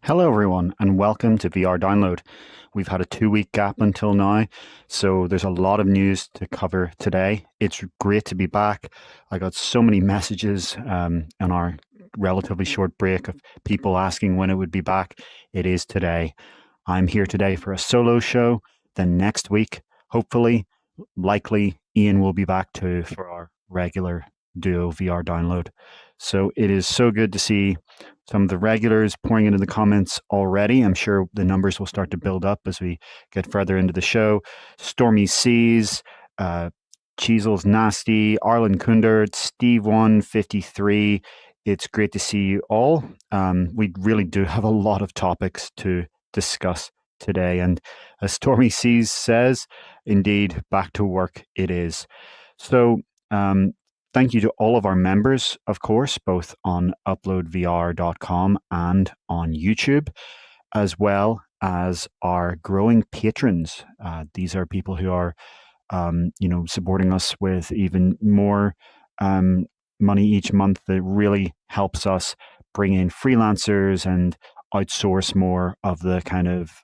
Hello, everyone, and welcome to VR Download. We've had a 2 week gap until now, so there's a lot of news to cover today. It's great to be back. I got so many messages on our relatively short break of people asking when it would be back. It is today. I'm here today for a solo show. Then next week, hopefully, likely, Ian will be back too for our regular duo VR Download. So it is so good to see some of the regulars pouring into the comments already. I'm sure the numbers will start to build up as we get further into the show. Stormy Seas, Cheesel's Nasty, Arlen Kundert, Steve153. It's great to see you all. We really do have a lot of topics to discuss today. And as Stormy Seas says, indeed, back to work it is. So, thank you to all of our members, of course, both on UploadVR.com and on YouTube, as well as our growing patrons. These are people who are, supporting us with even more money each month. That really helps us bring in freelancers and outsource more of the kind of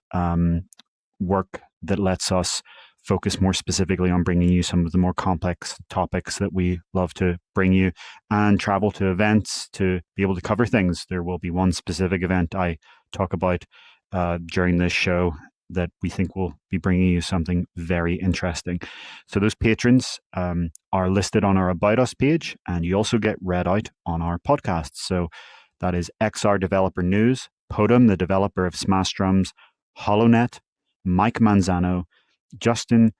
work that lets us focus more specifically on bringing you some of the more complex topics that we love to bring you, and travel to events to be able to cover things. There will be one specific event I talk about during this show that we think will be bringing you something very interesting. So those patrons are listed on our About Us page, and you also get read out on our podcasts. So that is XR Developer News, Podum, the developer of Smash Drums, HoloNet, Mike Manzano, Justin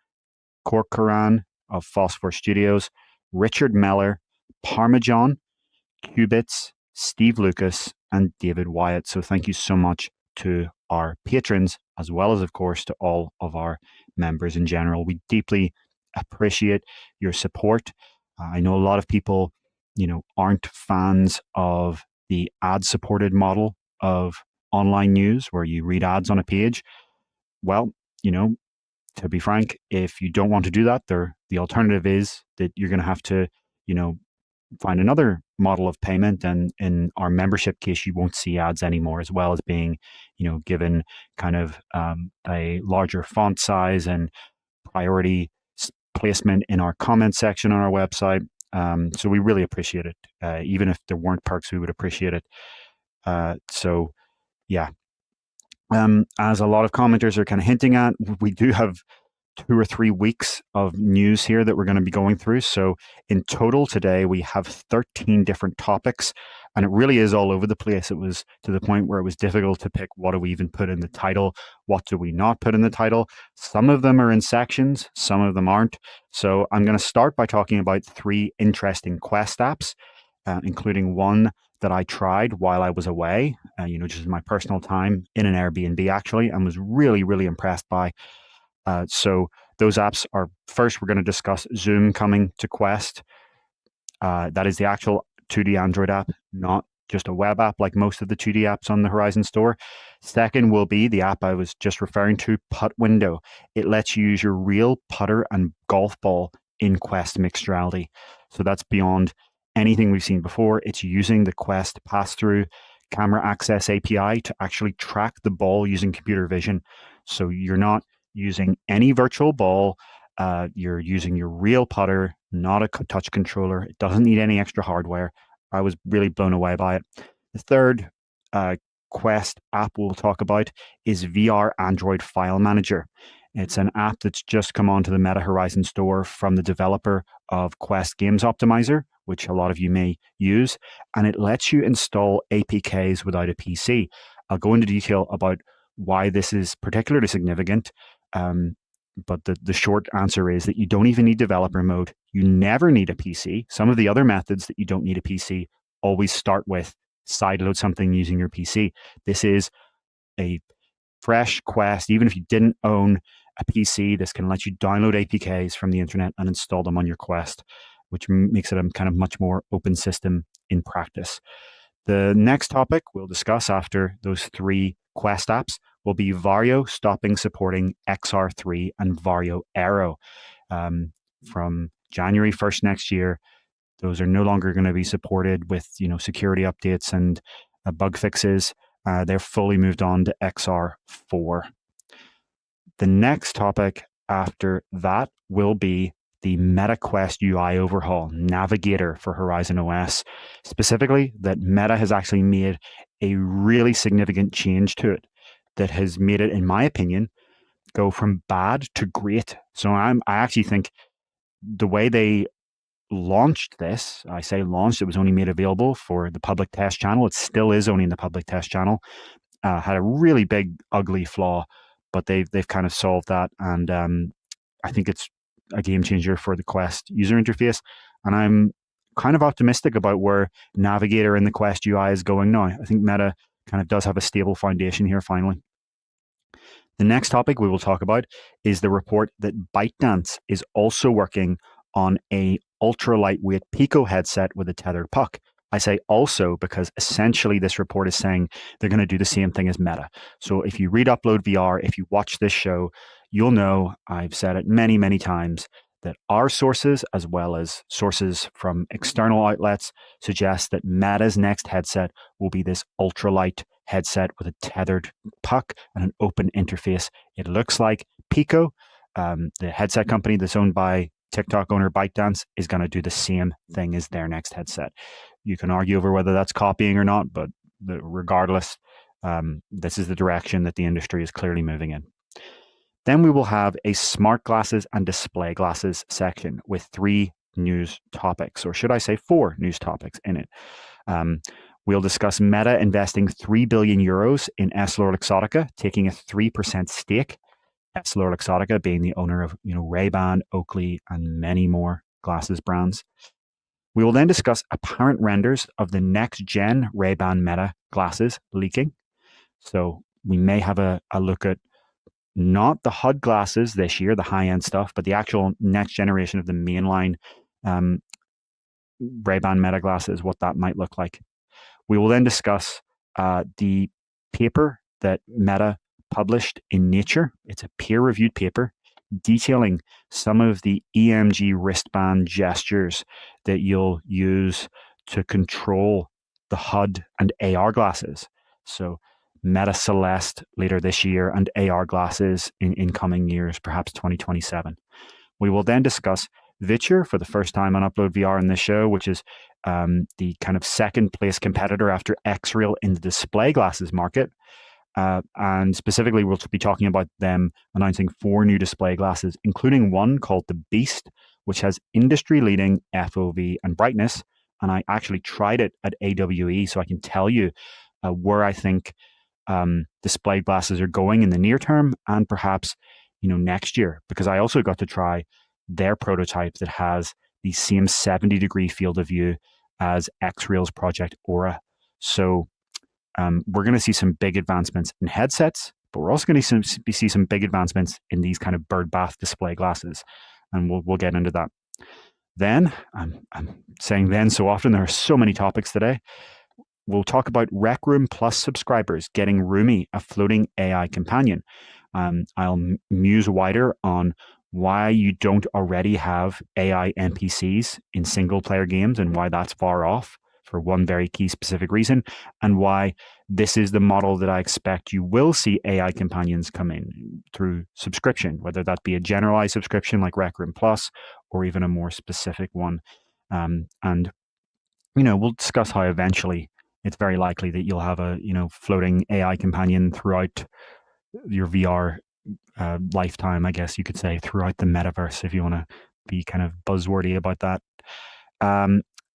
Corcoran of Phosphor Studios, Richard Meller, Parmesan, Qubits, Steve Lucas, and David Wyatt. So thank you so much to our patrons, as well as, of course, to all of our members in general. We deeply appreciate your support. I know a lot of people, aren't fans of the ad-supported model of online news where you read ads on a page. Well, to be frank, if you don't want to do that, the alternative is that you're going to have to, find another model of payment. And in our membership case, you won't see ads anymore, as well as being, given kind of a larger font size and priority placement in our comment section on our website. So we really appreciate it. Even if there weren't perks, we would appreciate it. So, yeah. As a lot of commenters are kind of hinting at, we do have 2 or 3 weeks of news here that we're going to be going through. So in total today, we have 13 different topics, and it really is all over the place. It was to the point where it was difficult to pick what do we even put in the title, what do we not put in the title. Some of them are in sections, some of them aren't. So I'm going to start by talking about 3 interesting Quest apps, including one that I tried while I was away, just in my personal time in an Airbnb, actually, and was really, really impressed by. So those apps are, first, we're going to discuss Zoom coming to Quest. That is the actual 2D Android app, not just a web app like most of the 2D apps on the Horizon store. Second will be the app I was just referring to, Putt Window. It lets you use your real putter and golf ball in Quest mixed reality. So that's beyond anything we've seen before. It's using the Quest pass-through camera access API to actually track the ball using computer vision. So you're not using any virtual ball. You're using your real putter, not a touch controller. It doesn't need any extra hardware. I was really blown away by it. The third Quest app we'll talk about is VR Android File Manager. It's an app that's just come onto the Meta Horizon store from the developer of Quest Games Optimizer, which a lot of you may use, and it lets you install APKs without a PC. I'll go into detail about why this is particularly significant, but the short answer is that you don't even need developer mode. You never need a PC. Some of the other methods that you don't need a PC always start with sideload something using your PC. This is a fresh Quest. Even if you didn't own a PC, this can let you download APKs from the internet and install them on your Quest, which makes it a kind of much more open system in practice. The next topic we'll discuss after those 3 Quest apps will be Varjo stopping supporting XR3 and Varjo Aero. From January 1st next year, those are no longer going to be supported with security updates and bug fixes. They're fully moved on to XR4. The next topic after that will be the Meta Quest UI overhaul, Navigator for Horizon OS. Specifically, that Meta has actually made a really significant change to it that has made it, in my opinion, go from bad to great. So I actually think the way they launched this, I say launched, it was only made available for the public test channel. It still is only in the public test channel. Had a really big, ugly flaw, but they've kind of solved that. And I think it's a game changer for the Quest user interface. And I'm kind of optimistic about where Navigator in the Quest UI is going now. I think Meta kind of does have a stable foundation here finally. The next topic we will talk about is the report that ByteDance is also working on a ultra lightweight Pico headset with a tethered puck. I say also because essentially this report is saying they're going to do the same thing as Meta. So if you read UploadVR, if you watch this show, you'll know I've said it many, many times that our sources, as well as sources from external outlets, suggest that Meta's next headset will be this ultralight headset with a tethered puck and an open interface. It looks like Pico, the headset company that's owned by TikTok owner ByteDance, is going to do the same thing as their next headset. You can argue over whether that's copying or not, but regardless, this is the direction that the industry is clearly moving in. Then we will have a smart glasses and display glasses section with 3 news topics, or should I say 4 news topics in it. We'll discuss Meta investing 3 billion euros in EssilorLuxottica, taking a 3% stake. EssilorLuxottica being the owner of Ray-Ban, Oakley, and many more glasses brands. We will then discuss apparent renders of the next-gen Ray-Ban Meta glasses leaking. So we may have a look at not the HUD glasses this year, the high-end stuff, but the actual next generation of the mainline Ray-Ban Meta glasses, what that might look like. We will then discuss the paper that Meta published in Nature. It's a peer-reviewed paper detailing some of the EMG wristband gestures that you'll use to control the HUD and AR glasses. So Meta Celeste later this year and AR glasses in coming years, perhaps 2027. We will then discuss Viture for the first time on UploadVR in this show, which is the kind of second place competitor after X-Real in the display glasses market. And specifically, we'll be talking about them announcing 4 new display glasses, including one called the Beast, which has industry-leading FOV and brightness. And I actually tried it at AWE, so I can tell you where I think display glasses are going in the near term and perhaps next year, because I also got to try their prototype that has the same 70-degree field of view as X-Real's Project Aura. So we're going to see some big advancements in headsets, but we're also going to see some big advancements in these kind of birdbath display glasses, and we'll get into that. Then, I'm saying then so often, there are so many topics today. We'll talk about Rec Room Plus subscribers getting Roomie, a floating AI companion. I'll muse wider on why you don't already have AI NPCs in single-player games and why that's far off for one very key specific reason, and why this is the model that I expect you will see AI companions come in through subscription, whether that be a generalized subscription like Rec Room Plus or even a more specific one. And we'll discuss how eventually it's very likely that you'll have a floating AI companion throughout your VR lifetime, I guess you could say, throughout the metaverse, if you want to be kind of buzzwordy about that.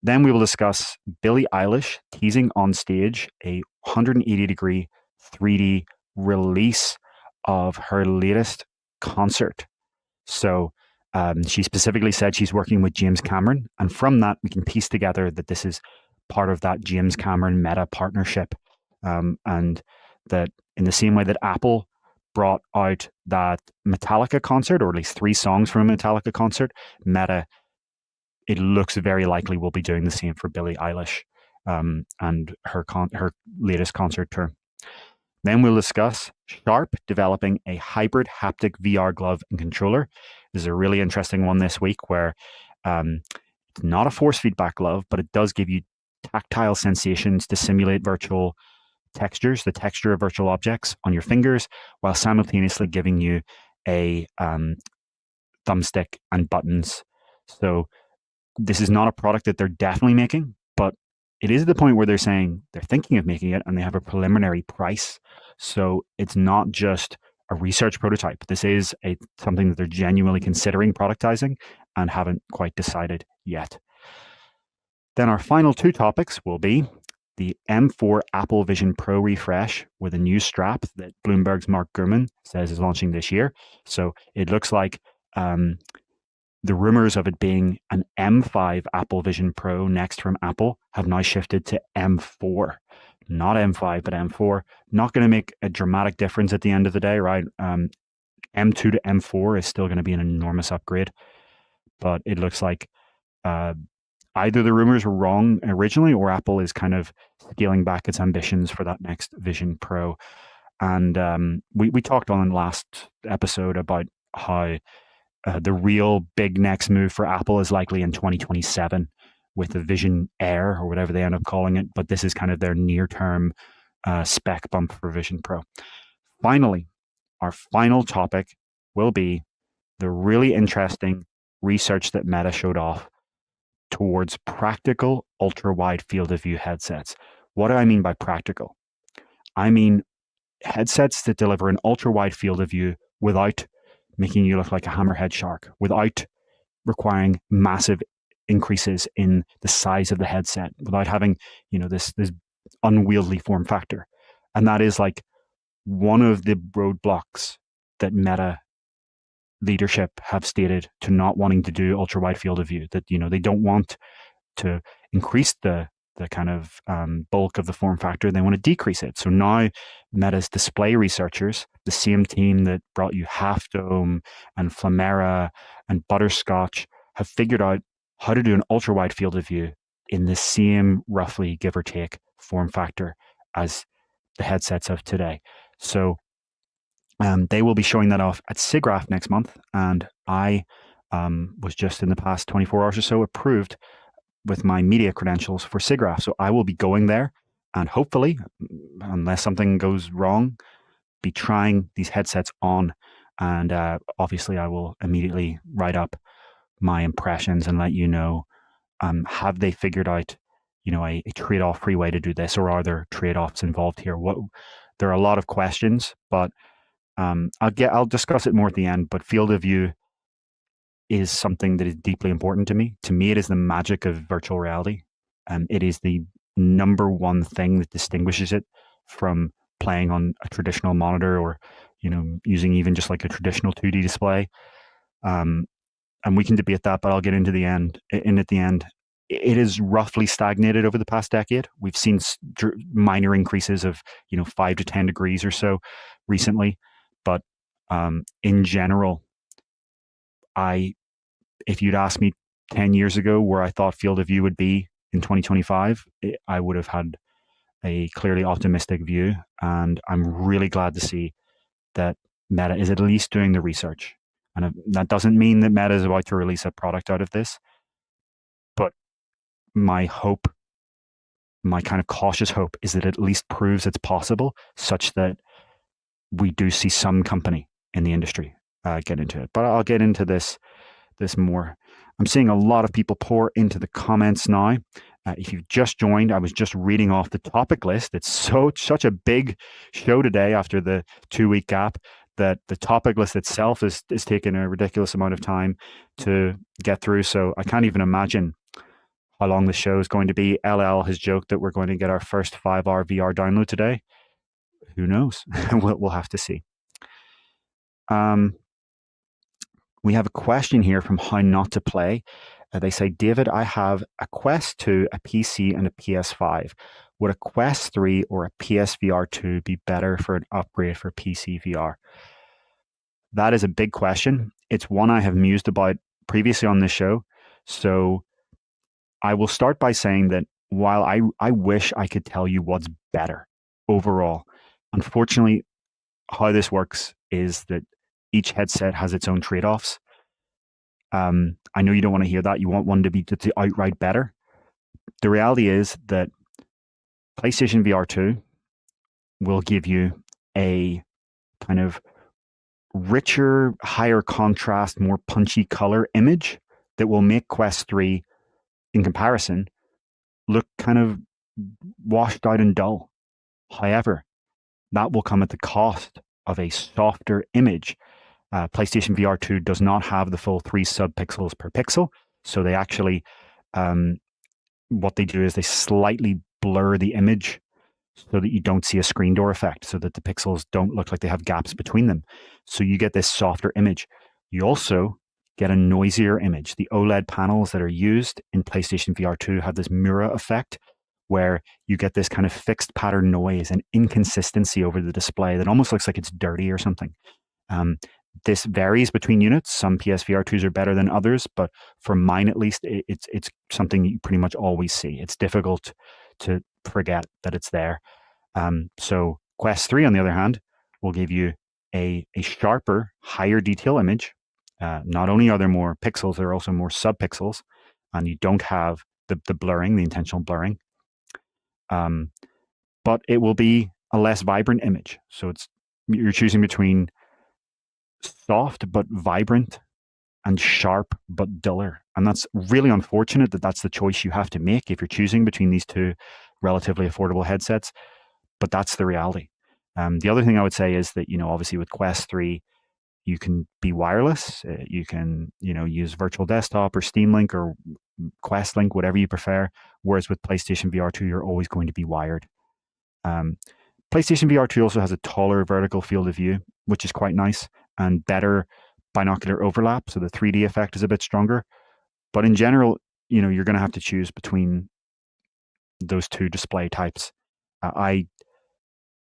Then we will discuss Billie Eilish teasing on stage a 180-degree 3D release of her latest concert. So she specifically said she's working with James Cameron, and from that we can piece together that this is part of that James Cameron Meta partnership, and that in the same way that Apple brought out that Metallica concert, or at least 3 songs from a Metallica concert, Meta, it looks very likely will be doing the same for Billie Eilish and her latest concert tour. Then we'll discuss Sharp developing a hybrid haptic VR glove and controller. This is a really interesting one this week where it's not a force feedback glove, but it does give you tactile sensations to simulate virtual textures, the texture of virtual objects on your fingers, while simultaneously giving you a thumbstick and buttons. So this is not a product that they're definitely making, but it is at the point where they're saying they're thinking of making it and they have a preliminary price. So it's not just a research prototype. This is something that they're genuinely considering productizing and haven't quite decided yet. Then our final two topics will be the M4 Apple Vision Pro refresh with a new strap that Bloomberg's Mark Gurman says is launching this year. So it looks like the rumors of it being an M5 Apple Vision Pro next from Apple have now shifted to M4. Not M5, but M4. Not going to make a dramatic difference at the end of the day, right? M2 to M4 is still going to be an enormous upgrade. But it looks like either the rumors were wrong originally or Apple is kind of scaling back its ambitions for that next Vision Pro. And we talked on the last episode about how the real big next move for Apple is likely in 2027 with the Vision Air or whatever they end up calling it. But this is kind of their near-term spec bump for Vision Pro. Finally, our final topic will be the really interesting research that Meta showed off towards practical ultra-wide field of view headsets. What do I mean by practical? I mean headsets that deliver an ultra-wide field of view without making you look like a hammerhead shark, without requiring massive increases in the size of the headset, without having, this unwieldy form factor. And that is like one of the roadblocks that Meta leadership have stated to not wanting to do ultra wide field of view, that, they don't want to increase the kind of bulk of the form factor. They want to decrease it. So now Meta's display researchers, the same team that brought you Half Dome and Flamera and Butterscotch, have figured out how to do an ultra wide field of view in the same, roughly give or take, form factor as the headsets of today. So they will be showing that off at SIGGRAPH next month. And I was just in the past 24 hours or so approved with my media credentials for SIGGRAPH. So I will be going there and hopefully, unless something goes wrong, be trying these headsets on. And obviously I will immediately write up my impressions and let you know, have they figured out, a trade-off free way to do this, or are there trade-offs involved here? There are a lot of questions, but I'll discuss it more at the end. But field of view is something that is deeply important to me. To me, it is the magic of virtual reality. It is the number one thing that distinguishes it from playing on a traditional monitor or, using even just like a traditional 2D display. And we can debate that, but I'll get into the end. And at the end, it is roughly stagnated over the past decade. We've seen minor increases of, 5 to 10 degrees or so recently. But in general, if you'd asked me 10 years ago where I thought field of view would be in 2025, I would have had a clearly optimistic view. And I'm really glad to see that Meta is at least doing the research. And that doesn't mean that Meta is about to release a product out of this. But my hope, my kind of cautious hope, is that it at least proves it's possible, such that we do see some company in the industry get into it. But I'll get into this more. I'm seeing a lot of people pour into the comments now. If you've just joined, I was just reading off the topic list. It's such a big show today after the 2-week gap that the topic list itself is taking a ridiculous amount of time to get through. So I can't even imagine how long the show is going to be. LL has joked that we're going to get our first 5-hour VR download today. Who knows? We'll have to see. We have a question here from How Not to Play. They say, David, I have a Quest 2, a PC, and a PS5. Would a Quest 3 or a PSVR 2 be better for an upgrade for PC VR? That is a big question. It's one I have mused about previously on this show. So I will start by saying that while I wish I could tell you what's better overall, unfortunately, how this works is that each headset has its own trade-offs. I know you don't want to hear that. You want one to be outright better. The reality is that PlayStation VR 2 will give you a kind of richer, higher contrast, more punchy color image that will make Quest 3, in comparison, look kind of washed out and dull. However, that will come at the cost of a softer image. PlayStation VR 2 does not have the full 3 subpixels per pixel, so they actually, what they do is they slightly blur the image so that you don't see a screen door effect, so that the pixels don't look like they have gaps between them. So you get this softer image. You also get a noisier image. The OLED panels that are used in PlayStation VR 2 have this mirror effect where you get this kind of fixed pattern noise and inconsistency over the display that almost looks like it's dirty or something. This varies between units. Some PSVR 2s are better than others, but for mine at least, it's something you pretty much always see. It's difficult to forget that it's there. So Quest 3, on the other hand, will give you a sharper, higher detail image. Not only are there more pixels, there are also more subpixels, and you don't have the blurring, the intentional blurring. But it will be a less vibrant image. So you're choosing between soft but vibrant and sharp but duller. And that's really unfortunate that that's the choice you have to make if you're choosing between these two relatively affordable headsets. But that's the reality. The other thing I would say is that, obviously with Quest 3, you can be wireless. You can, use virtual desktop or Steam Link or Quest Link, whatever you prefer. Whereas with PlayStation VR 2, you're always going to be wired. PlayStation VR 2 also has a taller vertical field of view, which is quite nice, and better binocular overlap. So the 3D effect is a bit stronger. But in general, you're going to have to choose between those two display types. I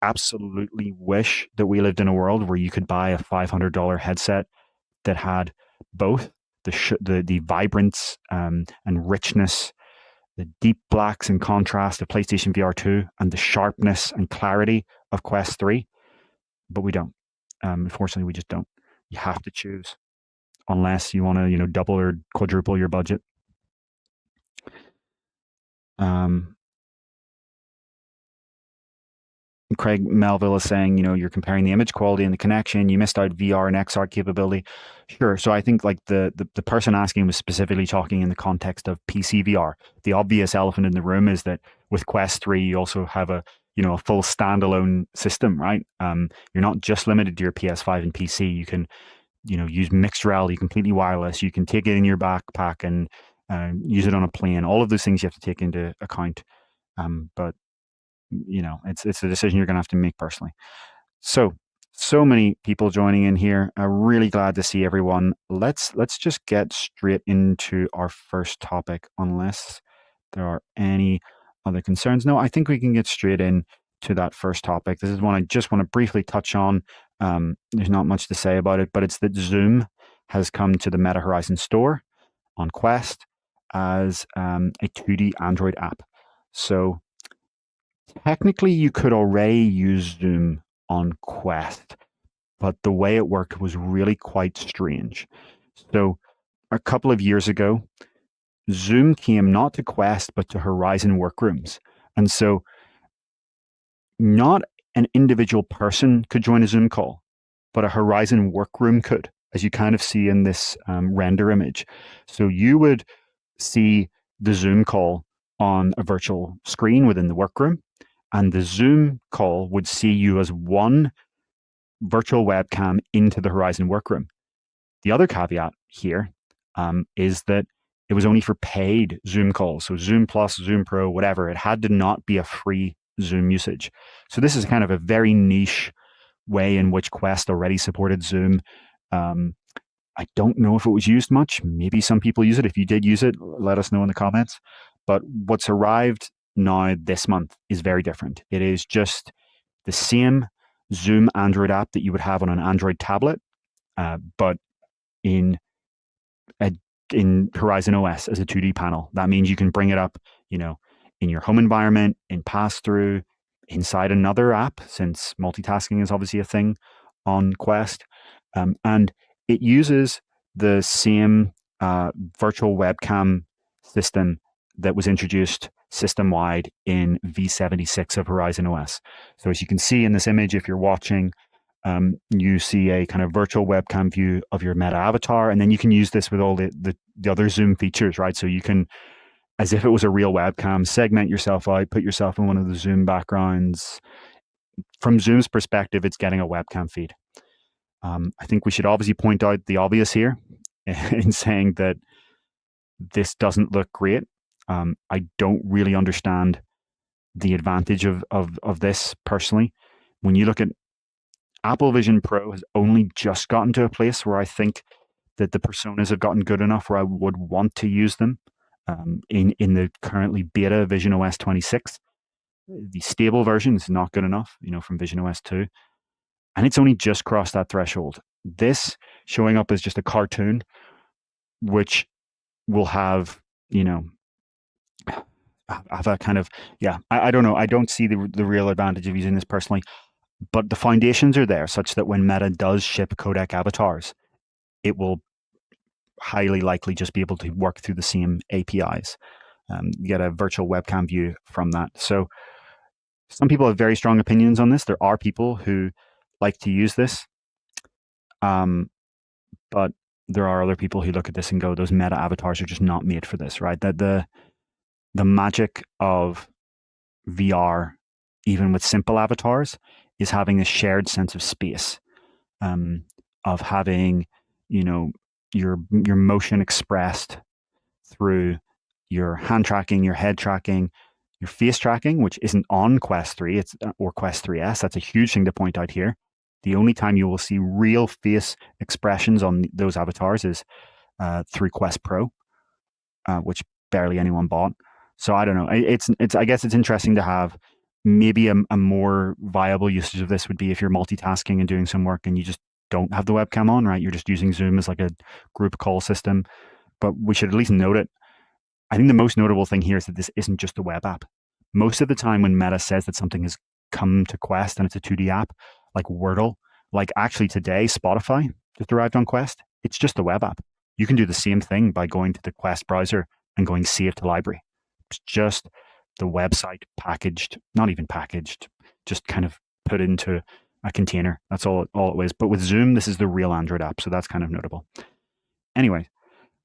absolutely wish that we lived in a world where you could buy a $500 headset that had both the vibrance and richness, the deep blacks and contrast of PlayStation VR 2, and the sharpness and clarity of Quest 3. But we don't. Unfortunately, we just don't. You have to choose, unless you want to, double or quadruple your budget. Craig Melville is saying, you're comparing the image quality and the connection. You missed out VR and XR capability. Sure. So I think like the person asking was specifically talking in the context of PC VR. The obvious elephant in the room is that with Quest 3, you also have a full standalone system, right? You're not just limited to your PS5 and PC. You can, use mixed reality, completely wireless. You can take it in your backpack and use it on a plane. All of those things you have to take into account. But it's a decision you're going to have to make personally. So many people joining in here. I'm really glad to see everyone. Let's just get straight into our first topic, unless there are any other concerns. No, I think we can get straight in to that first topic. This is one I just want to briefly touch on. There's not much to say about it, but it's that Zoom has come to the Meta Horizon store on Quest as a 2D Android app. So technically, you could already use Zoom on Quest, but the way it worked was really quite strange. So a couple of years ago, Zoom came not to Quest, but to Horizon Workrooms. And so not an individual person could join a Zoom call, but a Horizon Workroom could, as you kind of see in this render image. So you would see the Zoom call on a virtual screen within the workroom, and the Zoom call would see you as one virtual webcam into the Horizon Workroom. The other caveat here is that it was only for paid Zoom calls. So Zoom Plus, Zoom Pro, whatever. It had to not be a free Zoom usage. So this is kind of a very niche way in which Quest already supported Zoom. I don't know if it was used much. Maybe some people use it. If you did use it, let us know in the comments. But what's arrived now this month is very different. It is just the same Zoom Android app that you would have on an Android tablet, but in Horizon OS as a 2D panel. That means you can bring it up, in your home environment, in pass-through, inside another app, since multitasking is obviously a thing on Quest. And it uses the same virtual webcam system that was introduced system-wide in V76 of Horizon OS. So as you can see in this image, if you're watching, you see a kind of virtual webcam view of your Meta avatar, and then you can use this with all the other Zoom features, right? So you can, as if it was a real webcam, segment yourself out, put yourself in one of the Zoom backgrounds. From Zoom's perspective, it's getting a webcam feed. I think we should obviously point out the obvious here in saying that this doesn't look great. I don't really understand the advantage of this personally. When you look at Apple Vision Pro has only just gotten to a place where I think that the personas have gotten good enough where I would want to use them in the currently beta Vision OS 26. The stable version is not good enough, from Vision OS 2. And it's only just crossed that threshold. This showing up as just a cartoon, which will have, have a kind of, I don't know. I don't see the real advantage of using this personally. But the foundations are there such that when Meta does ship codec avatars, it will highly likely just be able to work through the same APIs. Get a virtual webcam view from that. So some people have very strong opinions on this. There are people who like to use this. But there are other people who look at this and go, those Meta avatars are just not made for this, right? That the magic of VR, even with simple avatars, is having a shared sense of space, of having, your motion expressed through your hand tracking, your head tracking, your face tracking, which isn't on Quest 3 or Quest 3S. That's a huge thing to point out here. The only time you will see real face expressions on those avatars is through Quest Pro, which barely anyone bought. So I don't know. I guess it's interesting to have. Maybe a more viable usage of this would be if you're multitasking and doing some work and you just don't have the webcam on, right? You're just using Zoom as like a group call system. But we should at least note it. I think the most notable thing here is that this isn't just a web app. Most of the time when Meta says that something has come to Quest and it's a 2D app, like Wordle, like actually today, Spotify just arrived on Quest. It's just a web app. You can do the same thing by going to the Quest browser and going save to library. It's just the website packaged, not even packaged, just kind of put into a container. That's all it was. But with Zoom, this is the real Android app. So that's kind of notable. Anyway,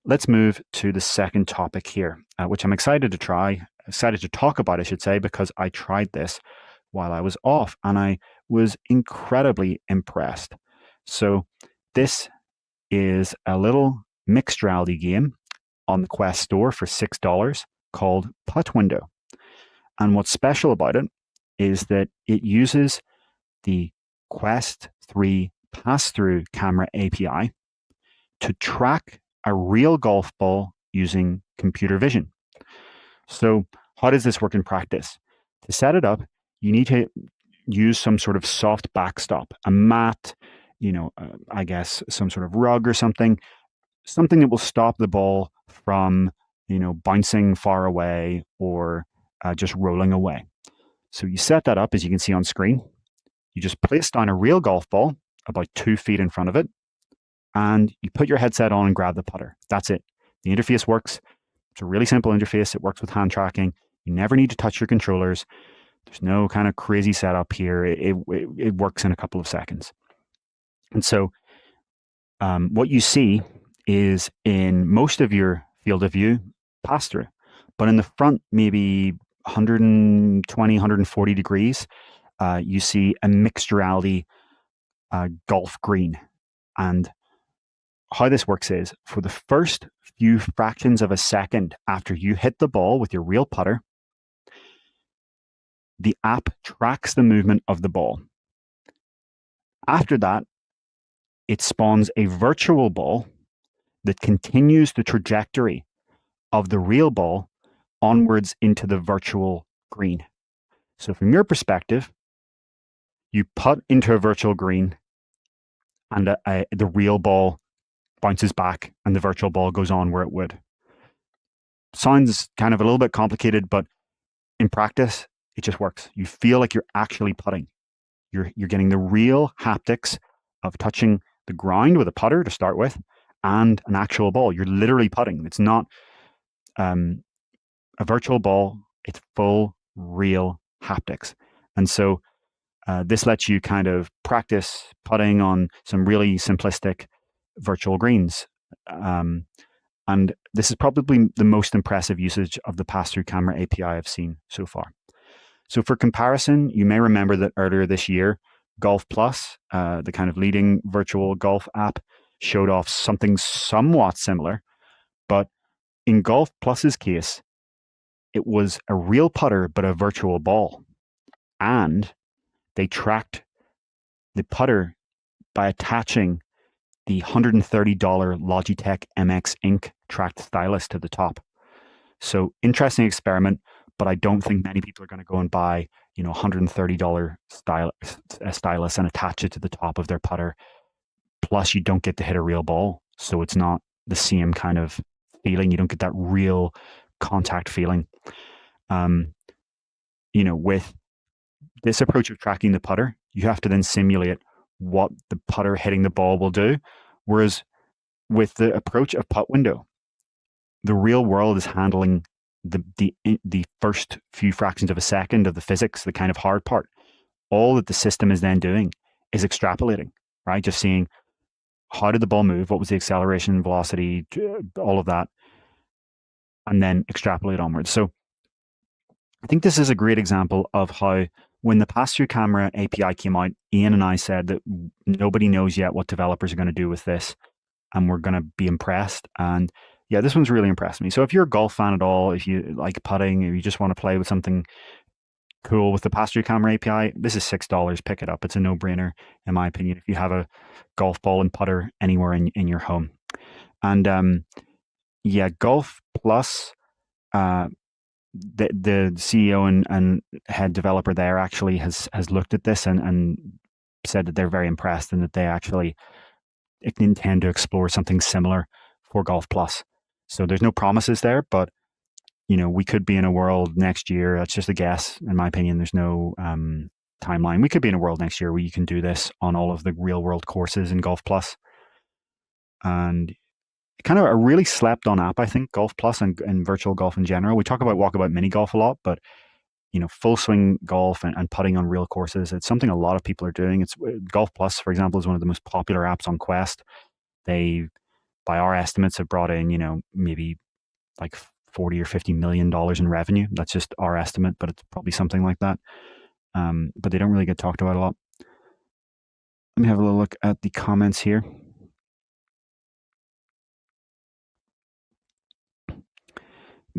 let's move to the second topic here, which I'm excited to talk about, I should say, because I tried this while I was off and I was incredibly impressed. So this is a little mixed reality game on the Quest store for $6 called Putt Window. And what's special about it is that it uses the Quest 3 pass-through camera API to track a real golf ball using computer vision. So how does this work in practice? To set it up, you need to use some sort of soft backstop, a mat, I guess some sort of rug or something that will stop the ball from, bouncing far away or just rolling away. So you set that up, as you can see on screen. You just place down a real golf ball about 2 feet in front of it, and you put your headset on and grab the putter. That's it. The interface works. It's a really simple interface. It works with hand tracking. You never need to touch your controllers. There's no kind of crazy setup here. It works in a couple of seconds. And so what you see is in most of your field of view, pass through. But in the front, maybe 120, 140 degrees, you see a mixed reality golf green. And how this works is for the first few fractions of a second after you hit the ball with your real putter, the app tracks the movement of the ball. After that, it spawns a virtual ball that continues the trajectory of the real ball onwards into the virtual green. So from your perspective, you putt into a virtual green and the real ball bounces back and the virtual ball goes on where it would. Sounds kind of a little bit complicated, but in practice, it just works. You feel like you're actually putting. You're getting the real haptics of touching the ground with a putter to start with and an actual ball. You're literally putting. It's not a virtual ball It's full real haptics. And so this lets you kind of practice putting on some really simplistic virtual greens. And this is probably the most impressive usage of the pass-through camera API I've seen so far. So for comparison, you may remember that earlier this year, Golf Plus, the kind of leading virtual golf app, showed off something somewhat similar. But in Golf Plus's case, it was a real putter, but a virtual ball. And they tracked the putter by attaching the $130 Logitech MX Ink tracked stylus to the top. So interesting experiment, but I don't think many people are going to go and buy, $130 stylus and attach it to the top of their putter. Plus, you don't get to hit a real ball, so it's not the same kind of feeling. You don't get that real contact feeling. With this approach of tracking the putter, you have to then simulate what the putter hitting the ball will do. Whereas with the approach of Putt window, the real world is handling the first few fractions of a second of the physics, the kind of hard part. All that the system is then doing is extrapolating, right? Just seeing how did the ball move, what was the acceleration, velocity, all of that, and then extrapolate onwards. So I think this is a great example of how when the pass-through camera API came out, Ian and I said that nobody knows yet what developers are going to do with this, and we're going to be impressed. And yeah, this one's really impressed me. So if you're a golf fan at all, if you like putting, if you just want to play with something cool with the pass-through camera API, this is $6. Pick it up. It's a no-brainer, in my opinion, if you have a golf ball and putter anywhere in your home. And Golf Plus, the CEO and head developer there actually has looked at this and said that they're very impressed and that they actually intend to explore something similar for Golf Plus. So there's no promises there, but we could be in a world next year. That's just a guess, in my opinion. There's no timeline. We could be in a world next year where you can do this on all of the real world courses in Golf Plus. And kind of a really slept on app, I think, Golf Plus and virtual golf in general. We talk about walkabout mini golf a lot, but full swing golf and putting on real courses, it's something a lot of people are doing. It's Golf Plus, for example, is one of the most popular apps on Quest. They, by our estimates, have brought in, maybe like $40 or $50 million in revenue. That's just our estimate, but it's probably something like that. But they don't really get talked about a lot. Let me have a little look at the comments here.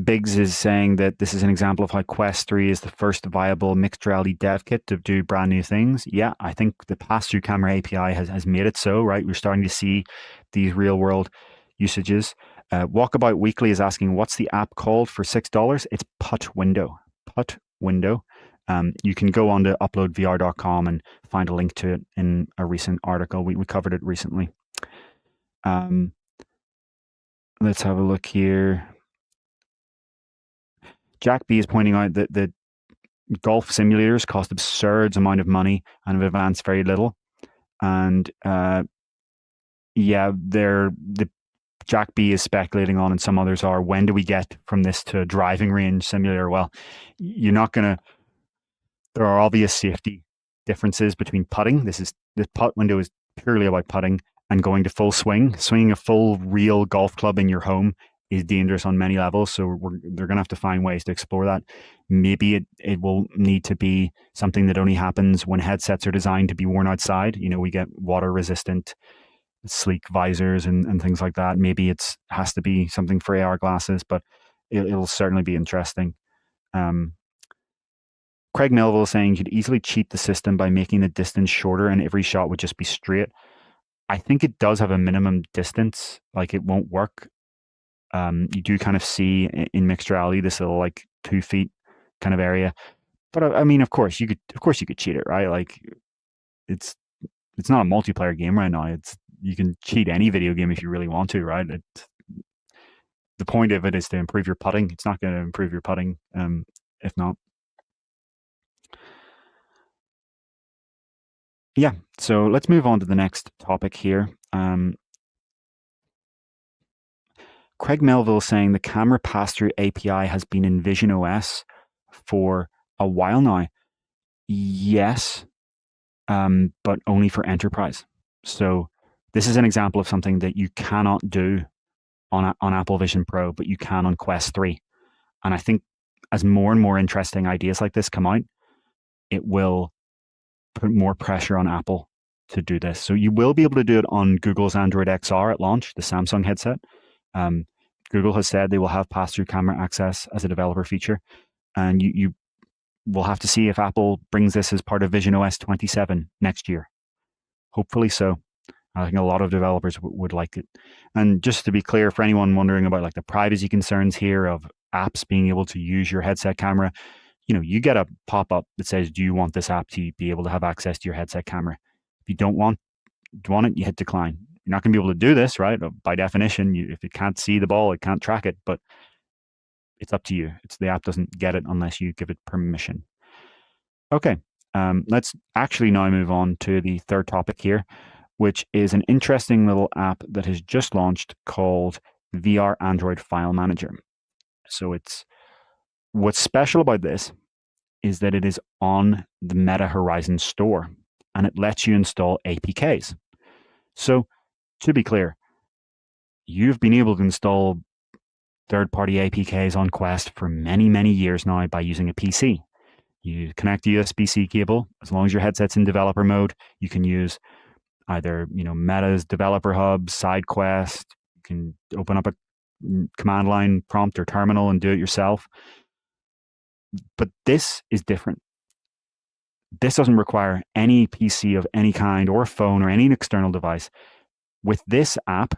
Biggs is saying that this is an example of how Quest 3 is the first viable mixed reality dev kit to do brand new things. Yeah, I think the pass-through camera API has made it so, right? We're starting to see these real-world usages. Walkabout Weekly is asking, what's the app called for $6? It's Putt Window. Putt Window. You can go on to UploadVR.com and find a link to it in a recent article. We covered it recently. Let's have a look here. Jack B is pointing out that the golf simulators cost absurd amount of money and have advanced very little. And the Jack B is speculating on, and some others are, when do we get from this to a driving range simulator? Well, you're not going to. There are obvious safety differences between putting. The Putt window is purely about putting, and going to full swing. Swinging a full real golf club in your home is dangerous on many levels. So they're going to have to find ways to explore that. Maybe it will need to be something that only happens when headsets are designed to be worn outside. We get water resistant, sleek visors and things like that. Maybe it has to be something for AR glasses, but it'll certainly be interesting. Craig Melville is saying you could easily cheat the system by making the distance shorter and every shot would just be straight. I think it does have a minimum distance. Like, it won't work. You do kind of see in mixed reality this little like 2 feet kind of area, but I mean, of course you could cheat it, right? Like, it's not a multiplayer game right now. You can cheat any video game if you really want to, right? The point of it is to improve your putting. It's not going to improve your putting if not. Yeah, so let's move on to the next topic here. Craig Melville saying the camera pass-through API has been in Vision OS for a while now. Yes, but only for enterprise. So this is an example of something that you cannot do on Apple Vision Pro, but you can on Quest 3. And I think as more and more interesting ideas like this come out, it will put more pressure on Apple to do this. So you will be able to do it on Google's Android XR at launch, the Samsung headset. Google has said they will have pass-through camera access as a developer feature. And you will have to see if Apple brings this as part of Vision OS 27 next year. Hopefully so. I think a lot of developers would like it. And just to be clear, for anyone wondering about like the privacy concerns here of apps being able to use your headset camera, you get a pop-up that says, do you want this app to be able to have access to your headset camera? If you don't want it, you hit decline. You're not going to be able to do this, right? By definition, if it can't see the ball, it can't track it, but it's up to you. The app doesn't get it unless you give it permission. Okay, let's actually now move on to the third topic here, which is an interesting little app that has just launched called VR Android File Manager. So what's special about this is that it is on the Meta Horizon store, and it lets you install APKs. So to be clear, you've been able to install third-party APKs on Quest for many, many years now by using a PC. You connect a USB-C cable. As long as your headset's in developer mode, you can use either Meta's Developer Hub, SideQuest. You can open up a command line prompt or terminal and do it yourself. But this is different. This doesn't require any PC of any kind or phone or any external device. With this app,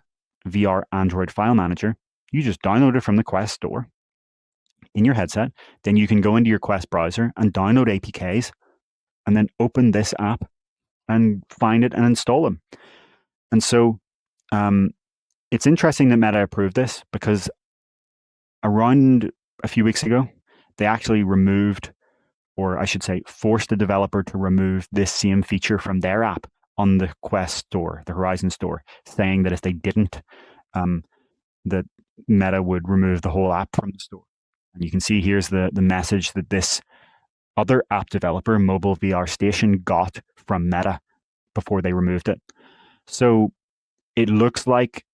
VR Android File Manager, you just download it from the Quest store in your headset. Then you can go into your Quest browser and download APKs and then open this app and find it and install them. And so it's interesting that Meta approved this because around a few weeks ago, they actually removed, or I should say, forced the developer to remove this same feature from their app on the Quest store, the Horizon store, saying that if they didn't, that Meta would remove the whole app from the store. And you can see here's the message that this other app developer, Mobile VR Station, got from Meta before they removed it. So it looks like,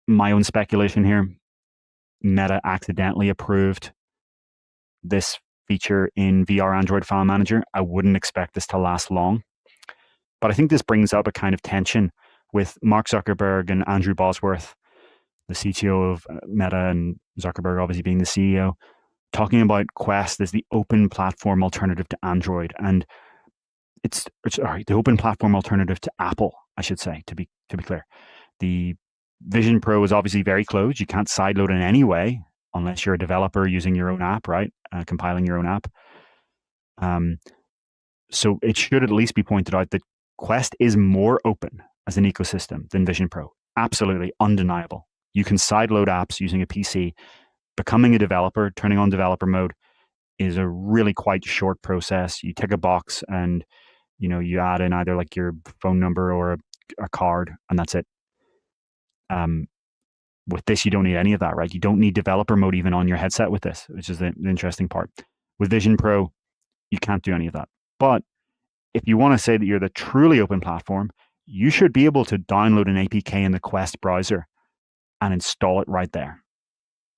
my own speculation here, Meta accidentally approved this feature in VR Android File Manager. I wouldn't expect this to last long. But I think this brings up a kind of tension with Mark Zuckerberg and Andrew Bosworth, the CTO of Meta, and Zuckerberg obviously being the CEO, talking about Quest as the open platform alternative to Android. And it's the open platform alternative to Apple, I should say, to be clear. The Vision Pro is obviously very closed. You can't sideload in any way unless you're a developer using your own app, right? Compiling your own app. So it should at least be pointed out that Quest is more open as an ecosystem than Vision Pro. Absolutely undeniable. You can sideload apps using a PC. Becoming a developer, turning on developer mode, is a really quite short process. You tick a box and you add in either like your phone number or a card, and that's it. With this, you don't need any of that, right? You don't need developer mode even on your headset with this, which is the interesting part. With Vision Pro, you can't do any of that. But if you want to say that you're the truly open platform, you should be able to download an APK in the Quest browser and install it right there,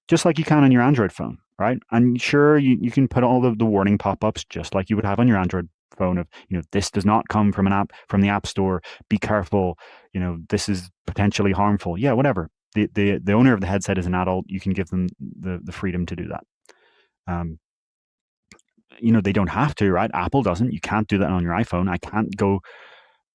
just like you can on your Android phone, right? And sure, you can put all of the warning pop-ups just like you would have on your Android phone of, this does not come from from the App Store. Be careful. This is potentially harmful. Yeah, whatever. The owner of the headset is an adult. You can give them the freedom to do that. They don't have to, right? Apple doesn't. You can't do that on your iPhone. I can't go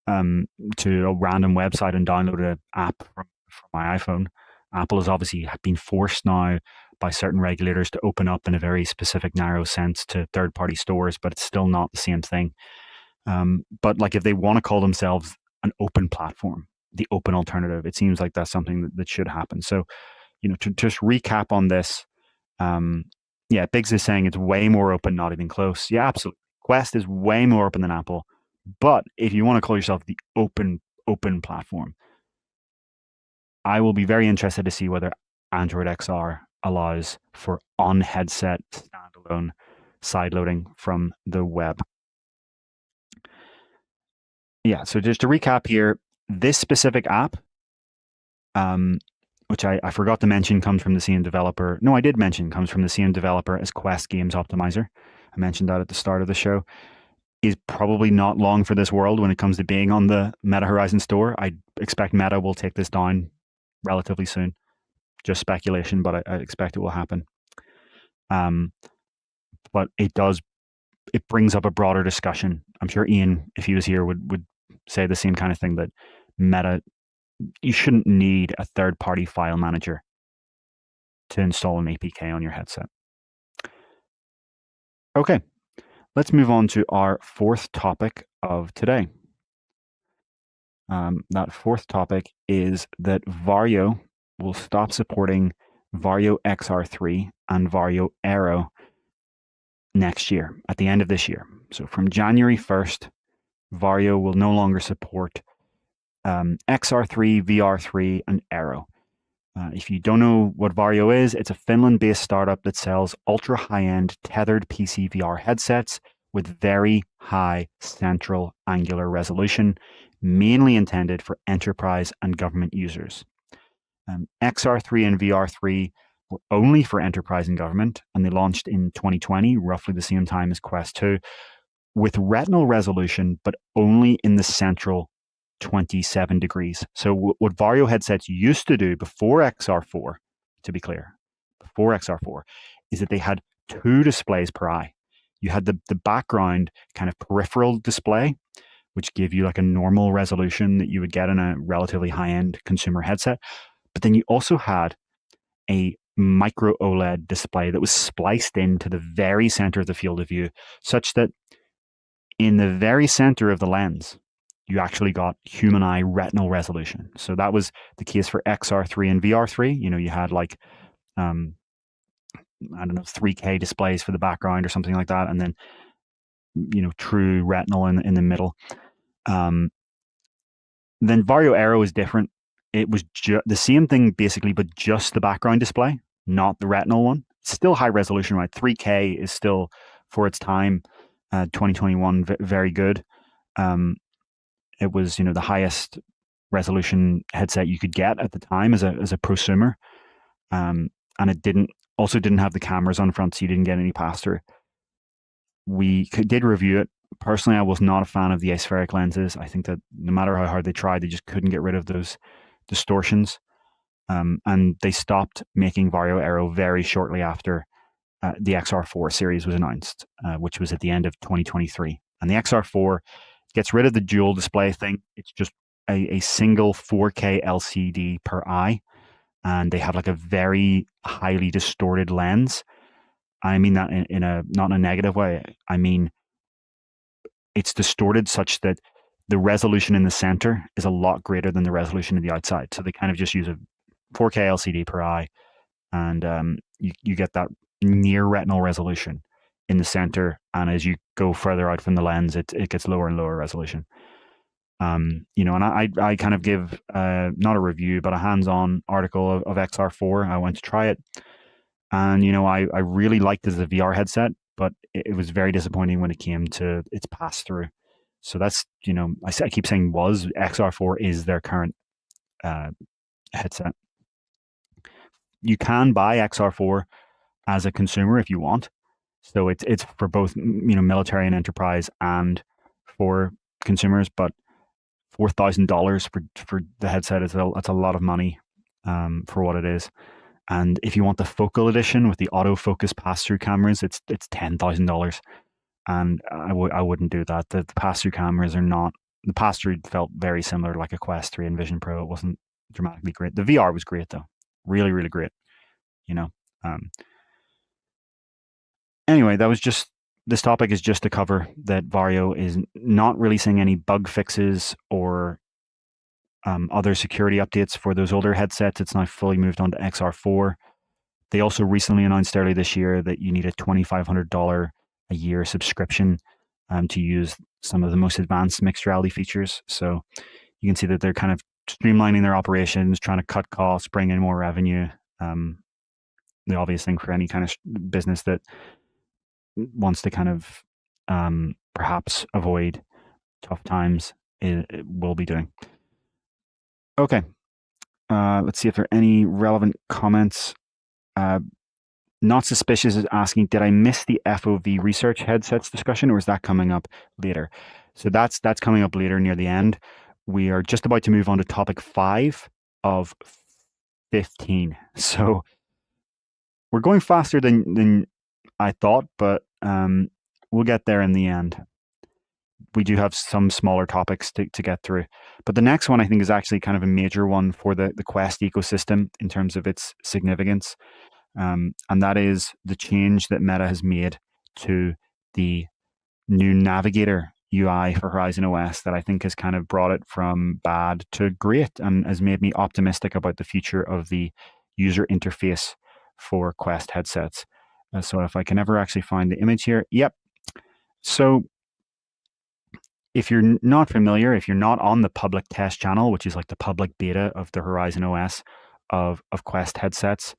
to a random website and download an app from my iPhone. Apple has obviously been forced now by certain regulators to open up in a very specific, narrow sense to third-party stores, but it's still not the same thing. But like if they want to call themselves an open platform, the open alternative, it seems like that's something that should happen. So, to just recap on this, Biggs is saying it's way more open, not even close. Yeah, absolutely. Quest is way more open than Apple. But if you want to call yourself the open platform, I will be very interested to see whether Android XR allows for on-headset standalone sideloading from the web. Yeah, so just to recap here, this specific app, which I forgot to mention, comes from the same developer. No, I did mention comes from the same developer as Quest Games Optimizer. I mentioned that at the start of the show. Is probably not long for this world when it comes to being on the Meta Horizon store. I expect Meta will take this down relatively soon. Just speculation, but I expect it will happen. But it brings up a broader discussion. I'm sure Ian, if he was here, would say the same kind of thing, that Meta, you shouldn't need a third-party file manager to install an APK on your headset. Okay, let's move on to our fourth topic of today. That fourth topic is that Varjo will stop supporting Varjo XR3 and Varjo Aero next year, at the end of this year. So from January 1st, Varjo will no longer support XR3, VR3, and Aero. If you don't know what Varjo is, it's a Finland-based startup that sells ultra high-end tethered PC VR headsets with very high central angular resolution, mainly intended for enterprise and government users. XR3 and VR3 were only for enterprise and government, and they launched in 2020, roughly the same time as Quest 2, with retinal resolution, but only in the central 27 degrees. So what Varjo headsets used to do before XR4, to be clear, before XR4, is that they had two displays per eye. You had the background kind of peripheral display, which gave you like a normal resolution that you would get in a relatively high-end consumer headset. But then you also had a micro OLED display that was spliced into the very center of the field of view, such that in the very center of the lens, you actually got human eye retinal resolution. So that was the case for XR3 and VR3. You know, you had like, I don't know, 3K displays for the background or something like that. And then, you know, true retinal in the middle. Then Varjo Aero is different. It was the same thing basically, but just the background display, not the retinal one. Still high resolution, right? 3K is still, for its time, 2021, very good. It was, you know, the highest resolution headset you could get at the time as a prosumer, and it didn't have the cameras on front, so you didn't get any pass-through. We did review it. Personally, I was not a fan of the aspheric lenses. I think that no matter how hard they tried, they just couldn't get rid of those distortions. And they stopped making Varjo Aero very shortly after the XR4 series was announced, which was at the end of 2023. And the XR4 gets rid of the dual display thing. It's just a single 4K LCD per eye. And they have like a very highly distorted lens. I mean that in a not in a negative way. I mean, it's distorted such that the resolution in the center is a lot greater than the resolution in the outside. So they kind of just use a 4K LCD per eye, and you get that near retinal resolution in the center. And as you go further out from the lens, it gets lower and lower resolution. You know, and I kind of give not a review, but a hands-on article of XR4. I went to try it, and you know, I really liked it as a VR headset, but it was very disappointing when it came to its pass-through. So that's, you know, I keep saying XR4 is their current headset. You can buy XR4 as a consumer if you want. So it's for both, you know, military and enterprise and for consumers, but $4,000 for the headset that's a lot of money for what it is. And if you want the focal edition with the autofocus pass-through cameras, it's $10,000. And I wouldn't do that. The pass-through cameras are not. The pass-through felt very similar to like a Quest 3 and Vision Pro. It wasn't dramatically great. The VR was great though, really, really great. You know. Anyway, this topic is just to cover that Varjo is not releasing any bug fixes or other security updates for those older headsets. It's now fully moved on to XR4. They also recently announced early this year that you need a $2,500 a year subscription to use some of the most advanced mixed reality features. So you can see that they're kind of streamlining their operations, trying to cut costs, bring in more revenue. The obvious thing for any kind of business that wants to kind of perhaps avoid tough times, it will be doing. Okay, let's see if there are any relevant comments. Not Suspicious is asking, did I miss the FOV research headsets discussion, or is that coming up later? So that's coming up later near the end. We are just about to move on to topic 5 of 15. So we're going faster than I thought, but we'll get there in the end. We do have some smaller topics to get through. But the next one, I think, is actually kind of a major one for the Quest ecosystem in terms of its significance. And that is the change that Meta has made to the new Navigator UI for Horizon OS that I think has kind of brought it from bad to great and has made me optimistic about the future of the user interface for Quest headsets. So if I can ever actually find the image here, yep. So if you're not familiar, if you're not on the public test channel, which is like the public beta of the Horizon OS of Quest headsets,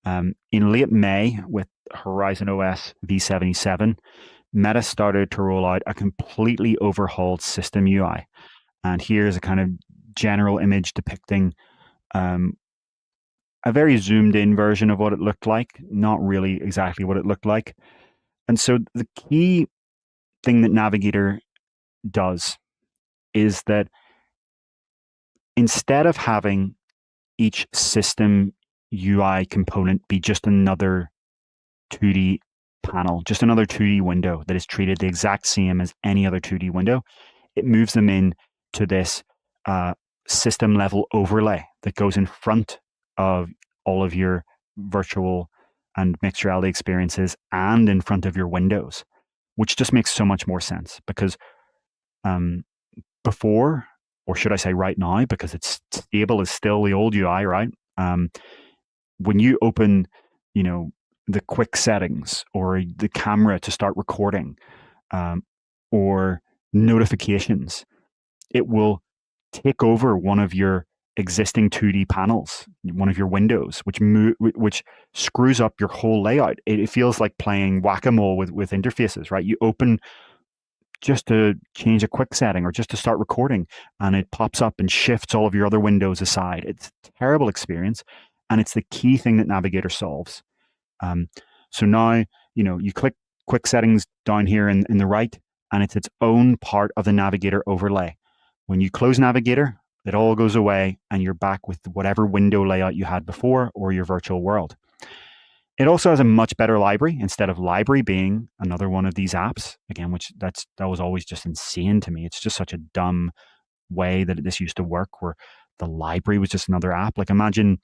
in late May with Horizon OS v77, Meta started to roll out a completely overhauled system UI. And here's a kind of general image depicting a very zoomed in version of what it looked like, not really exactly what it looked like. And so the key thing that Navigator does is that instead of having each system UI component be just another 2D panel, just another 2D window that is treated the exact same as any other 2D window, it moves them in to this system level overlay that goes in front of all of your virtual and mixed reality experiences and in front of your windows, which just makes so much more sense because before, or should I say right now, because it's stable is still the old UI, right? When you open, the quick settings or the camera to start recording or notifications, it will take over one of your existing 2D panels, one of your windows, which screws up your whole layout. It feels like playing whack-a-mole with interfaces, right? You open just to change a quick setting or just to start recording, and it pops up and shifts all of your other windows aside. It's a terrible experience, and it's the key thing that Navigator solves. So now, you click quick settings down here in the right, and it's its own part of the Navigator overlay. When you close Navigator, it all goes away, and you're back with whatever window layout you had before or your virtual world. It also has a much better library instead of library being another one of these apps, again, which that was always just insane to me. It's just such a dumb way that this used to work, where the library was just another app. Like imagine,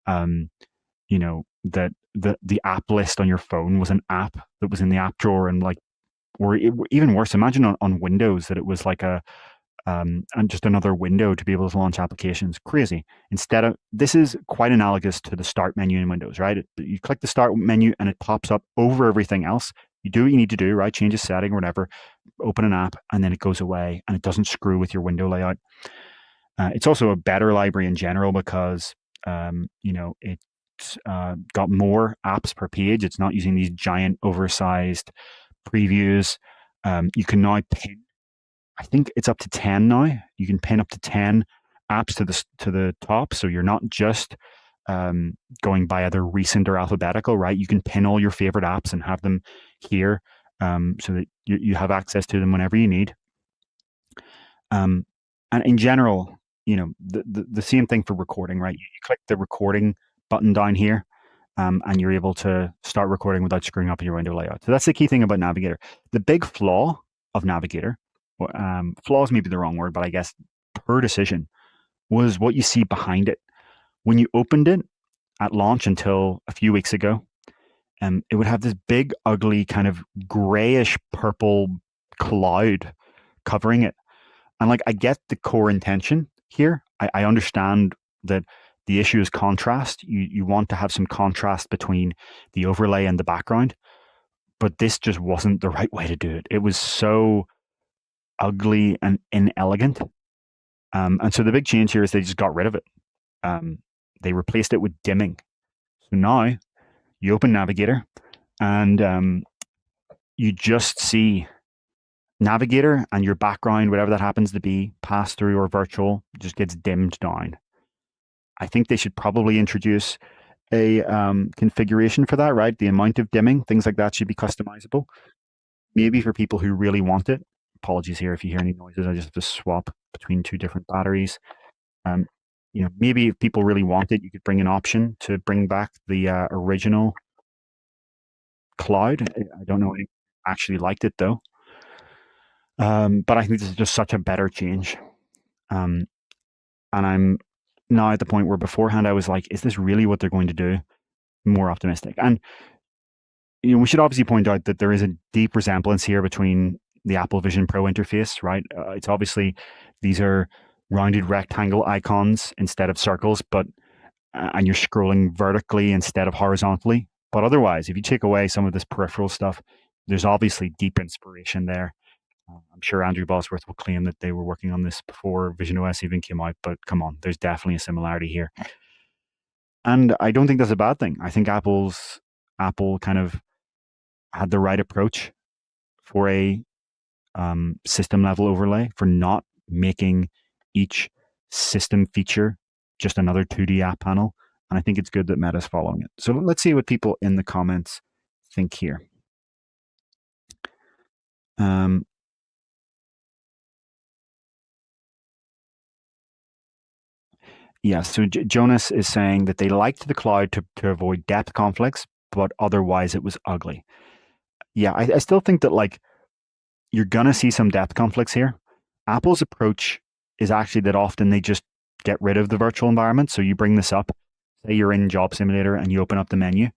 that the app list on your phone was an app that was in the app drawer, and even worse, imagine on Windows that it was like and just another window to be able to launch applications. Crazy. This is quite analogous to the start menu in Windows, right? You click the start menu and it pops up over everything else. You do what you need to do, right? Change a setting or whatever, open an app, and then it goes away and it doesn't screw with your window layout. It's also a better library in general because, it's got more apps per page. It's not using these giant oversized previews. You can now pin, I think it's up to 10 now. You can pin up to 10 apps to the top. So you're not just going by either recent or alphabetical, right? You can pin all your favorite apps and have them here so that you have access to them whenever you need. And in general, the same thing for recording, right? You click the recording button down here and you're able to start recording without screwing up your window layout. So that's the key thing about Navigator. The big flaw of Navigator, flaws may be the wrong word, but I guess per decision, was what you see behind it. When you opened it at launch until a few weeks ago, it would have this big, ugly, kind of grayish purple cloud covering it. And I get the core intention here. I understand that the issue is contrast. You want to have some contrast between the overlay and the background, but this just wasn't the right way to do it. It was so ugly and inelegant. And so the big change here is they just got rid of it. They replaced it with dimming. So now you open Navigator and you just see Navigator and your background, whatever that happens to be, pass through or virtual, just gets dimmed down. I think they should probably introduce a configuration for that, right? The amount of dimming, things like that should be customizable. Maybe for people who really want it. Apologies here if you hear any noises. I just have to swap between two different batteries. Um, maybe if people really want it, you could bring an option to bring back the original cloud. I don't know if I actually liked it though. But I think this is just such a better change. And I'm now at the point where beforehand I was like, is this really what they're going to do? More optimistic. And we should obviously point out that there is a deep resemblance here between the Apple Vision Pro interface, right? It's obviously these are rounded rectangle icons instead of circles, but and you're scrolling vertically instead of horizontally. But otherwise, if you take away some of this peripheral stuff, there's obviously deep inspiration there. I'm sure Andrew Bosworth will claim that they were working on this before Vision OS even came out, but come on, there's definitely a similarity here. And I don't think that's a bad thing. I think Apple kind of had the right approach for a system level overlay, for not making each system feature just another 2D app panel. And I think it's good that Meta's following it. So let's see what people in the comments think here. Yeah, so Jonas is saying that they liked the cloud to avoid depth conflicts, but otherwise it was ugly. Yeah, I still think that like you're going to see some depth conflicts here. Apple's approach is actually that often they just get rid of the virtual environment. So you bring this up, say you're in Job Simulator and you open up the menu,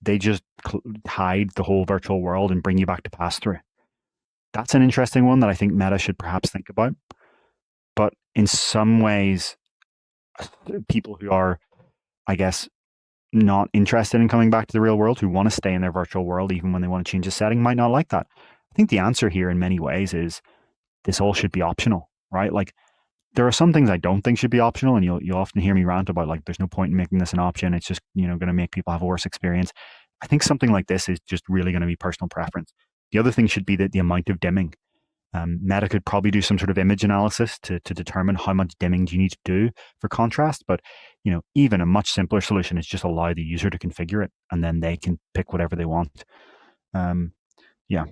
they just hide the whole virtual world and bring you back to pass through. That's an interesting one that I think Meta should perhaps think about. But in some ways, people who are, I guess, not interested in coming back to the real world, who want to stay in their virtual world even when they want to change a setting, might not like that. I think the answer here in many ways is this all should be optional, right? Like there are some things I don't think should be optional, and you'll often hear me rant about like there's no point in making this an option. It's just going to make people have a worse experience. I think something like this is just really going to be personal preference. The other thing should be that the amount of dimming. Meta could probably do some sort of image analysis to determine how much dimming do you need to do for contrast. But even a much simpler solution is just allow the user to configure it, and then they can pick whatever they want. Yeah.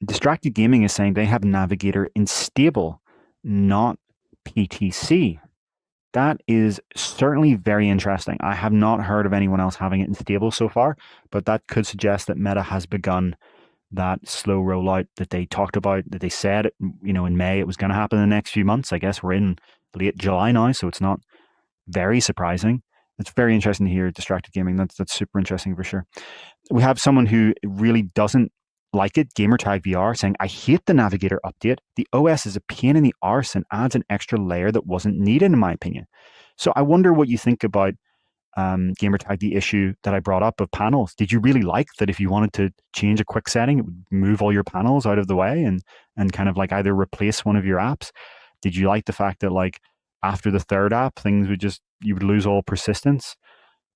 Distracted Gaming is saying they have Navigator in stable, not PTC. That is certainly very interesting. I have not heard of anyone else having it in stable so far, but that could suggest that Meta has begun that slow rollout that they talked about, that they said, in May it was going to happen in the next few months. I guess we're in late July now, so it's not very surprising. It's very interesting to hear Distracted Gaming. That's super interesting for sure. We have someone who really doesn't like it, Gamertag VR, saying, I hate the Navigator update. The OS is a pain in the arse and adds an extra layer that wasn't needed, in my opinion. So I wonder what you think about Gamertag, the issue that I brought up of panels. Did you really like that if you wanted to change a quick setting, it would move all your panels out of the way and kind of like either replace one of your apps? Did you like the fact that like after the third app, you would lose all persistence?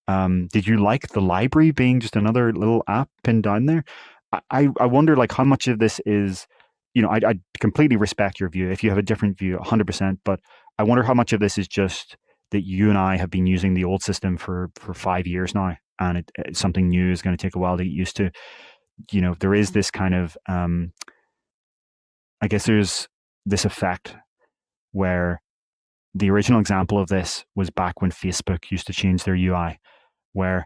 Did you like the library being just another little app pinned down there? I wonder like how much of this is, I completely respect your view. If you have a different view, 100%, but I wonder how much of this is just that you and I have been using the old system for 5 years now, and something new is going to take a while to get used to. There is this kind of, I guess there's this effect where the original example of this was back when Facebook used to change their UI, where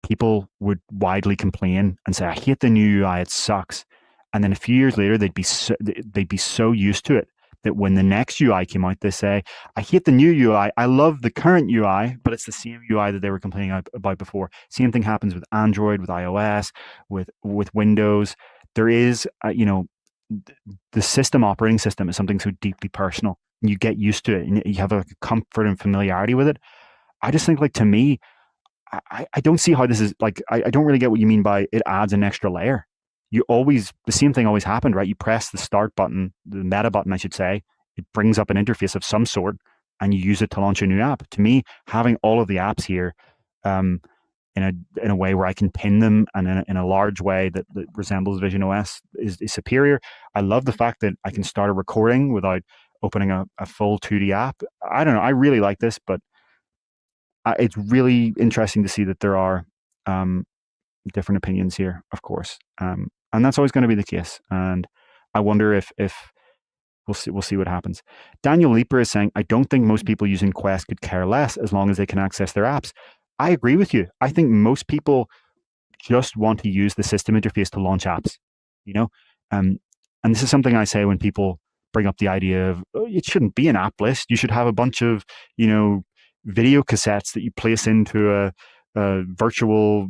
people would widely complain and say, I hate the new UI, it sucks. And then a few years later, they'd be so used to it that when the next UI came out, they say, I hate the new UI, I love the current UI, but it's the same UI that they were complaining about before. Same thing happens with Android, with iOS, with Windows. There is, the system operating system is something so deeply personal. You get used to it and you have a comfort and familiarity with it. I just think like, to me, I don't see how this is like, I don't really get what you mean by it adds an extra layer. The same thing always happened, right? You press the start button, the meta button, I should say, it brings up an interface of some sort, and you use it to launch a new app. To me, having all of the apps here, um, in a way where I can pin them and in a large way that resembles Vision OS is superior. I love the fact that I can start a recording without opening a full 2D app. I don't know. I really like this, but it's really interesting to see that there are different opinions here, of course, and that's always going to be the case. And I wonder if we'll see what happens. Daniel Leeper is saying, I don't think most people using Quest could care less as long as they can access their apps. I agree with you. I think most people just want to use the system interface to launch apps, you know? And this is something I say when people bring up the idea of, oh, it shouldn't be an app list. You should have a bunch of, video cassettes that you place into a virtual,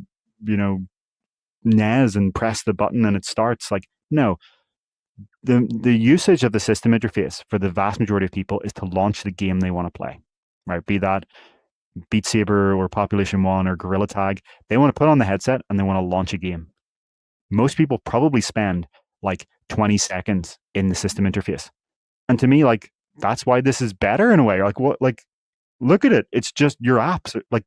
NAS and press the button and it starts. Like, no, the usage of the system interface for the vast majority of people is to launch the game they want to play, right? Be that Beat Saber or Population One or Gorilla Tag. They want to put on the headset and they want to launch a game. Most people probably spend like 20 seconds in the system interface. And to me, like, that's why this is better in a way. Like, what, like, look at it. It's just your apps. Like,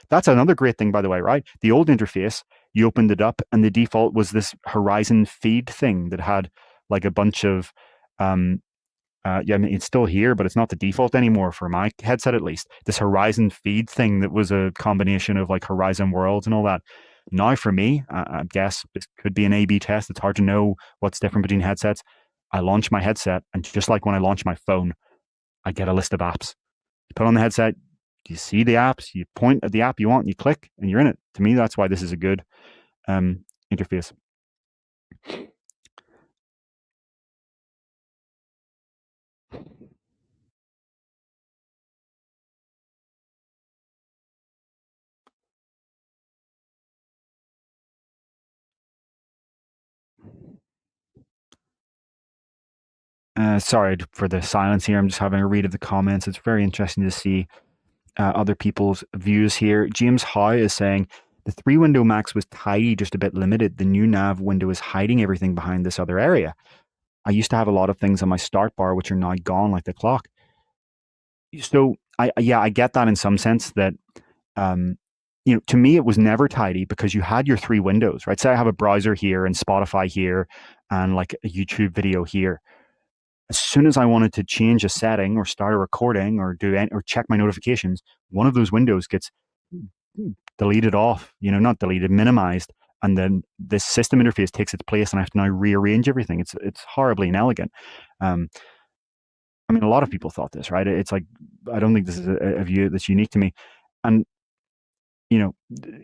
that's another great thing, by the way, right? The old interface, you opened it up and the default was this Horizon feed thing that had like a bunch of, I mean, it's still here, but it's not the default anymore for my headset, at least. This Horizon feed thing that was a combination of like Horizon Worlds and all that. Now for me, I guess it could be an A/B test. It's hard to know what's different between headsets. I launch my headset, and just like when I launch my phone, I get a list of apps. You put on the headset, you see the apps, you point at the app you want, and you click, and you're in it. To me, that's why this is a good interface. Sorry for the silence here. I'm just having a read of the comments. It's very interesting to see other people's views here. James Howe is saying, the 3-window Max was tidy, just a bit limited. The new nav window is hiding everything behind this other area. I used to have a lot of things on my start bar, which are now gone, like the clock. So I get that in some sense that, to me, it was never tidy because you had your 3 windows, right? Say I have a browser here and Spotify here and like a YouTube video here. As soon as I wanted to change a setting or start a recording or or check my notifications, one of those windows gets deleted off, not deleted, minimized. And then this system interface takes its place and I have to now rearrange everything. It's horribly inelegant. I mean, a lot of people thought this, right? It's like, I don't think this is a view that's unique to me. And,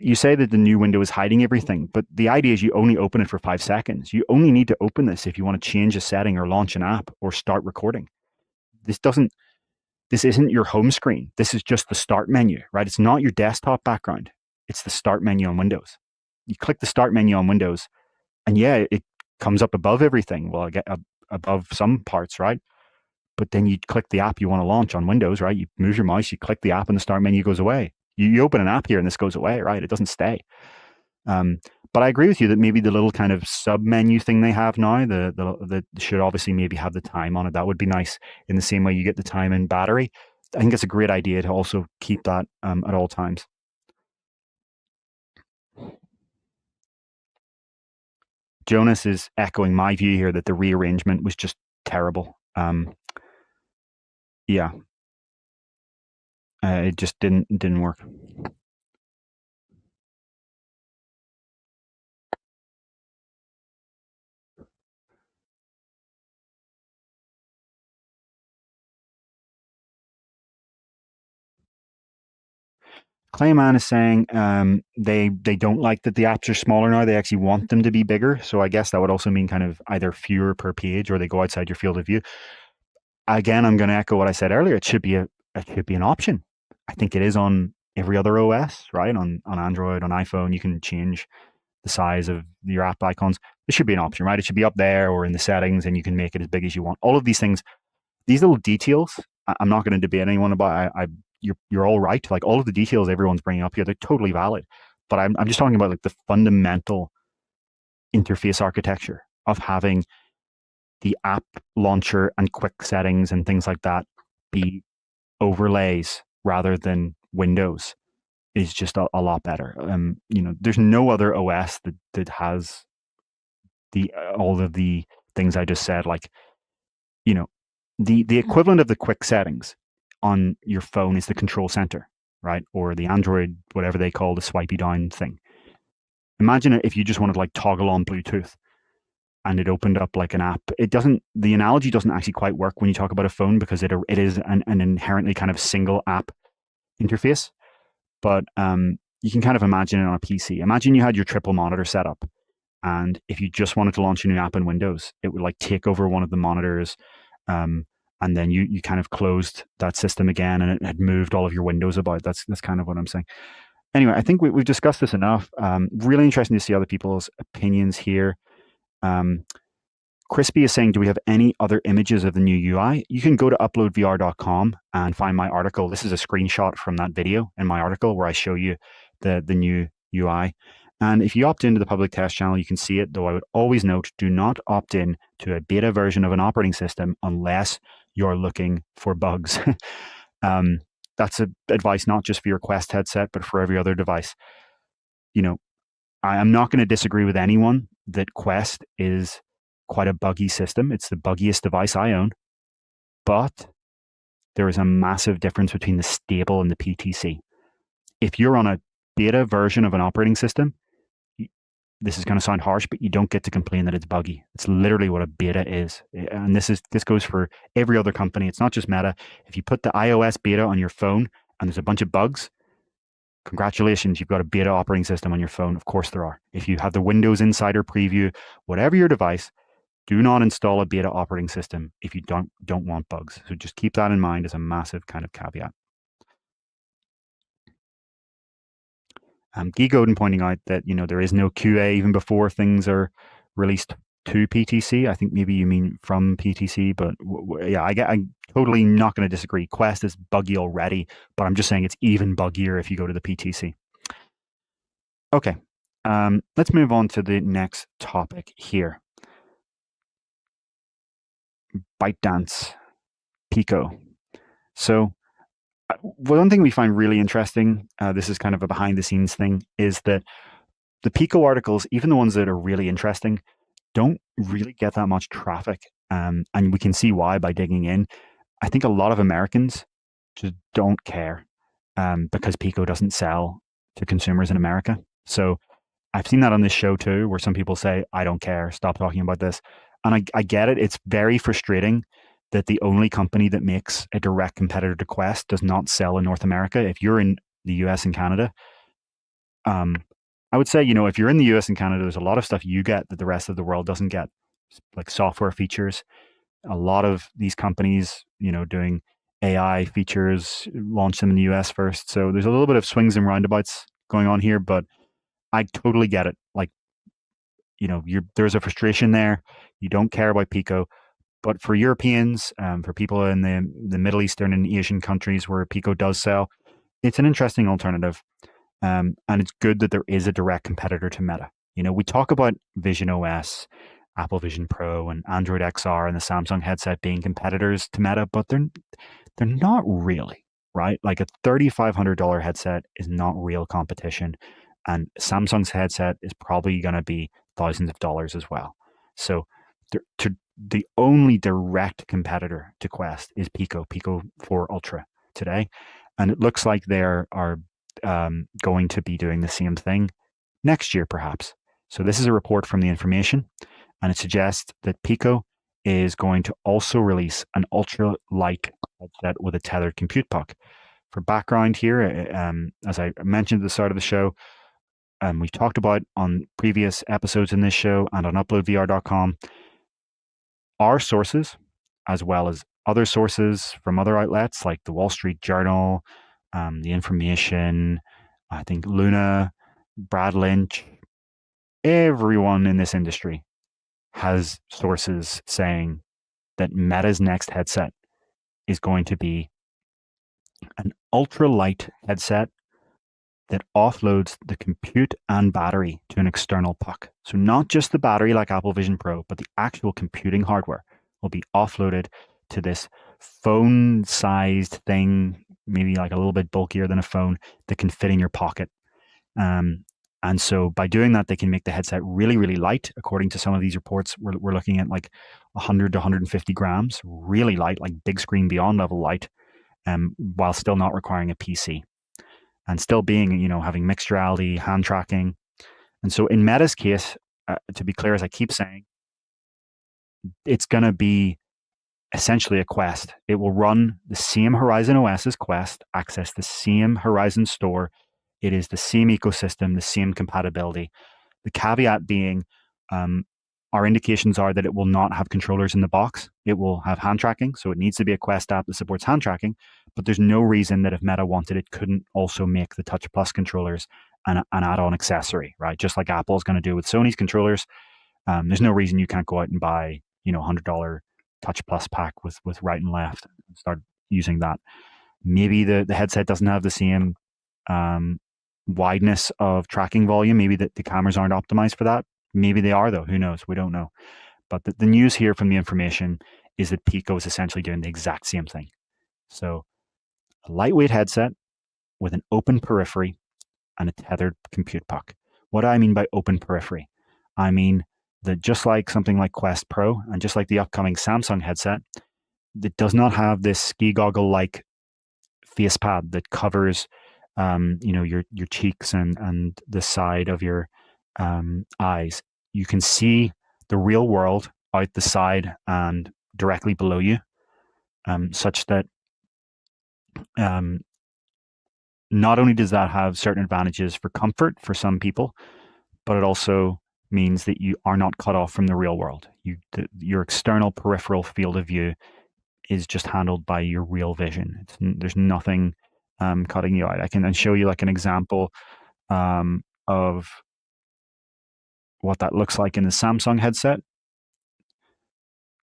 you say that the new window is hiding everything, but the idea is you only open it for 5 seconds. You only need to open this if you want to change a setting or launch an app or start recording. This isn't your home screen. This is just the start menu, right? It's not your desktop background. It's the start menu on Windows. You click the start menu on Windows and yeah, it comes up above everything. Well, I get above some parts, right? But then you click the app you want to launch on Windows, right? You move your mouse, you click the app and the start menu goes away. You open an app here and this goes away, right? It doesn't stay. But I agree with you that maybe the little kind of sub menu thing they have now, the should obviously maybe have the time on it. That would be nice. In the same way you get the time and battery. I think it's a great idea to also keep that at all times. Jonas is echoing my view here that the rearrangement was just terrible. Yeah, it just didn't work. Clayman is saying they don't like that the apps are smaller now. They actually want them to be bigger. So I guess that would also mean kind of either fewer per page or they go outside your field of view. Again, I'm going to echo what I said earlier. It should be an option. I think it is on every other OS, right? On Android, on iPhone, you can change the size of your app icons. It should be an option, right? It should be up there or in the settings, and you can make it as big as you want. All of these things, these little details, I'm not going to debate anyone about. You're all right. Like all of the details everyone's bringing up here, they're totally valid. But I'm just talking about like the fundamental interface architecture of having the app launcher and quick settings and things like that be overlays rather than Windows is just a lot better. There's no other OS that has the all of the things I just said. Like, the equivalent of the quick settings on your phone is the control center, right? Or the Android, whatever they call the swipey down thing. Imagine if you just wanted to like toggle on Bluetooth and it opened up like an app. The analogy doesn't actually quite work when you talk about a phone because it is an inherently kind of single app interface. But you can kind of imagine it on a PC. Imagine you had your triple monitor setup, and if you just wanted to launch a new app in Windows, it would like take over one of the monitors, and then you kind of closed that system again, and it had moved all of your windows about. That's kind of what I'm saying. Anyway, I think we've discussed this enough. Really interesting to see other people's opinions here. Crispy is saying, do we have any other images of the new UI? You can go to uploadvr.com and find my article. This is a screenshot from that video in my article where I show you the new UI. And if you opt into the public test channel, you can see it, though I would always note, do not opt in to a beta version of an operating system unless you're looking for bugs. That's advice not just for your Quest headset, but for every other device. I am not going to disagree with anyone that Quest is quite a buggy system. It's the buggiest device I own, but there is a massive difference between the stable and the PTC. If you're on a beta version of an operating system, this is going to sound harsh, but you don't get to complain that it's buggy. It's literally what a beta is. And this goes for every other company. It's not just Meta. If you put the iOS beta on your phone and there's a bunch of bugs, congratulations, you've got a beta operating system on your phone. Of course there are. If you have the Windows Insider preview, whatever your device, do not install a beta operating system if you don't want bugs. So just keep that in mind as a massive kind of caveat. Guy Godin pointing out that there is no QA even before things are released to PTC. I think maybe you mean from PTC, but yeah, I'm totally not going to disagree. Quest is buggy already, but I'm just saying it's even buggier if you go to the PTC. Okay, let's move on to the next topic here. ByteDance, Pico. So one thing we find really interesting, this is kind of a behind the scenes thing, is that the Pico articles, even the ones that are really interesting, don't really get that much traffic. And we can see why by digging in. I think a lot of Americans just don't care because Pico doesn't sell to consumers in America. So I've seen that on this show too, where some people say, I don't care, stop talking about this. And I get it. It's very frustrating that the only company that makes a direct competitor to Quest does not sell in North America. If you're in the US and Canada, I would say, if you're in the US and Canada, there's a lot of stuff you get that the rest of the world doesn't get, like software features. A lot of these companies, doing AI features, launch them in the US first. So there's a little bit of swings and roundabouts going on here, but I totally get it. Like, there's a frustration there. You don't care about Pico. But for Europeans, for people in the Middle Eastern and Asian countries where Pico does sell, it's an interesting alternative. And it's good that there is a direct competitor to Meta. We talk about Vision OS, Apple Vision Pro, and Android XR and the Samsung headset being competitors to Meta, but they're not really, right? Like a $3,500 headset is not real competition. And Samsung's headset is probably going to be thousands of dollars as well. So the only direct competitor to Quest is Pico 4 Ultra today. And it looks like they are going to be doing the same thing next year, perhaps. So this is a report from The Information, and it suggests that Pico is going to also release an ultralight headset with a tethered compute puck. For background here, as I mentioned at the start of the show, we talked about on previous episodes in this show and on UploadVR.com, our sources, as well as other sources from other outlets like the Wall Street Journal, The Information, I think Luna, Brad Lynch, everyone in this industry has sources saying that Meta's next headset is going to be an ultralight headset that offloads the compute and battery to an external puck. So not just the battery like Apple Vision Pro, but the actual computing hardware will be offloaded to this phone-sized thing, maybe like a little bit bulkier than a phone, that can fit in your pocket. And so by doing that, they can make the headset really, really light. According to some of these reports, we're looking at like 100 to 150 grams, really light, like big screen beyond level light, while still not requiring a PC and still being, having mixed reality, hand tracking. And so in Meta's case, to be clear, as I keep saying, it's going to be essentially a Quest. It will run the same Horizon OS as Quest, access the same Horizon store. It is the same ecosystem, the same compatibility. The caveat being, our indications are that it will not have controllers in the box. It will have hand tracking, so it needs to be a Quest app that supports hand tracking, but there's no reason that if Meta wanted, it couldn't also make the Touch Plus controllers an add-on accessory, right? Just like Apple's going to do with Sony's controllers. There's no reason you can't go out and buy, $100 Touch Plus pack with right and left and start using that. Maybe the headset doesn't have the same wideness of tracking volume. Maybe the cameras aren't optimized for that. Maybe they are, though. Who knows? We don't know. But the news here from the information is that Pico is essentially doing the exact same thing. So a lightweight headset with an open periphery and a tethered compute puck. What do I mean by open periphery? I mean that just like something like Quest Pro and just like the upcoming Samsung headset, it does not have this ski goggle-like face pad that covers, your cheeks and the side of your eyes. You can see the real world out the side and directly below you, such that not only does that have certain advantages for comfort for some people, but it also means that you are not cut off from the real world. Your external peripheral field of view is just handled by your real vision. There's nothing cutting you out. I can show you like an example of what that looks like in the Samsung headset.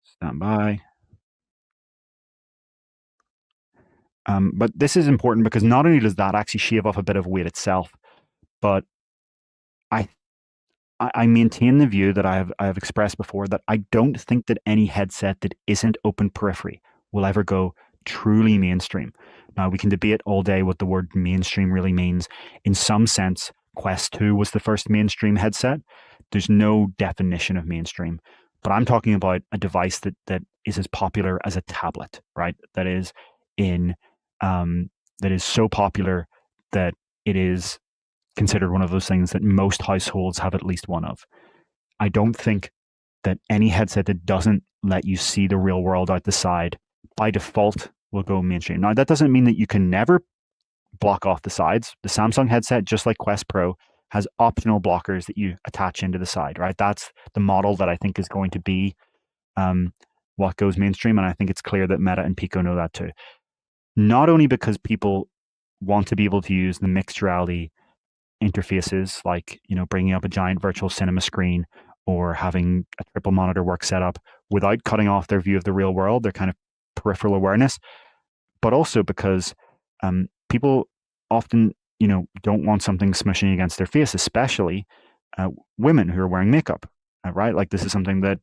Stand by. But this is important because not only does that actually shave off a bit of weight itself, but I maintain the view that I have expressed before, that I don't think that any headset that isn't open periphery will ever go truly mainstream. Now, we can debate all day what the word mainstream really means. In some sense, Quest 2 was the first mainstream headset. There's no definition of mainstream. But I'm talking about a device that is as popular as a tablet, right? That is so popular that it is considered one of those things that most households have at least one of. I don't think that any headset that doesn't let you see the real world out the side by default will go mainstream. Now, that doesn't mean that you can never block off the sides. The Samsung headset, just like Quest Pro, has optional blockers that you attach into the side, right? That's the model that I think is going to be what goes mainstream. And I think it's clear that Meta and Pico know that too. Not only because people want to be able to use the mixed reality interfaces, like bringing up a giant virtual cinema screen or having a triple monitor work setup without cutting off their view of the real world, their kind of peripheral awareness, but also because people often don't want something smushing against their face, especially women who are wearing makeup, right? Like this is something that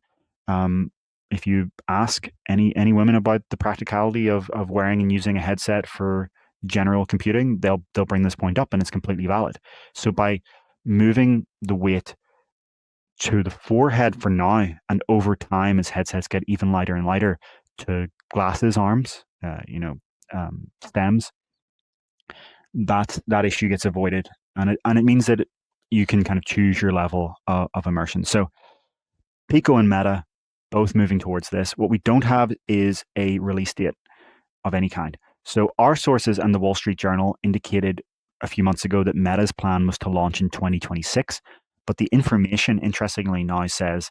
if you ask any women about the practicality of wearing and using a headset for general computing, they'll bring this point up, and it's completely valid. So by moving the weight to the forehead for now, and over time as headsets get even lighter and lighter, to glasses arms, stems, that issue gets avoided, and it means that you can kind of choose your level of immersion. So Pico and Meta both moving towards this. What we don't have is a release date of any kind. So our sources and the Wall Street Journal indicated a few months ago that Meta's plan was to launch in 2026, but the information, interestingly, now says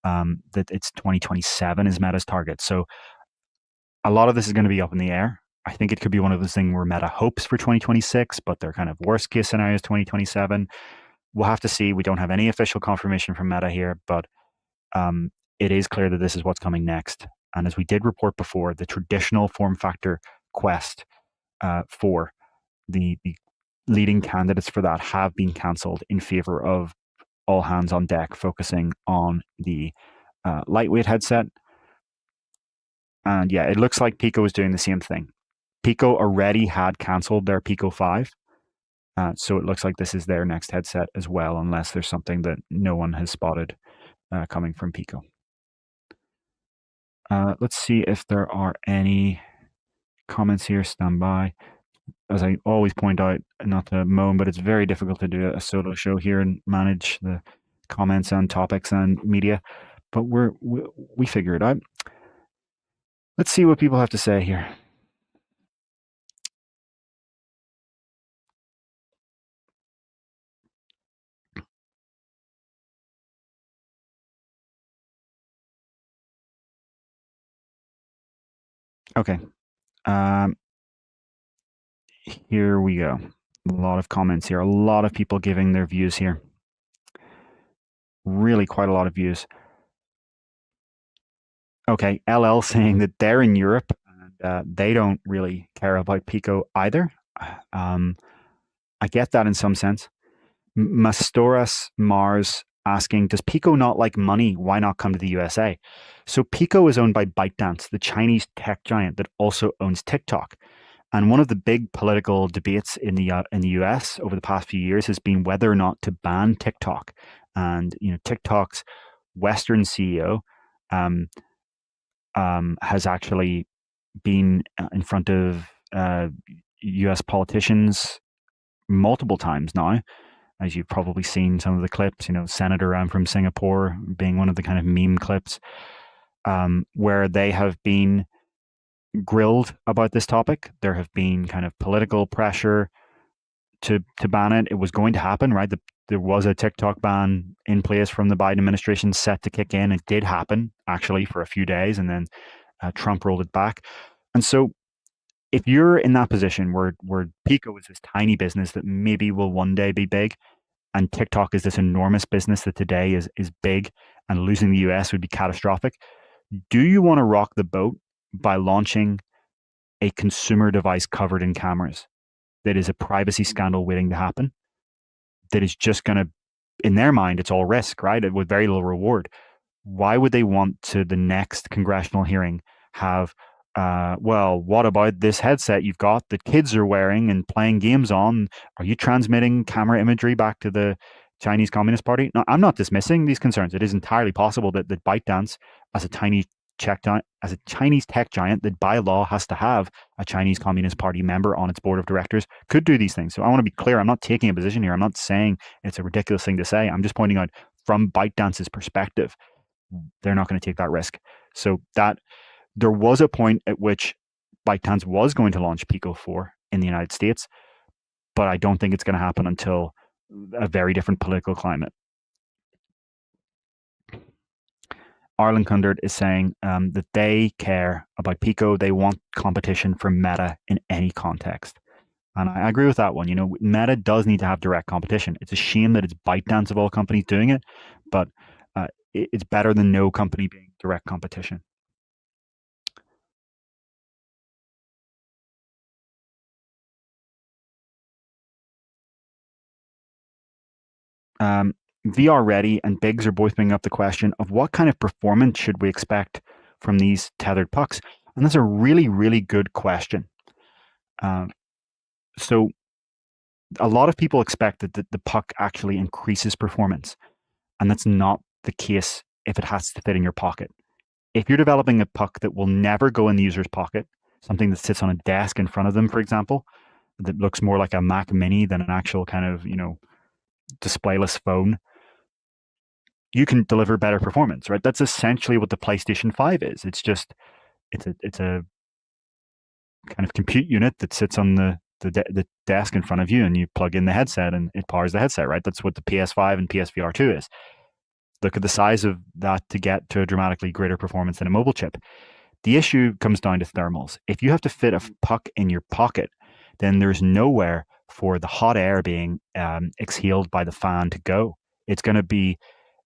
that it's 2027 is Meta's target. So a lot of this is going to be up in the air. I think it could be one of those things where Meta hopes for 2026, but their kind of worst case scenario is 2027. We'll have to see. We don't have any official confirmation from Meta here, but it is clear that this is what's coming next. And as we did report before, the traditional form factor Quest 4, the leading candidates for that have been cancelled in favor of all hands on deck, focusing on the lightweight headset. And yeah, it looks like Pico is doing the same thing. Pico already had cancelled their Pico 5. So it looks like this is their next headset as well, unless there's something that no one has spotted coming from Pico. Let's see if there are any comments here. Stand by. As I always point out, not to moan, but it's very difficult to do a solo show here and manage the comments and topics and media. But we figure it out. Let's see what people have to say here. Okay. Here we go. A lot of comments here. A lot of people giving their views here. Really quite a lot of views. Okay, LL saying that they're in Europe and they don't really care about Pico either. I get that in some sense. Mastoras Mars asking, does Pico not like money? Why not come to the USA? So Pico is owned by ByteDance, the Chinese tech giant that also owns TikTok. And one of the big political debates in the US over the past few years has been whether or not to ban TikTok. And TikTok's Western CEO has actually been in front of US politicians multiple times now, as you've probably seen some of the clips. Senator from Singapore being one of the kind of meme clips, where they have been grilled about this topic. There have been kind of political pressure to ban it. It was going to happen, right? There was a TikTok ban in place from the Biden administration set to kick in. It did happen actually for a few days, and then Trump rolled it back. And so if you're in that position where Pico is this tiny business that maybe will one day be big, and TikTok is this enormous business that today is big, and losing the US would be catastrophic, do you want to rock the boat by launching a consumer device covered in cameras that is a privacy scandal waiting to happen, that is just going to, in their mind, it's all risk, right? With very little reward. Why would they want to, the next congressional hearing, have, well, what about this headset you've got that kids are wearing and playing games on? Are you transmitting camera imagery back to the Chinese Communist Party? No, I'm not dismissing these concerns. It is entirely possible that ByteDance, as a Chinese tech giant that by law has to have a Chinese Communist Party member on its board of directors, could do these things. So I want to be clear. I'm not taking a position here. I'm not saying it's a ridiculous thing to say. I'm just pointing out from ByteDance's perspective, they're not going to take that risk. So that there was a point at which ByteDance was going to launch Pico 4 in the United States, but I don't think it's going to happen until a very different political climate. Arlen Kundert is saying that they care about Pico. They want competition for Meta in any context. And I agree with that one. Meta does need to have direct competition. It's a shame that it's ByteDance of all companies doing it, but it's better than no company being direct competition. VR Ready and Biggs are both bringing up the question of what kind of performance should we expect from these tethered pucks? And that's a really, really good question. So a lot of people expect that the puck actually increases performance, and that's not the case if it has to fit in your pocket. If you're developing a puck that will never go in the user's pocket, something that sits on a desk in front of them, for example, that looks more like a Mac Mini than an actual kind of, displayless phone, you can deliver better performance, right? That's essentially what the PlayStation 5 is. It's a kind of compute unit that sits on the desk in front of you, and you plug in the headset and it powers the headset, right? That's what the PS5 and PSVR 2 is. Look at the size of that to get to a dramatically greater performance than a mobile chip. The issue comes down to thermals. If you have to fit a puck in your pocket, then there's nowhere for the hot air being exhaled by the fan to go. It's going to be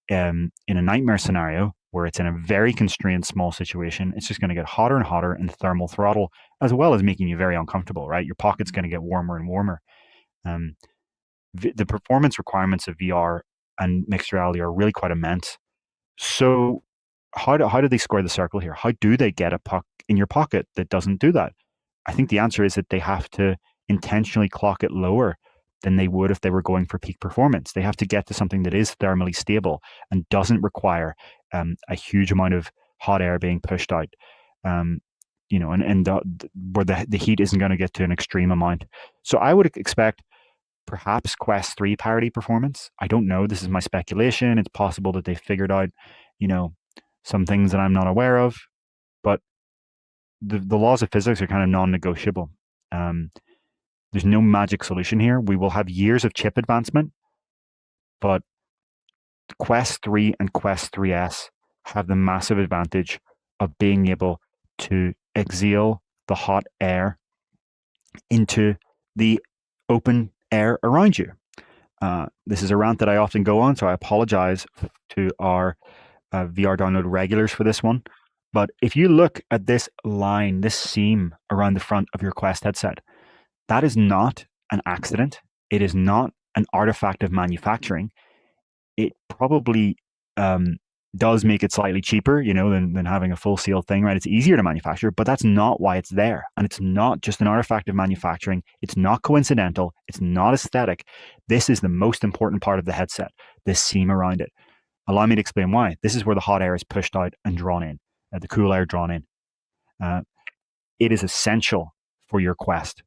in a nightmare scenario where it's in a very constrained small situation. It's just going to get hotter and hotter in thermal throttle, as well as making you very uncomfortable, right? Your pocket's going to get warmer and warmer. The performance requirements of VR and mixed reality are really quite immense. So how do they square the circle here? How do they get a puck in your pocket that doesn't do that? I think the answer is that they have to intentionally clock it lower than they would if they were going for peak performance. They have to get to something that is thermally stable and doesn't require a huge amount of hot air being pushed out. Where the heat isn't going to get to an extreme amount. So I would expect perhaps Quest 3 parity performance. I don't know. This is my speculation. It's possible that they figured out, some things that I'm not aware of, but the laws of physics are kind of non-negotiable. There's no magic solution here. We will have years of chip advancement, but Quest 3 and Quest 3S have the massive advantage of being able to exhale the hot air into the open air around you. This is a rant that I often go on, so I apologize to our VR download regulars for this one. But if you look at this line, this seam around the front of your Quest headset, that is not an accident. It is not an artifact of manufacturing. It probably does make it slightly cheaper, than having a full sealed thing, right? It's easier to manufacture, but that's not why it's there. And it's not just an artifact of manufacturing. It's not coincidental. It's not aesthetic. This is the most important part of the headset, this seam around it. Allow me to explain why. This is where the hot air is pushed out and drawn in, the cool air drawn in. It is essential for your Quest.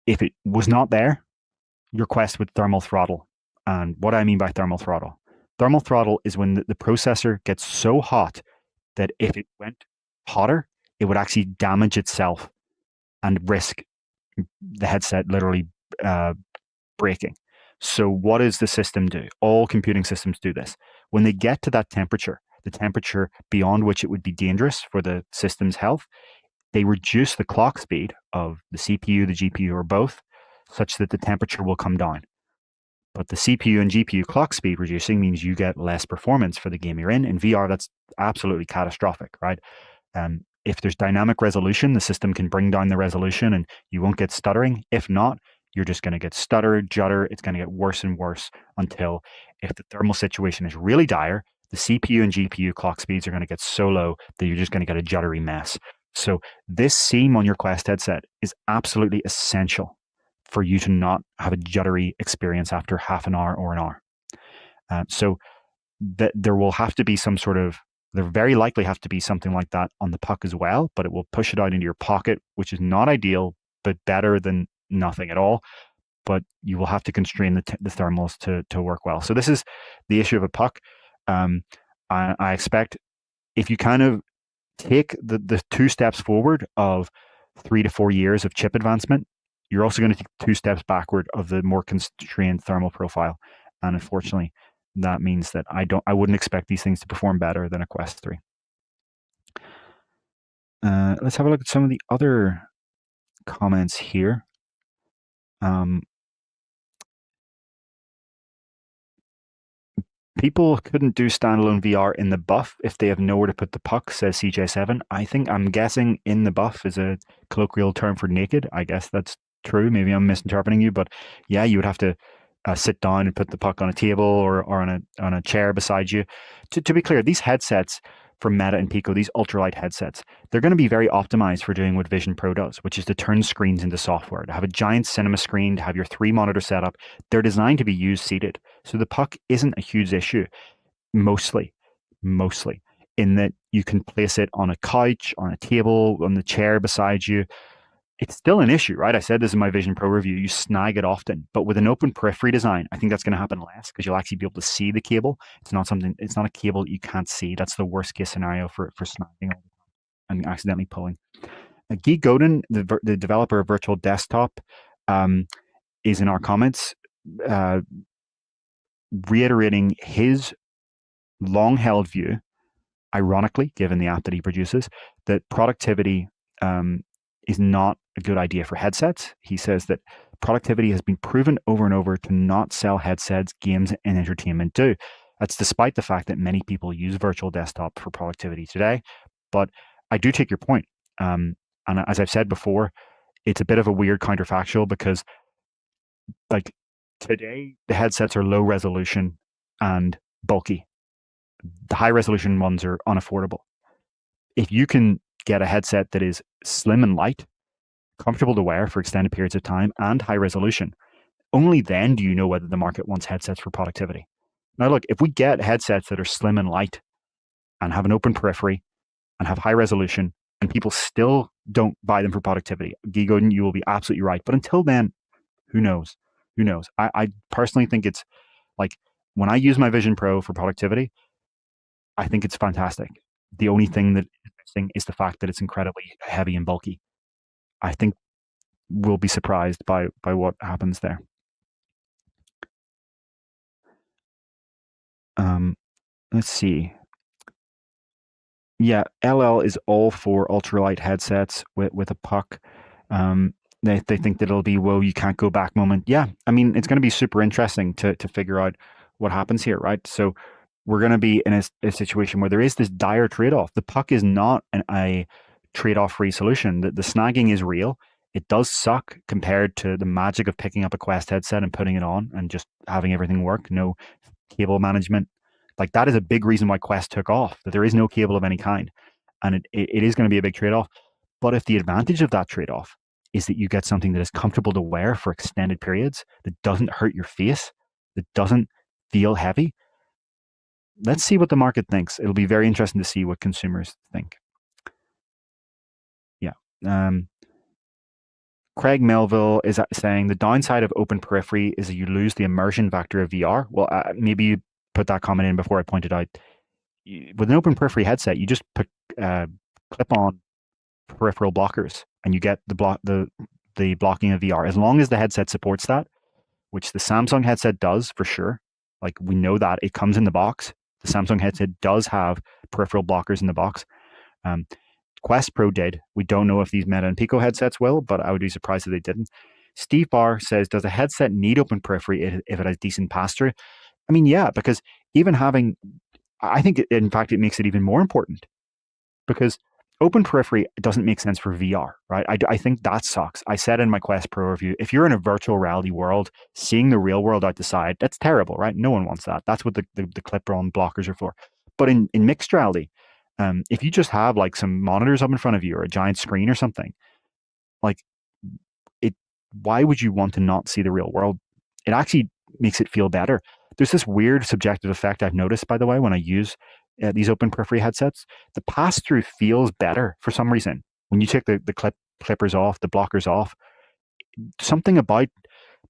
If it was not there, your Quest would thermal throttle. And what I mean by thermal throttle is when the processor gets so hot that if it went hotter, it would actually damage itself and risk the headset literally breaking. So what does the system do? All computing systems do this. When they get to that temperature, the temperature beyond which it would be dangerous for the system's health, they reduce the clock speed of the CPU, the GPU, or both, such that the temperature will come down. But the CPU and GPU clock speed reducing means you get less performance for the game you're in. In VR, that's absolutely catastrophic, right? If there's dynamic resolution, the system can bring down the resolution and you won't get stuttering. If not, you're just going to get stutter, judder. It's going to get worse and worse until, if the thermal situation is really dire, the CPU and GPU clock speeds are going to get so low that you're just going to get a juddery mess. So this seam on your Quest headset is absolutely essential for you to not have a juddery experience after half an hour or an hour. So there will have to be there very likely have to be something like that on the puck as well, but it will push it out into your pocket, which is not ideal, but better than nothing at all. But you will have to constrain the thermals to work well. So this is the issue of a puck. I expect if you kind of take the 2 steps forward of 3 to 4 years of chip advancement, you're also going to take 2 steps backward of the more constrained thermal profile. And unfortunately, that means that I wouldn't expect these things to perform better than a Quest 3. Let's have a look at some of the other comments here. People couldn't do standalone VR in the buff if they have nowhere to put the puck, says CJ7. I'm guessing in the buff is a colloquial term for naked. I guess that's true. Maybe I'm misinterpreting you, but yeah, you would have to sit down and put the puck on a table or on a chair beside you. To be clear, these headsets for Meta and Pico, these ultralight headsets, they're going to be very optimized for doing what Vision Pro does, which is to turn screens into software, to have a giant cinema screen, to have your 3-monitor setup. They're designed to be used seated. So the puck isn't a huge issue, mostly, in that you can place it on a couch, on a table, on the chair beside you. It's still an issue, right? I said this in my Vision Pro review. You snag it often, but with an open periphery design, I think that's going to happen less because you'll actually be able to see the cable. It's not a cable that you can't see. That's the worst case scenario for snagging and accidentally pulling. Guy Godin, the developer of Virtual Desktop, is in our comments reiterating his long-held view, ironically, given the app that he produces, that productivity is not a good idea for headsets. He says that productivity has been proven over and over to not sell headsets, games, and entertainment do. That's despite the fact that many people use Virtual Desktop for productivity today. But I do take your point. And as I've said before, it's a bit of a weird counterfactual because like today, the headsets are low resolution and bulky. The high resolution ones are unaffordable. If you can get a headset that is slim and light, comfortable to wear for extended periods of time, and high resolution, only then do you know whether the market wants headsets for productivity. Now, look, if we get headsets that are slim and light and have an open periphery and have high resolution, and people still don't buy them for productivity, Gigo, you will be absolutely right. But until then, who knows? Who knows? I personally think it's like when I use my Vision Pro for productivity, I think it's fantastic. The only thing that is missing is the fact that it's incredibly heavy and bulky. I think we'll be surprised by what happens there. Let's see. Yeah, LL is all for ultralight headsets with a puck. They think that it'll be, whoa, you can't go back moment. Yeah, I mean, it's going to be super interesting to figure out what happens here, right? So we're going to be in a situation where there is this dire trade-off. The puck is not a trade-off free solution. The snagging is real. It does suck compared to the magic of picking up a Quest headset and putting it on and just having everything work. No cable management. Like that is a big reason why Quest took off, that there is no cable of any kind. And it is going to be a big trade-off. But if the advantage of that trade-off is that you get something that is comfortable to wear for extended periods, that doesn't hurt your face, that doesn't feel heavy, let's see what the market thinks. It'll be very interesting to see what consumers think. Yeah. Craig Melville is saying the downside of open periphery is that you lose the immersion factor of VR. Well, maybe you put that comment in before I pointed out. With an open periphery headset, you just put clip on peripheral blockers and you get the blocking of VR. As long as the headset supports that, which the Samsung headset does for sure. Like we know that it comes in the box. The Samsung headset does have peripheral blockers in the box. Quest Pro did. We don't know if these Meta and Pico headsets will, but I would be surprised if they didn't. Steve Barr says, does a headset need open periphery if it has decent pass-through? I mean, yeah, because even having, I think, in fact, it makes it even more important because open periphery doesn't make sense for VR, right? I think that sucks. I said in my Quest Pro review, if you're in a virtual reality world, seeing the real world out the side, that's terrible, right? No one wants that. That's what the clip-on blockers are for. But in mixed reality, if you just have like some monitors up in front of you or a giant screen or something, like why would you want to not see the real world? It actually makes it feel better. There's this weird subjective effect I've noticed, by the way, when I use these open periphery headsets. The pass-through feels better for some reason. When you take the clippers off, the blockers off, something about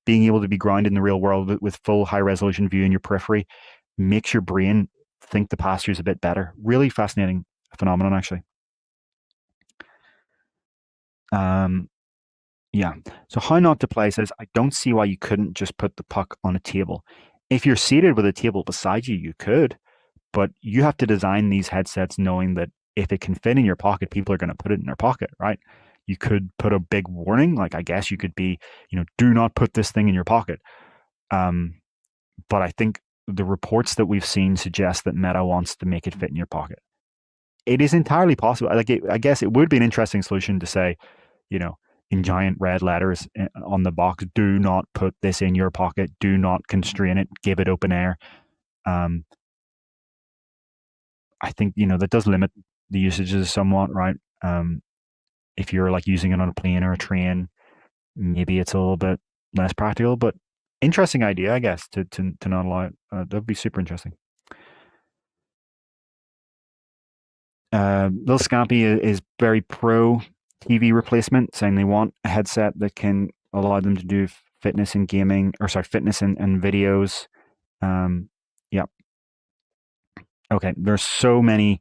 being able to be grounded in the real world with full high-resolution view in your periphery makes your brain think the pass-through is a bit better. Really fascinating phenomenon, actually. Yeah. So how not to play says, I don't see why you couldn't just put the puck on a table. If you're seated with a table beside you, you could, but you have to design these headsets knowing that if it can fit in your pocket, people are going to put it in their pocket, right? You could put a big warning, like I guess you could be, do not put this thing in your pocket. But I think the reports that we've seen suggest that Meta wants to make it fit in your pocket. It is entirely possible. I guess it would be an interesting solution to say, in giant red letters on the box, do not put this in your pocket. Do not constrain it. Give it open air. I think, that does limit the usages somewhat, right? If you're like using it on a plane or a train, maybe it's a little bit less practical, but interesting idea, I guess, to not allow it. That'd be super interesting. Lil Scampy is very pro TV replacement, saying they want a headset that can allow them to do fitness and gaming, fitness and videos. Yeah. Okay, there's so many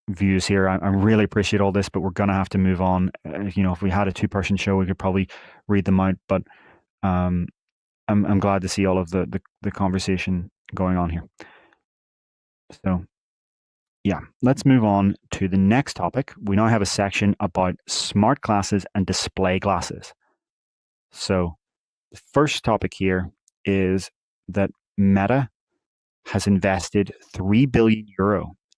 views here. I really appreciate all this, but we're gonna have to move on. If we had a 2-person show, we could probably read them out. But I'm glad to see all of the conversation going on here. So. Yeah, let's move on to the next topic. We now have a section about smart glasses and display glasses. So the first topic here is that Meta has invested €3 billion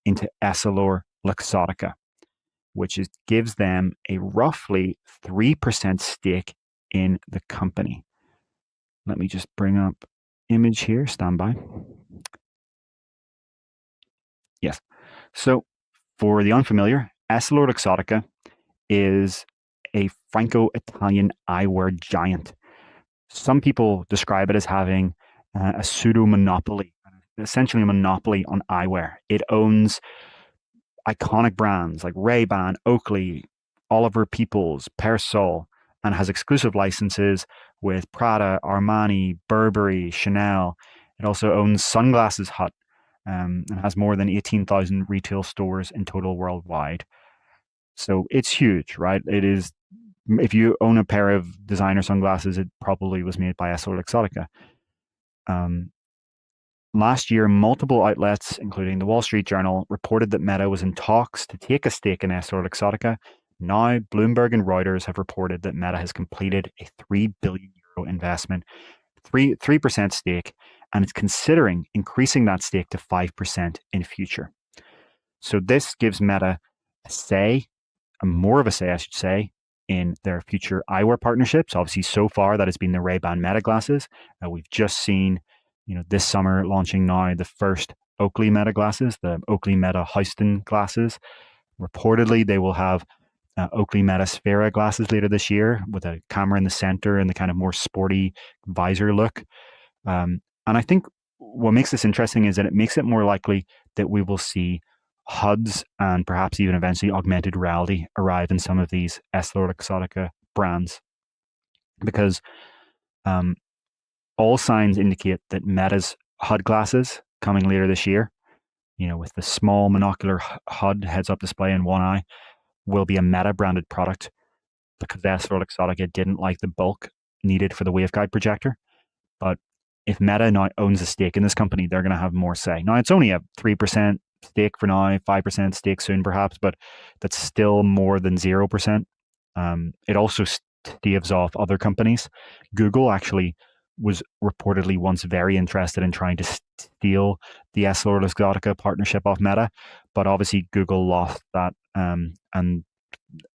into EssilorLuxottica, which gives them a roughly 3% stake in the company. Let me just bring up image here. Stand by. Yes. So, for the unfamiliar, EssilorLuxottica is a Franco-Italian eyewear giant. Some people describe it as having a pseudo monopoly, essentially a monopoly on eyewear. It owns iconic brands like Ray-Ban, Oakley, Oliver Peoples, Persol, and has exclusive licenses with Prada, Armani, Burberry, Chanel. It also owns Sunglasses Hut and has more than 18,000 retail stores in total worldwide. So it's huge, right? It is. If you own a pair of designer sunglasses, it probably was made by EssilorLuxottica. Um, Last year, multiple outlets, including the Wall Street Journal, reported that Meta was in talks to take a stake in EssilorLuxottica. Now, Bloomberg and Reuters have reported that Meta has completed a €3 billion investment, 3% stake, and it's considering increasing that stake to 5% in future. So this gives Meta a say, more of a say, I should say, in their future eyewear partnerships. Obviously, so far that has been the Ray-Ban Meta glasses. We've just seen, this summer launching now the first Oakley Meta glasses, the Oakley Meta Houston glasses. Reportedly, they will have Oakley Meta Sphera glasses later this year with a camera in the center and the kind of more sporty visor look. And I think what makes this interesting is that it makes it more likely that we will see HUDs and perhaps even eventually augmented reality arrive in some of these EssilorLuxottica brands, because all signs indicate that Meta's HUD glasses coming later this year, with the small monocular HUD heads-up display in one eye, will be a Meta branded product because EssilorLuxottica didn't like the bulk needed for the waveguide projector. But if Meta now owns a stake in this company, they're going to have more say. Now, it's only a 3% stake for now, 5% stake soon perhaps, but that's still more than 0%. It also staves off other companies. Google actually was reportedly once very interested in trying to steal the EssilorLuxottica partnership off Meta, but obviously Google lost that. And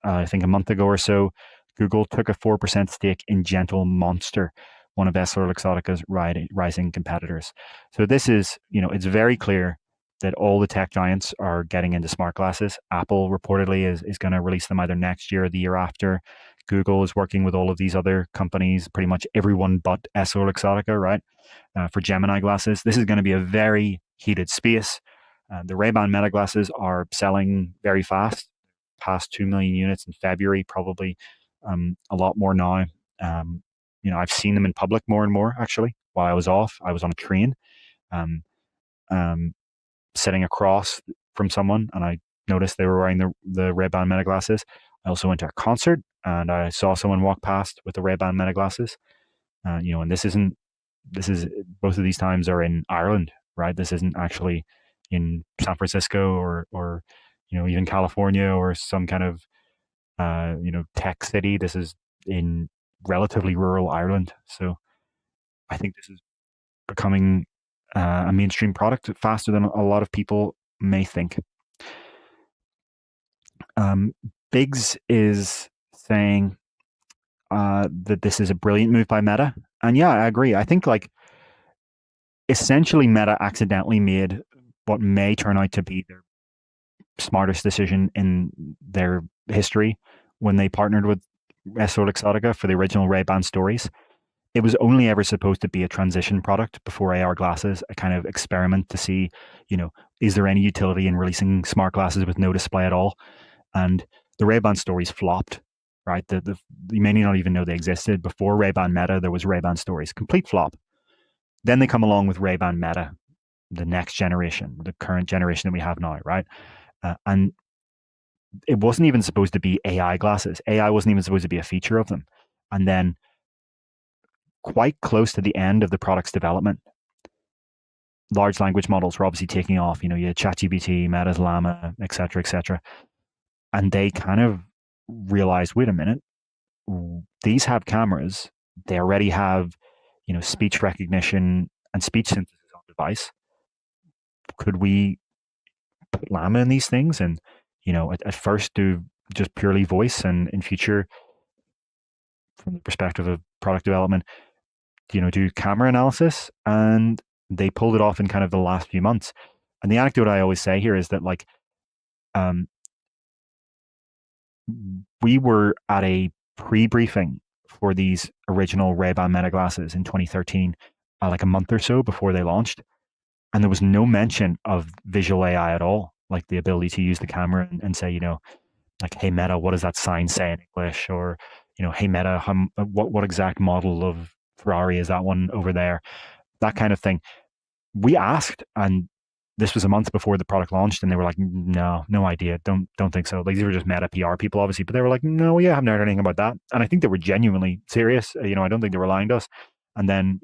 I think a month ago or so, Google took a 4% stake in Gentle Monster, one of EssilorLuxottica's rising competitors. So this is, it's very clear that all the tech giants are getting into smart glasses. Apple reportedly is going to release them either next year or the year after. Google is working with all of these other companies, pretty much everyone but EssilorLuxottica, right? For Gemini glasses. This is going to be a very heated space. The Ray-Ban Meta glasses are selling very fast, past 2 million units in February, probably a lot more now. I've seen them in public more and more, actually. While I was off, I was on a train um, sitting across from someone, and I noticed they were wearing the Ray-Ban Meta glasses. I also went to a concert, and I saw someone walk past with the Ray-Ban Meta glasses. And this is both of these times are in Ireland, right? This isn't actually in San Francisco or even California or some kind of tech city. This is in relatively rural Ireland. So I think this is becoming a mainstream product faster than a lot of people may think. Biggs is saying that this is a brilliant move by Meta. And yeah, I agree. I think essentially Meta accidentally made what may turn out to be their smartest decision in their history when they partnered with EssilorLuxottica for the original Ray-Ban stories. It was only ever supposed to be a transition product before AR glasses, a kind of experiment to see, is there any utility in releasing smart glasses with no display at all? And the Ray-Ban stories flopped, right? You may not even know they existed. Before Ray-Ban Meta, there was Ray-Ban stories, complete flop. Then they come along with Ray-Ban Meta, the next generation, the current generation that we have now, right? And it wasn't even supposed to be AI glasses. AI wasn't even supposed to be a feature of them. And then quite close to the end of the product's development, large language models were obviously taking off. You had ChatGPT, Meta's Llama, et cetera, and they kind of realized, wait a minute, these have cameras. They already have, speech recognition and speech synthesis on device. Could we put Llama in these things and, at first do just purely voice, and in future, from the perspective of product development, do camera analysis? And they pulled it off in kind of the last few months. And the anecdote I always say here is that like um, we were at a pre-briefing for these original Ray-Ban Meta glasses in 2013, like a month or so before they launched, and there was no mention of visual AI at all, like the ability to use the camera and say, like, hey Meta, what does that sign say in English? Or, hey Meta, what exact model of Ferrari is that one over there? That kind of thing. We asked, and this was a month before the product launched, and they were like, no idea, don't think so. Like, these were just Meta PR people, obviously, but they were like, no, yeah, I haven't heard anything about that. And I think they were genuinely serious. I don't think they were lying to us. And then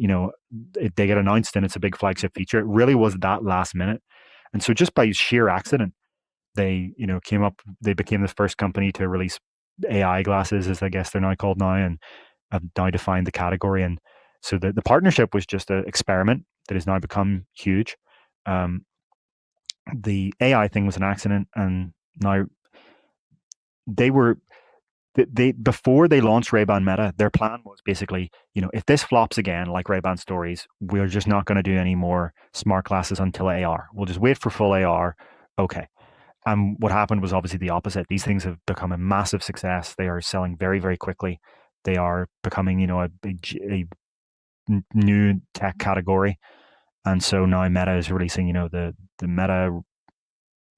they get announced, and it's a big flagship feature. It really was that last minute, and so just by sheer accident, they they became the first company to release AI glasses, as I guess they're now called now, and have now defined the category. And so the partnership was just an experiment that has now become huge. Um, the AI thing was an accident, and now they were they before they launched Ray-Ban Meta, their plan was basically, if this flops again, like Ray-Ban Stories, we're just not going to do any more smart glasses until AR. We'll just wait for full AR. Okay. And what happened was obviously the opposite. These things have become a massive success. They are selling very, very quickly. They are becoming, a new tech category. And so now Meta is releasing,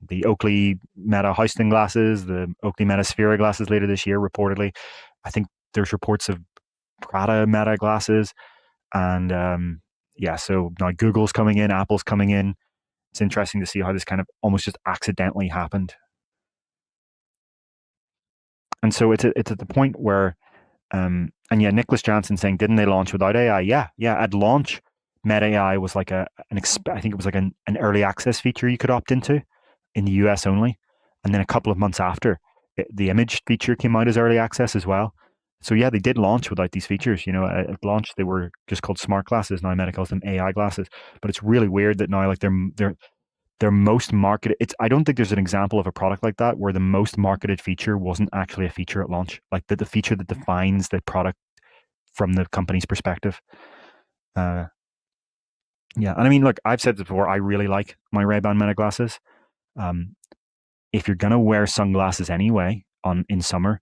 the Oakley Meta Houston glasses, the Oakley Meta Sphera glasses later this year, reportedly. I think there's reports of Prada Meta glasses. And so now Google's coming in, Apple's coming in. It's interesting to see how this kind of almost just accidentally happened. And so it's at the point where, and yeah, Nicholas Jansen saying, didn't they launch without AI? Yeah. At launch, Meta AI was like I think it was like an early access feature you could opt into in the US only. And then a couple of months after, the image feature came out as early access as well. So yeah, they did launch without these features. At launch they were just called smart glasses. Now Meta calls them AI glasses. But it's really weird that now, like, their most marketed, I don't think there's an example of a product like that where the most marketed feature wasn't actually a feature at launch, like the feature that defines the product from the company's perspective. Yeah, and I mean, look, I've said this before, I really like my Ray-Ban Meta glasses. If you're gonna wear sunglasses anyway in summer,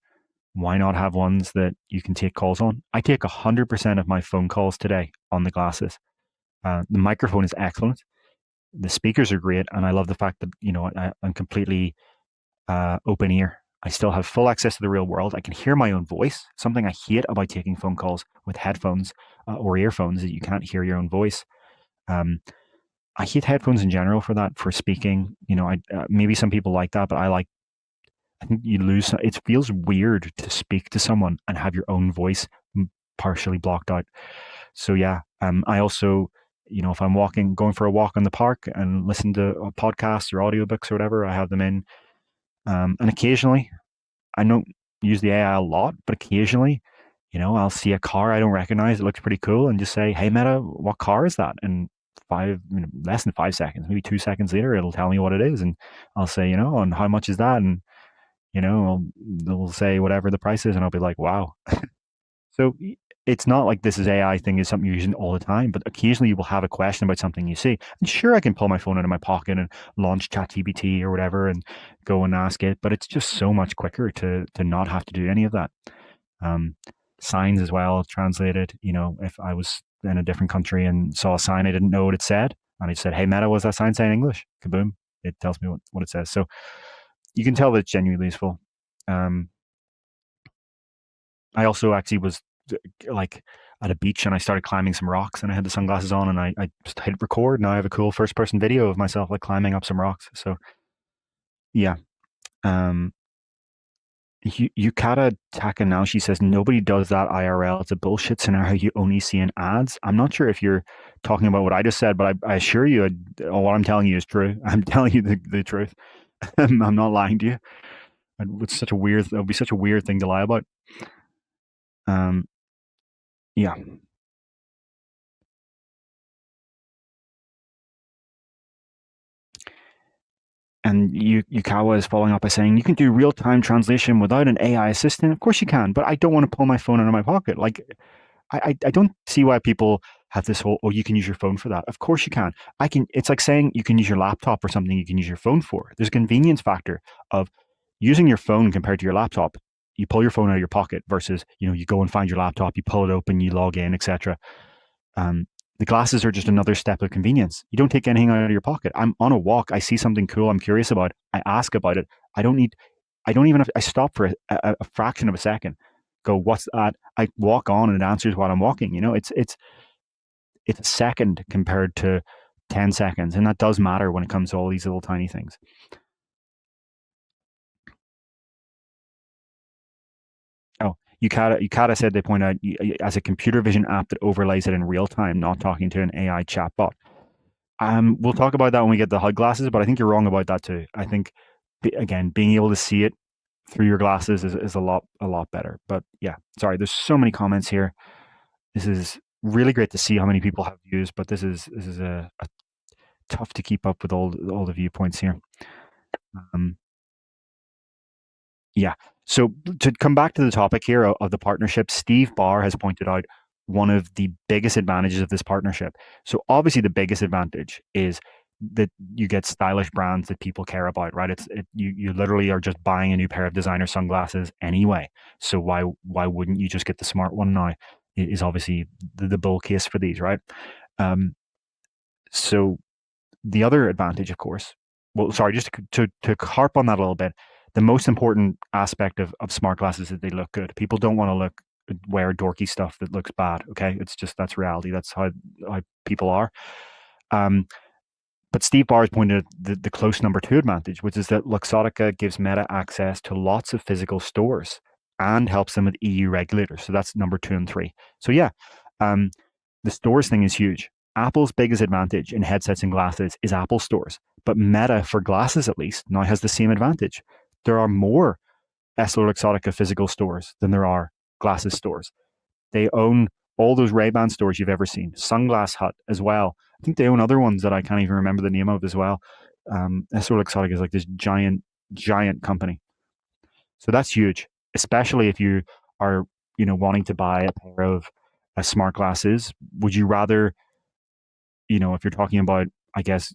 why not have ones that you can take calls on? I take 100% of my phone calls today on the glasses. The microphone is excellent. The speakers are great, and I love the fact that I'm completely open ear. I still have full access to the real world. I can hear my own voice. Something I hate about taking phone calls with headphones or earphones is that you can't hear your own voice. I hate headphones in general for that, for speaking. Maybe some people like that, but I think you lose. It feels weird to speak to someone and have your own voice partially blocked out. So yeah, I also, if I'm going for a walk in the park and listen to podcasts or audiobooks or whatever, I have them in. And occasionally, I don't use the AI a lot, but occasionally, I'll see a car I don't recognize. It looks pretty cool, and just say, "Hey Meta, what car is that?" And less than 5 seconds, maybe 2 seconds later, it'll tell me what it is, and I'll say, and how much is that? And they'll say whatever the price is, and I'll be like, wow. So it's not like this is AI thing is something you're using all the time, but occasionally you will have a question about something you see. And sure, I can pull my phone out of my pocket and launch ChatGPT or whatever and go and ask it, but it's just so much quicker to not have to do any of that. Signs as well, translated. If I was in a different country and saw a sign I didn't know what it said, and I said, "Hey Meta, was that sign saying English?" Kaboom! It tells me what it says. So you can tell that it's genuinely useful. I also actually was like at a beach and I started climbing some rocks and I had the sunglasses on and I just hit record. Now I have a cool first person video of myself like climbing up some rocks. So yeah. Yukata Takanaushi says nobody does that IRL. It's a bullshit scenario you only see in ads. I'm not sure if you're talking about what I just said, but I assure you what I'm telling you is true. I'm telling you the truth. I'm not lying to you. It would be such a weird thing to lie about. Yeah. And Yukawa is following up by saying, you can do real-time translation without an AI assistant. Of course you can, but I don't want to pull my phone out of my pocket. Like, I don't see why people have this whole, oh, you can use your phone for that. Of course you can. It's like saying you can use your laptop or something you can use your phone for. There's a convenience factor of using your phone compared to your laptop. You pull your phone out of your pocket versus, you go and find your laptop, you pull it open, you log in, etc. Um, the glasses are just another step of convenience. You don't take anything out of your pocket. I'm on a walk. I see something cool. I'm curious about. I ask about it. I don't even have. I stop for a fraction of a second. Go, what's that? I walk on and it answers while I'm walking. It's a second compared to 10 seconds, and that does matter when it comes to all these little tiny things. Oh, Yukata said they point out as a computer vision app that overlays it in real time, not talking to an AI chatbot. We'll talk about that when we get the HUD glasses, but I think you're wrong about that too. I think, again, being able to see it through your glasses is a lot better. But yeah, sorry, there's so many comments here. This is really great to see how many people have views, but this is a tough to keep up with all the viewpoints here. Yeah. So to come back to the topic here of the partnership, Steve Barr has pointed out one of the biggest advantages of this partnership. So obviously the biggest advantage is that you get stylish brands that people care about, right? You literally are just buying a new pair of designer sunglasses anyway. So why wouldn't you just get the smart one now? Is obviously the bull case for these, right? So the other advantage, of course, well, sorry, just to harp on that a little bit, the most important aspect of smart glasses is that they look good. People don't want to wear dorky stuff that looks bad. Okay, it's just that's reality. That's how people are. But Steve Barr has pointed out the close number two advantage, which is that Luxottica gives Meta access to lots of physical stores and helps them with EU regulators. So that's number 2 and 3. So yeah, the stores thing is huge. Apple's biggest advantage in headsets and glasses is Apple stores, but Meta, for glasses at least, now has the same advantage. There are more EssilorLuxottica physical stores than there are glasses stores. They own all those Ray-Ban stores you've ever seen, Sunglass Hut as well. I think they own other ones that I can't even remember the name of as well. EssilorLuxottica is like this giant company. So that's huge, especially if you are, wanting to buy a pair of smart glasses. Would you rather, if you're talking about, I guess,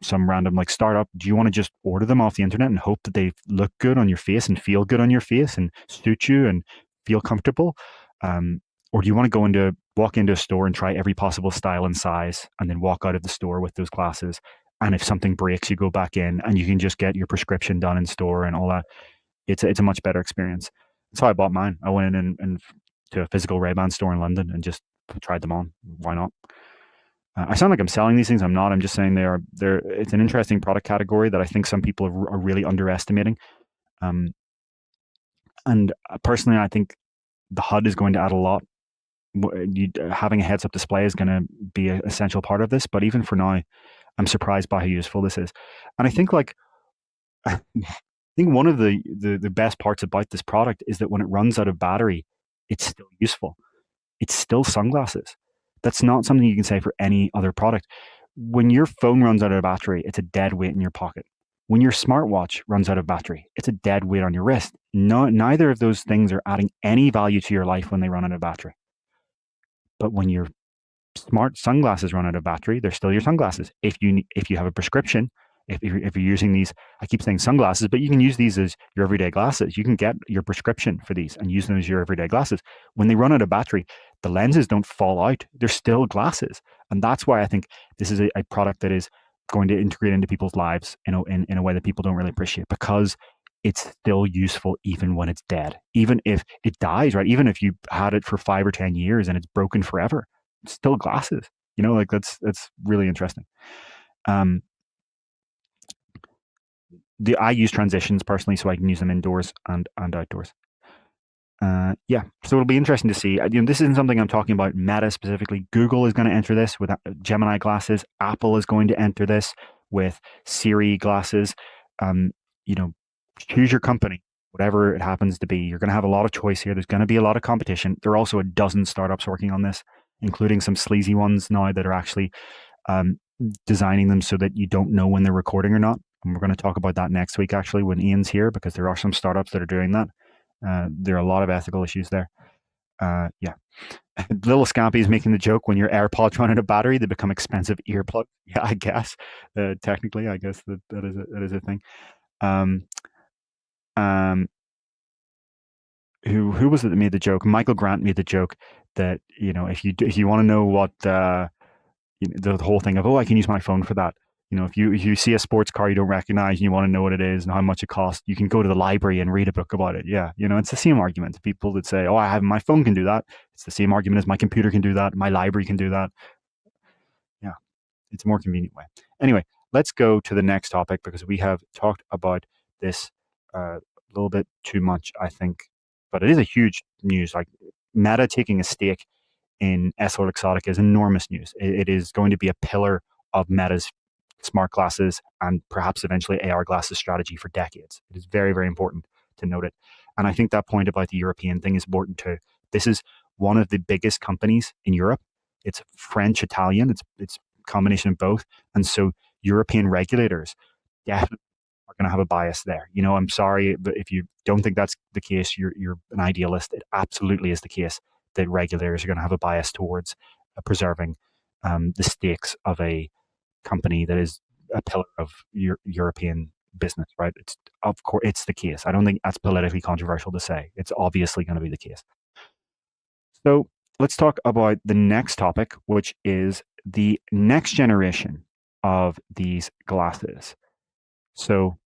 some random like startup, do you want to just order them off the internet and hope that they look good on your face and feel good on your face and suit you and feel comfortable? Or do you want to walk into a store and try every possible style and size and then walk out of the store with those glasses? And if something breaks, you go back in and you can just get your prescription done in store and all that. It's a much better experience. That's how I bought mine. I went in and to a physical Ray-Ban store in London and just tried them on. Why not? I sound like I'm selling these things. I'm not. I'm just saying it's an interesting product category that I think some people are really underestimating. And personally, I think the HUD is going to add a lot. Having a heads-up display is going to be an essential part of this. But even for now, I'm surprised by how useful this is. And I think I think one of the best parts about this product is that when it runs out of battery, it's still useful. It's still sunglasses. That's not something you can say for any other product. When your phone runs out of battery, it's a dead weight in your pocket. When your smartwatch runs out of battery, it's a dead weight on your wrist. Neither of those things are adding any value to your life when they run out of battery. But when your smart sunglasses run out of battery, they're still your sunglasses. If you have a prescription, if you're using these, I keep saying sunglasses, but you can use these as your everyday glasses. You can get your prescription for these and use them as your everyday glasses. When they run out of battery, the lenses don't fall out. They're still glasses. And that's why I think this is a product that is going to integrate into people's lives in a way that people don't really appreciate, because it's still useful even when it's dead. Even if it dies, right? Even if you had it for 5 or 10 years and it's broken forever, it's still glasses. That's really interesting. I use transitions personally, so I can use them indoors and outdoors. Yeah, so it'll be interesting to see. This isn't something I'm talking about Meta specifically. Google is going to enter this with Gemini glasses. Apple is going to enter this with Siri glasses. Choose your company, whatever it happens to be. You're going to have a lot of choice here. There's going to be a lot of competition. There are also a dozen startups working on this, including some sleazy ones now that are actually designing them so that you don't know when they're recording or not. And we're going to talk about that next week, actually, when Ian's here, because there are some startups that are doing that. There are a lot of ethical issues there. Yeah. Little Scampy is making the joke when your AirPods run out of battery, they become expensive earplugs. Yeah, I guess. Technically, I guess that is a thing. Um, um, who was it that made the joke? Michael Grant made the joke that if you want to know what the whole thing of, oh, I can use my phone for that. If you see a sports car you don't recognize and you want to know what it is and how much it costs, you can go to the library and read a book about it. Yeah, it's the same argument. People that say, oh, I have my phone can do that. It's the same argument as my computer can do that. My library can do that. Yeah, it's a more convenient way. Anyway, let's go to the next topic because we have talked about this a little bit too much, I think. But it is a huge news. Like Meta taking a stake in EssilorLuxottica is enormous news. It is going to be a pillar of Meta's smart glasses and perhaps eventually AR glasses strategy for decades. It is very, very important to note it. And I think that point about the European thing is important too. This is one of the biggest companies in Europe. It's French, Italian. It's a combination of both. And so European regulators definitely are going to have a bias there. I'm sorry, but if you don't think that's the case, you're an idealist. It absolutely is the case that regulators are going to have a bias towards preserving the stakes of a company that is a pillar of European business, right? Of course, it's the case. I don't think that's politically controversial to say. It's obviously going to be the case. So let's talk about the next topic, which is the next generation of these glasses. So,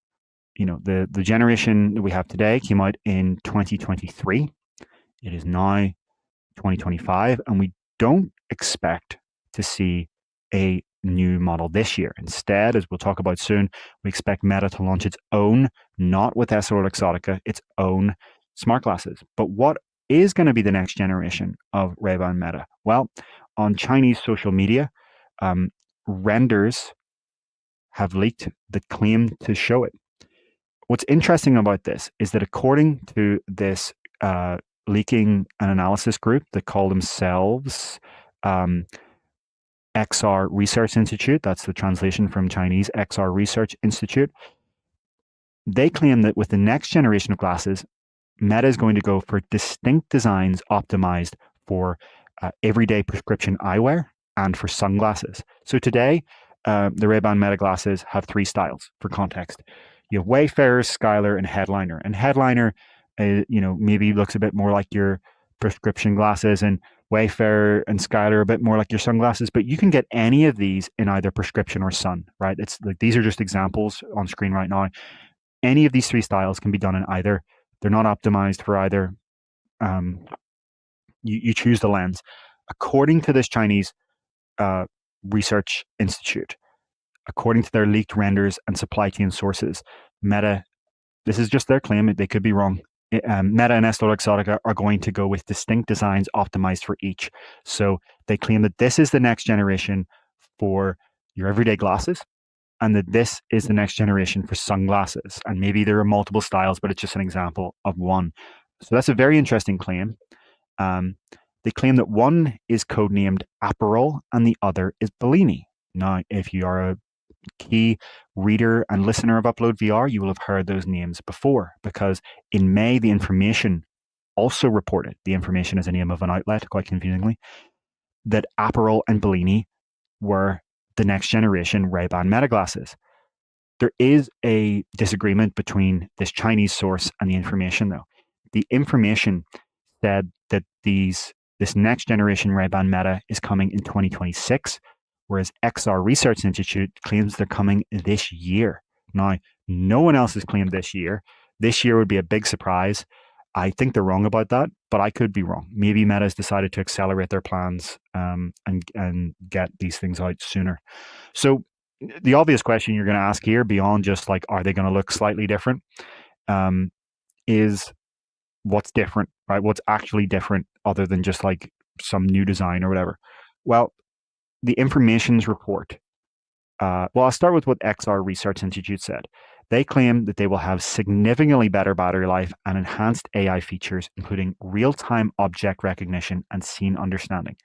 the generation that we have today came out in 2023. It is now 2025, and we don't expect to see a new model this year. Instead, as we'll talk about soon, we expect Meta to launch its own, not with EssilorLuxottica, its own smart glasses. But what is going to be the next generation of Ray-Ban Meta? Well, on Chinese social media, renders have leaked the claim to show it. What's interesting about this is that according to this leaking and analysis group that call themselves XR Research Institute, that's the translation from Chinese, XR Research Institute, they claim that with the next generation of glasses, Meta is going to go for distinct designs optimized for everyday prescription eyewear and for sunglasses. So today, the Ray-Ban Meta glasses have three styles for context. You have Wayfarer, Skylar, and Headliner. And Headliner, maybe looks a bit more like your prescription glasses, and Wayfarer and Skylar a bit more like your sunglasses. But you can get any of these in either prescription or sun, right? It's like these are just examples on screen right now. Any of these three styles can be done in either. They're not optimized for either. You choose the lens. According to this Chinese research institute, according to their leaked renders and supply chain sources, Meta, this is just their claim, they could be wrong. Meta and EssilorLuxottica are going to go with distinct designs optimized for each. So they claim that this is the next generation for your everyday glasses, and that this is the next generation for sunglasses. And maybe there are multiple styles, but it's just an example of one. So that's a very interesting claim. They claim that one is codenamed Aperol and the other is Bellini. Now, if you are a key reader and listener of UploadVR, you will have heard those names before, because in May, The Information also reported, The Information is a name of an outlet, quite confusingly, that Aperol and Bellini were the next generation Ray-Ban Meta glasses. There is a disagreement between this Chinese source and The Information, though. The Information said that this next generation Ray-Ban Meta is coming in 2026, whereas XR Research Institute claims they're coming this year. Now, no one else has claimed this year. This year would be a big surprise. I think they're wrong about that, but I could be wrong. Maybe Meta has decided to accelerate their plans and get these things out sooner. So the obvious question you're going to ask here, beyond just like, are they going to look slightly different, is what's different, right? What's actually different other than just like some new design or whatever? Well, the Information's report. I'll start with what XR Research Institute said. They claim that they will have significantly better battery life and enhanced AI features, including real-time object recognition and scene understanding.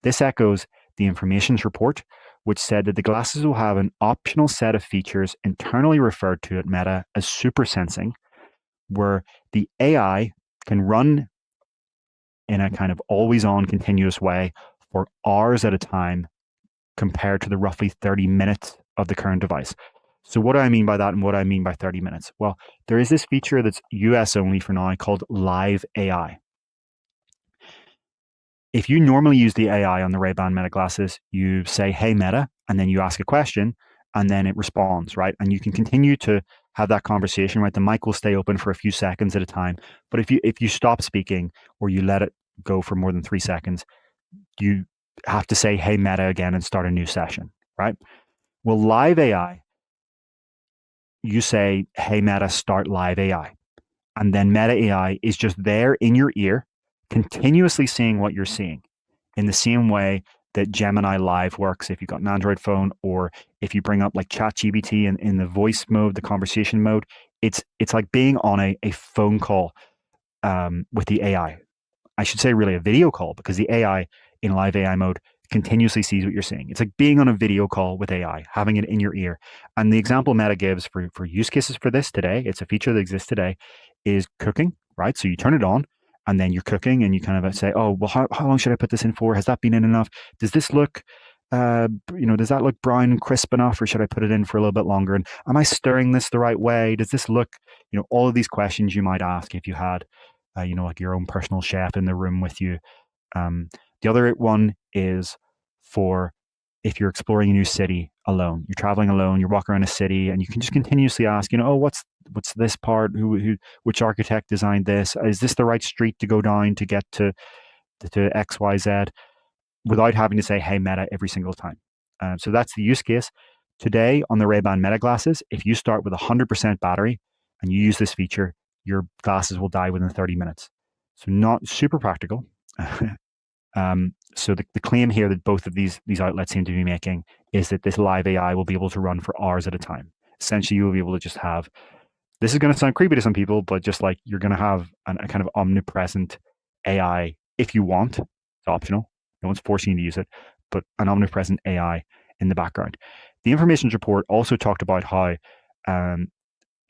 This echoes the Information's report, which said that the glasses will have an optional set of features internally referred to at Meta as super sensing, where the AI can run in a kind of always on continuous way for hours at a time compared to the roughly 30 minutes of the current device. So what do I mean by that and what do I mean by 30 minutes? Well, there is this feature that's US only for now called Live AI. If you normally use the AI on the Ray-Ban Meta glasses, you say, hey, Meta, and then you ask a question, and then it responds, right? And you can continue to have that conversation, right? The mic will stay open for a few seconds at a time. But if you stop speaking or you let it go for more than 3 seconds, you have to say, hey, Meta again and start a new session, right? Well, Live AI, you say, hey, Meta, start Live AI. And then Meta AI is just there in your ear, continuously seeing what you're seeing in the same way that Gemini Live works if you've got an Android phone, or if you bring up like ChatGPT in the voice mode, the conversation mode. It's like being on a phone call with the AI. I should say really a video call, because the AI in Live AI mode continuously sees what you're saying. It's like being on a video call with AI, having it in your ear. And the example Meta gives for use cases for this today, it's a feature that exists today, is cooking, right? So you turn it on and then you're cooking and you kind of say, oh, well, how long should I put this in for? Has that been in enough? Does this look, does that look brown and crisp enough, or should I put it in for a little bit longer? And am I stirring this the right way? Does this look, all of these questions you might ask if you had, like your own personal chef in the room with you. The other one is for if you're exploring a new city alone, you're traveling alone, you're walking around a city, and you can just continuously ask, oh, what's this part? Which architect designed this? Is this the right street to go down to get to X, Y, Z? Without having to say, hey, Meta, every single time. So that's the use case. Today on the Ray-Ban Meta glasses, if you start with 100% battery and you use this feature, your glasses will die within 30 minutes. So not super practical. So the claim here that both of these outlets seem to be making is that this Live AI will be able to run for hours at a time. Essentially, you will be able to just have, this is going to sound creepy to some people, but just like you're going to have a kind of omnipresent AI if you want. It's optional. No one's forcing you to use it, but an omnipresent AI in the background. The information report also talked about how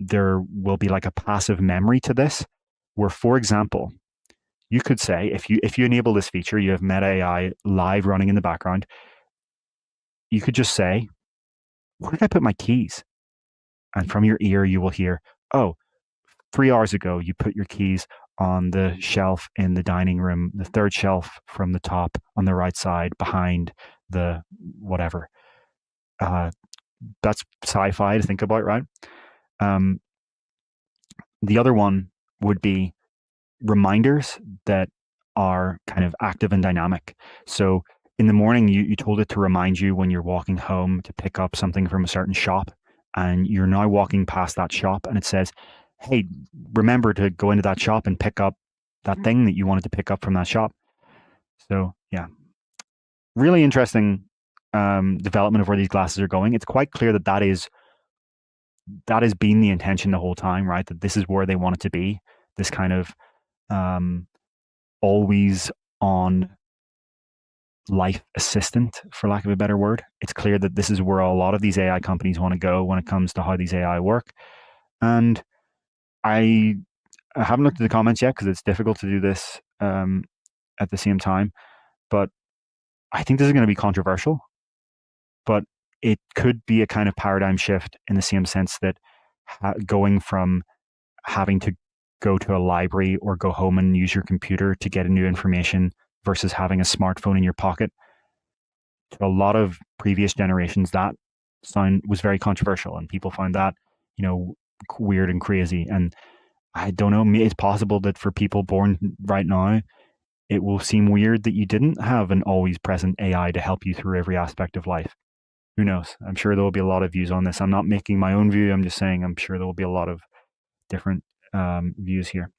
there will be like a passive memory to this, where, for example, you could say, if you enable this feature, you have Meta AI live running in the background, you could just say, where did I put my keys? And from your ear, you will hear, oh, 3 hours ago, you put your keys on the shelf in the dining room, the third shelf from the top on the right side behind the whatever. That's sci-fi to think about, right? The other one would be reminders that are kind of active and dynamic. So in the morning, you told it to remind you when you're walking home to pick up something from a certain shop, and you're now walking past that shop and it says, hey, remember to go into that shop and pick up that thing that you wanted to pick up from that shop. So yeah, really interesting development of where these glasses are going. It's quite clear that has been the intention the whole time, right? That this is where they want it to be, this kind of always on life assistant, for lack of a better word. It's clear that this is where a lot of these AI companies want to go when it comes to how these AI work. And I haven't looked at the comments yet because it's difficult to do this at the same time. But I think this is going to be controversial. But it could be a kind of paradigm shift in the same sense that going from having to go to a library or go home and use your computer to get new information versus having a smartphone in your pocket. To a lot of previous generations, that sound was very controversial, and people found that, weird and crazy. And I don't know, it's possible that for people born right now, it will seem weird that you didn't have an always present AI to help you through every aspect of life. Who knows? I'm sure there will be a lot of views on this. I'm not making my own view. I'm just saying I'm sure there will be a lot of different views here.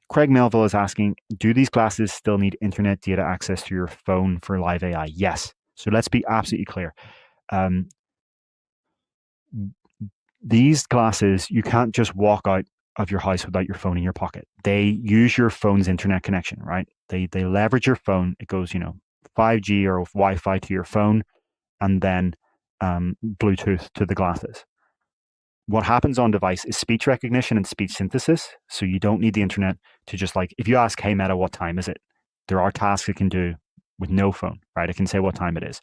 Craig Melville is asking, do these glasses still need internet data access to your phone for Live AI? Yes. So let's be absolutely clear. These glasses, you can't just walk out of your house without your phone in your pocket. They use your phone's internet connection, right? They leverage your phone. It goes, 5G or Wi-Fi to your phone, and then Bluetooth to the glasses. what happens on device is speech recognition and speech synthesis. So you don't need the internet to just like, if you ask, hey, Meta, what time is it? There are tasks it can do with no phone, right? It can say what time it is.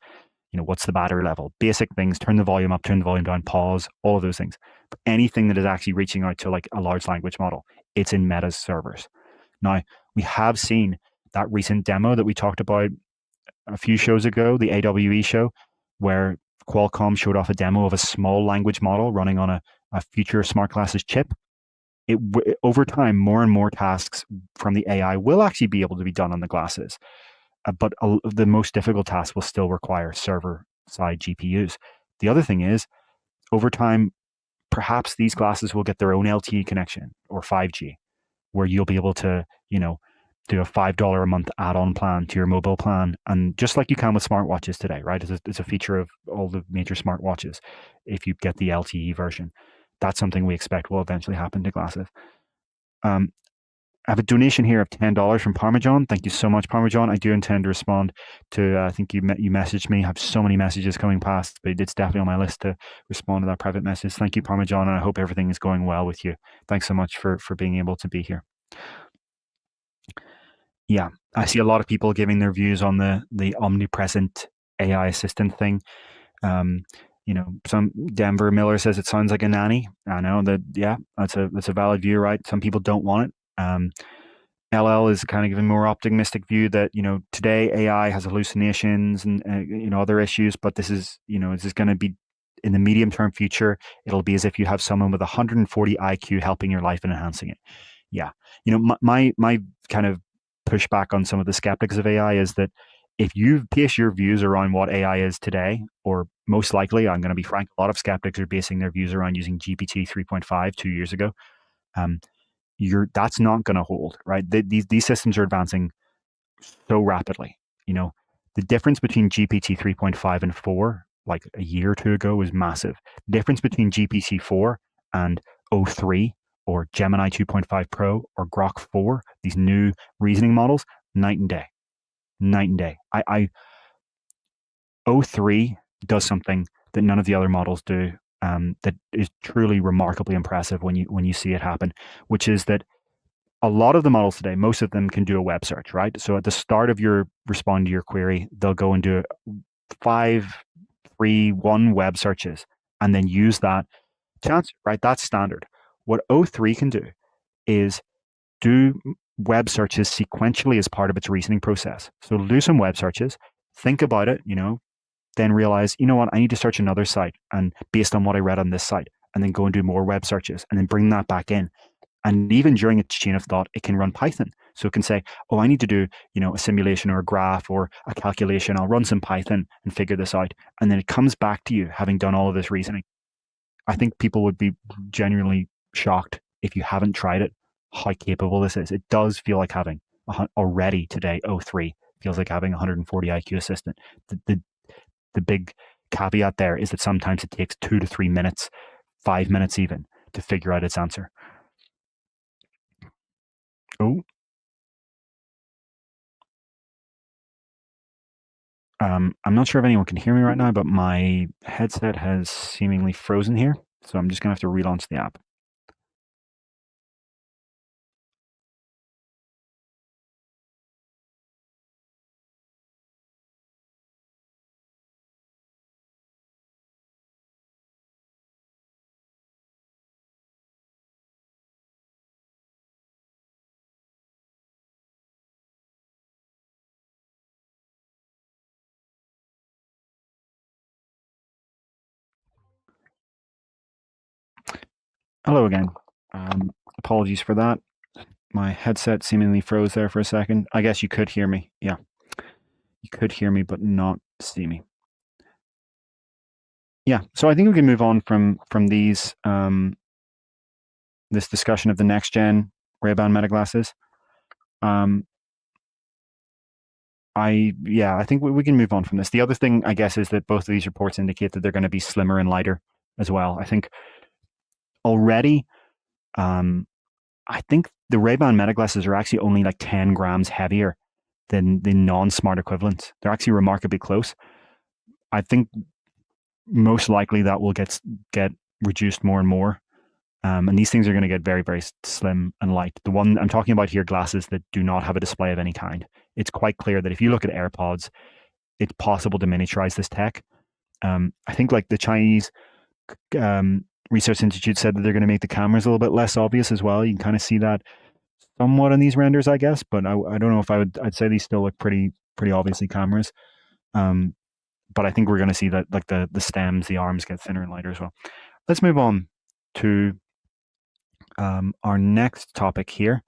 What's the battery level? Basic things, turn the volume up, turn the volume down, pause, all of those things. But anything that is actually reaching out to like a large language model, it's in Meta's servers. Now, we have seen that recent demo that we talked about a few shows ago, the AWE show, where Qualcomm showed off a demo of a small language model running on a future smart glasses chip. Over time, more and more tasks from the AI will actually be able to be done on the glasses. But the most difficult tasks will still require server-side GPUs. The other thing is, over time, perhaps these glasses will get their own LTE connection or 5G, where you'll be able to, do a $5 a month add-on plan to your mobile plan. And just like you can with smartwatches today, right? It's a feature of all the major smartwatches. If you get the LTE version, that's something we expect will eventually happen to glasses. I have a donation here of $10 from Parmesan. Thank you so much, Parmesan. I do intend to respond to, I think you messaged me. I have so many messages coming past, but it's definitely on my list to respond to that private message. Thank you, Parmesan, and I hope everything is going well with you. Thanks so much for being able to be here. Yeah, I see a lot of people giving their views on the omnipresent AI assistant thing. Some Denver Miller says it sounds like a nanny. I know that. Yeah, that's a valid view, right? Some people don't want it. LL is kind of giving a more optimistic view that today AI has hallucinations and other issues, but this is going to be in the medium term future. It'll be as if you have someone with 140 IQ helping your life and enhancing it. Yeah, my kind of pushback on some of the skeptics of AI is that if you base your views around what AI is today, or most likely, I'm going to be frank, a lot of skeptics are basing their views around using GPT 3.5 2 years ago. That's not going to hold, right? These systems are advancing so rapidly. The difference between GPT 3.5 and 4, like a year or two ago, was massive. The difference between GPT 4 and O3 or Gemini 2.5 Pro or Grok 4, these new reasoning models, night and day. Night and day. O3 does something that none of the other models do, that is truly remarkably impressive when you see it happen, which is that a lot of the models today, most of them can do a web search, right? So at the start of your respond to your query, they'll go and do 5, 3, 1 web searches and then use that to answer, right? That's standard. What O3 can do is do web searches sequentially as part of its reasoning process. So do some web searches, think about it, then realize, what, I need to search another site, and based on what I read on this site, and then go and do more web searches and then bring that back in. And even during its chain of thought, it can run Python. So it can say, oh, I need to do, a simulation or a graph or a calculation. I'll run some Python and figure this out. And then it comes back to you having done all of this reasoning. I think people would be genuinely shocked if you haven't tried it, how capable this is. It does feel like having already today, O3 feels like having 140 IQ assistant. The big caveat there is that sometimes it takes 2 to 3 minutes, 5 minutes even, to figure out its answer. Oh. I'm not sure if anyone can hear me right now, but my headset has seemingly frozen here. So I'm just going to have to relaunch the app. Hello again. Apologies for that. My headset seemingly froze there for a second. I guess you could hear me. Yeah. You could hear me, but not see me. Yeah. So I think we can move on from these, this discussion of the next gen Ray-Ban Meta glasses. I think we can move on from this. The other thing, I guess, is that both of these reports indicate that they're going to be slimmer and lighter as well. I think already, I think the Ray-Ban Meta glasses are actually only like 10 grams heavier than the non-smart equivalents. They're actually remarkably close. I think most likely that will get reduced more and more. And these things are going to get very, very slim and light. The one I'm talking about here, glasses that do not have a display of any kind. It's quite clear that if you look at AirPods, it's possible to miniaturize this tech. I think like the Chinese Research Institute said that they're going to make the cameras a little bit less obvious as well. You can kind of see that somewhat in these renders, I guess, but I don't know if I'd say these still look pretty obviously cameras. But I think we're going to see that like the stems, the arms get thinner and lighter as well. Let's move on to our next topic here,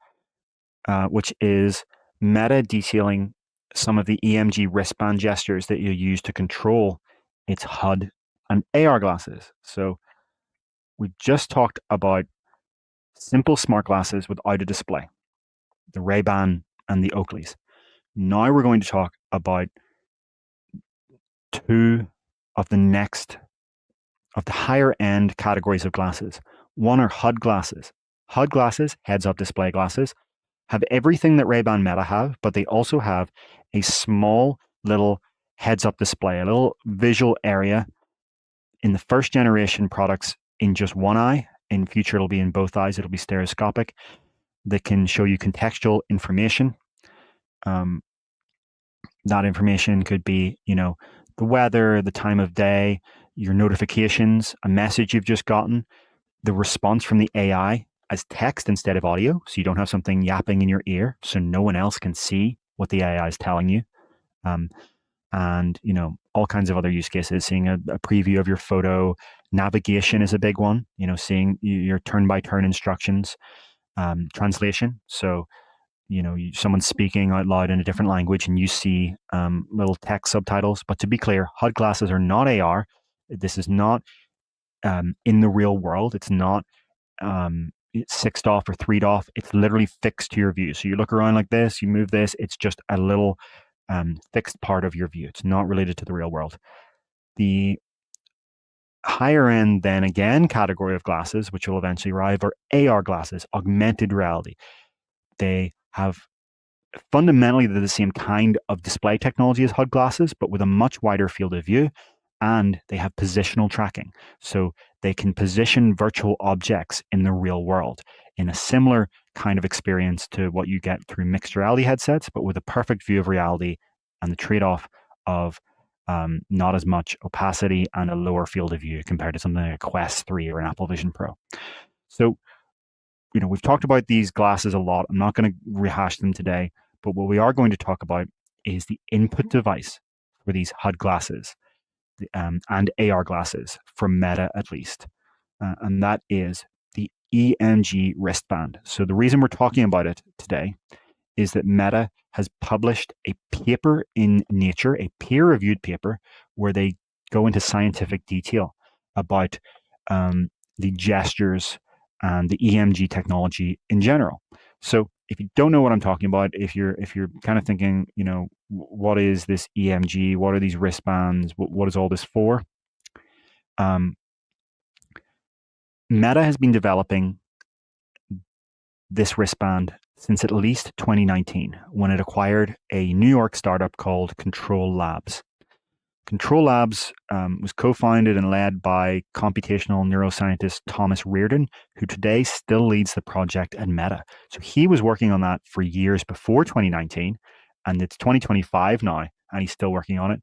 which is Meta detailing some of the EMG wristband gestures that you use to control its HUD and AR glasses. So we just talked about simple smart glasses without a display, the Ray-Ban and the Oakleys. Now we're going to talk about two of the higher end categories of glasses. One are HUD glasses. HUD glasses, heads-up display glasses, have everything that Ray-Ban Meta have, but they also have a small little heads-up display, a little visual area in the first generation products in just one eye. In future, it'll be in both eyes. It'll be stereoscopic. That can show you contextual information. That information could be, the weather, the time of day, your notifications, a message you've just gotten, the response from the AI as text instead of audio. So you don't have something yapping in your ear, so no one else can see what the AI is telling you. And, all kinds of other use cases, seeing a preview of your photo. Navigation is a big one, seeing your turn-by-turn instructions. Translation. So, someone's speaking out loud in a different language and you see little text subtitles. But to be clear, HUD glasses are not AR. This is not in the real world. It's not it's 6'd off or 3'd off. It's literally fixed to your view. So you look around like this, you move this, it's just a little fixed part of your view. It's not related to the real world. The higher end, then again, category of glasses, which will eventually arrive, are AR glasses, augmented reality. They have fundamentally the same kind of display technology as HUD glasses, but with a much wider field of view, and they have positional tracking. So they can position virtual objects in the real world in a similar kind of experience to what you get through mixed reality headsets, but with a perfect view of reality and the trade-off of not as much opacity and a lower field of view compared to something like a Quest 3 or an Apple Vision Pro. So, we've talked about these glasses a lot. I'm not going to rehash them today, but what we are going to talk about is the input device for these HUD glasses and AR glasses from Meta, at least. And that is the EMG wristband. So the reason we're talking about it today is that Meta has published a paper in Nature, a peer-reviewed paper, where they go into scientific detail about the gestures and the EMG technology in general. So if you don't know what I'm talking about, if you're kind of thinking, what is this EMG? What are these wristbands? What is all this for? Meta has been developing this wristband since at least 2019, when it acquired a New York startup called Control Labs. Control Labs was co-founded and led by computational neuroscientist Thomas Reardon, who today still leads the project at Meta. So he was working on that for years before 2019, and it's 2025 now, and he's still working on it.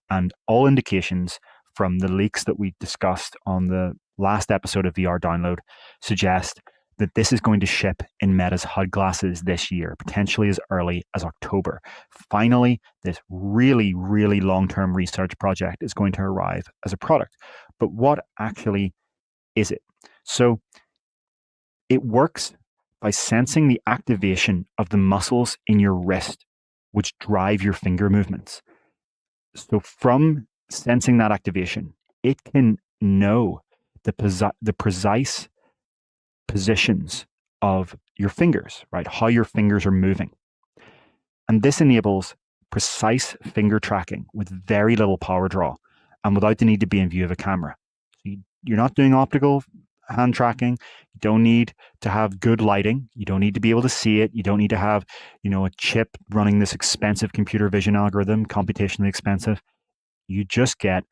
And all indications from the leaks that we discussed on the last episode of VR Download suggest that this is going to ship in Meta's HUD glasses this year, potentially as early as October. Finally, this really, really long-term research project is going to arrive as a product. But what actually is it? So it works by sensing the activation of the muscles in your wrist, which drive your finger movements. So from sensing that activation, it can know the precise positions of your fingers, right? How your fingers are moving. And this enables precise finger tracking with very little power draw and without the need to be in view of a camera. So you're not doing optical hand tracking. You don't need to have good lighting. You don't need to be able to see it. You don't need to have, a chip running this expensive computer vision algorithm, computationally expensive. You just get,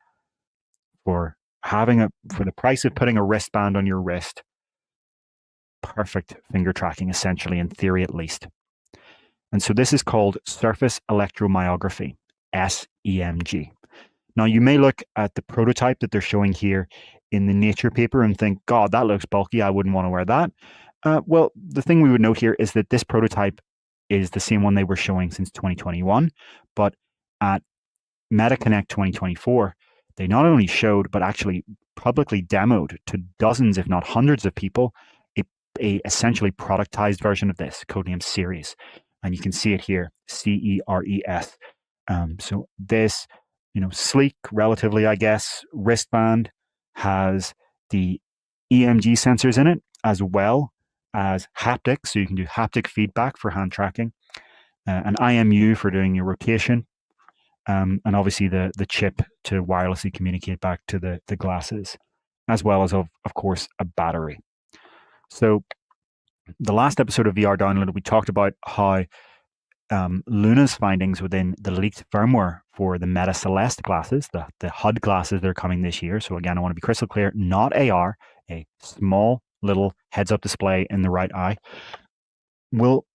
for for the price of putting a wristband on your wrist, perfect finger tracking, essentially, in theory at least. And so this is called surface electromyography, SEMG. Now, you may look at the prototype that they're showing here in the Nature paper and think, God, that looks bulky. I wouldn't want to wear that. Well, the thing we would note here is that this prototype is the same one they were showing since 2021, but at MetaConnect 2024, they not only showed, but actually publicly demoed to dozens, if not hundreds of people, a essentially productized version of this, codenamed Ceres. And you can see it here, CERES. So this, sleek, relatively, I guess, wristband has the EMG sensors in it, as well as haptic. So you can do haptic feedback for hand tracking, an IMU for doing your rotation, and obviously the chip to wirelessly communicate back to the glasses, as well as, of course, a battery. So the last episode of VR Downloaded, we talked about how Luna's findings within the leaked firmware for the Meta Celeste glasses, the HUD glasses that are coming this year. So again, I want to be crystal clear, not AR, a small little heads-up display in the right eye, will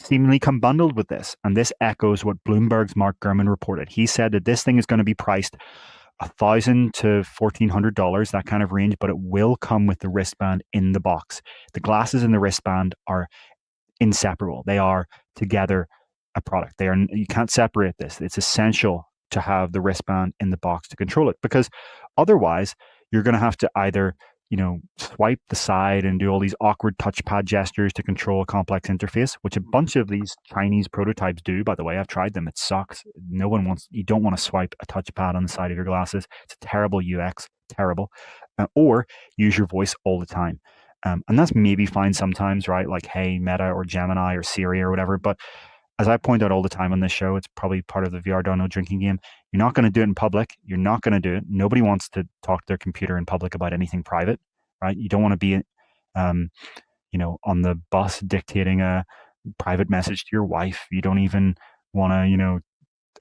seemingly come bundled with this. And this echoes what Bloomberg's Mark Gurman reported. He said that this thing is going to be priced $1,000 to $1,400, that kind of range, but it will come with the wristband in the box. The glasses and the wristband are inseparable. They are together a product. You can't separate this. It's essential to have the wristband in the box to control it, because otherwise you're going to have to either swipe the side and do all these awkward touchpad gestures to control a complex interface, which a bunch of these Chinese prototypes do, by the way. I've tried them. It sucks. You don't want to swipe a touchpad on the side of your glasses. It's a terrible UX, terrible. Or use your voice all the time. And that's maybe fine sometimes, right? Like, hey, Meta or Gemini or Siri or whatever. But as I point out all the time on this show, it's probably part of the VR Download drinking game. You're not going to do it in public. You're not going to do it. Nobody wants to talk to their computer in public about anything private, right? You don't want to be, on the bus dictating a private message to your wife. You don't even want to,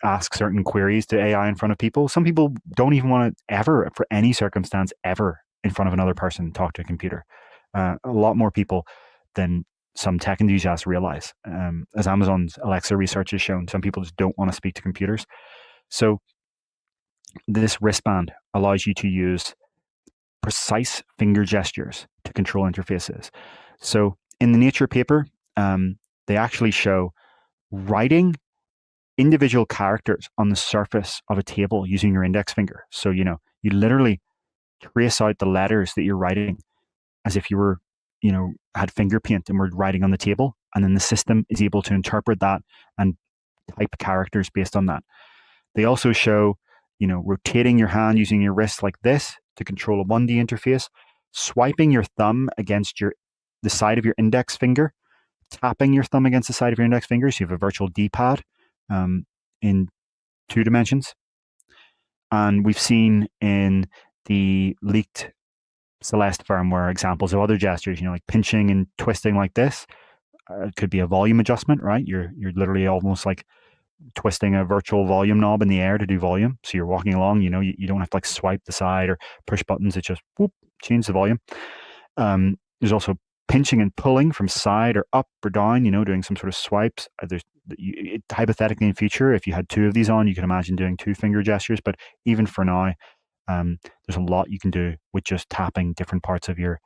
ask certain queries to AI in front of people. Some people don't even want to ever, for any circumstance, ever in front of another person, talk to a computer. A lot more people than some tech enthusiasts realize. As Amazon's Alexa research has shown, some people just don't want to speak to computers. So this wristband allows you to use precise finger gestures to control interfaces. So in the Nature paper, they actually show writing individual characters on the surface of a table using your index finger. So, you literally trace out the letters that you're writing as if you were, had finger paint and were writing on the table. And then the system is able to interpret that and type characters based on that. They also show, rotating your hand using your wrist like this to control a 1D interface, swiping your thumb against the side of your index finger, tapping your thumb against the side of your index finger. So you have a virtual D-pad in 2 dimensions. And we've seen in the leaked Celeste firmware examples of other gestures, like pinching and twisting like this. It could be a volume adjustment, right? You're literally almost like twisting a virtual volume knob in the air to do volume. So you're walking along, you don't have to like swipe the side or push buttons. It just whoop, change the volume. There's also pinching and pulling from side or up or down, doing some sort of swipes. Hypothetically in future, if you had 2 of these on, you could imagine doing 2 finger gestures. But even for now, there's a lot you can do with just tapping different parts of your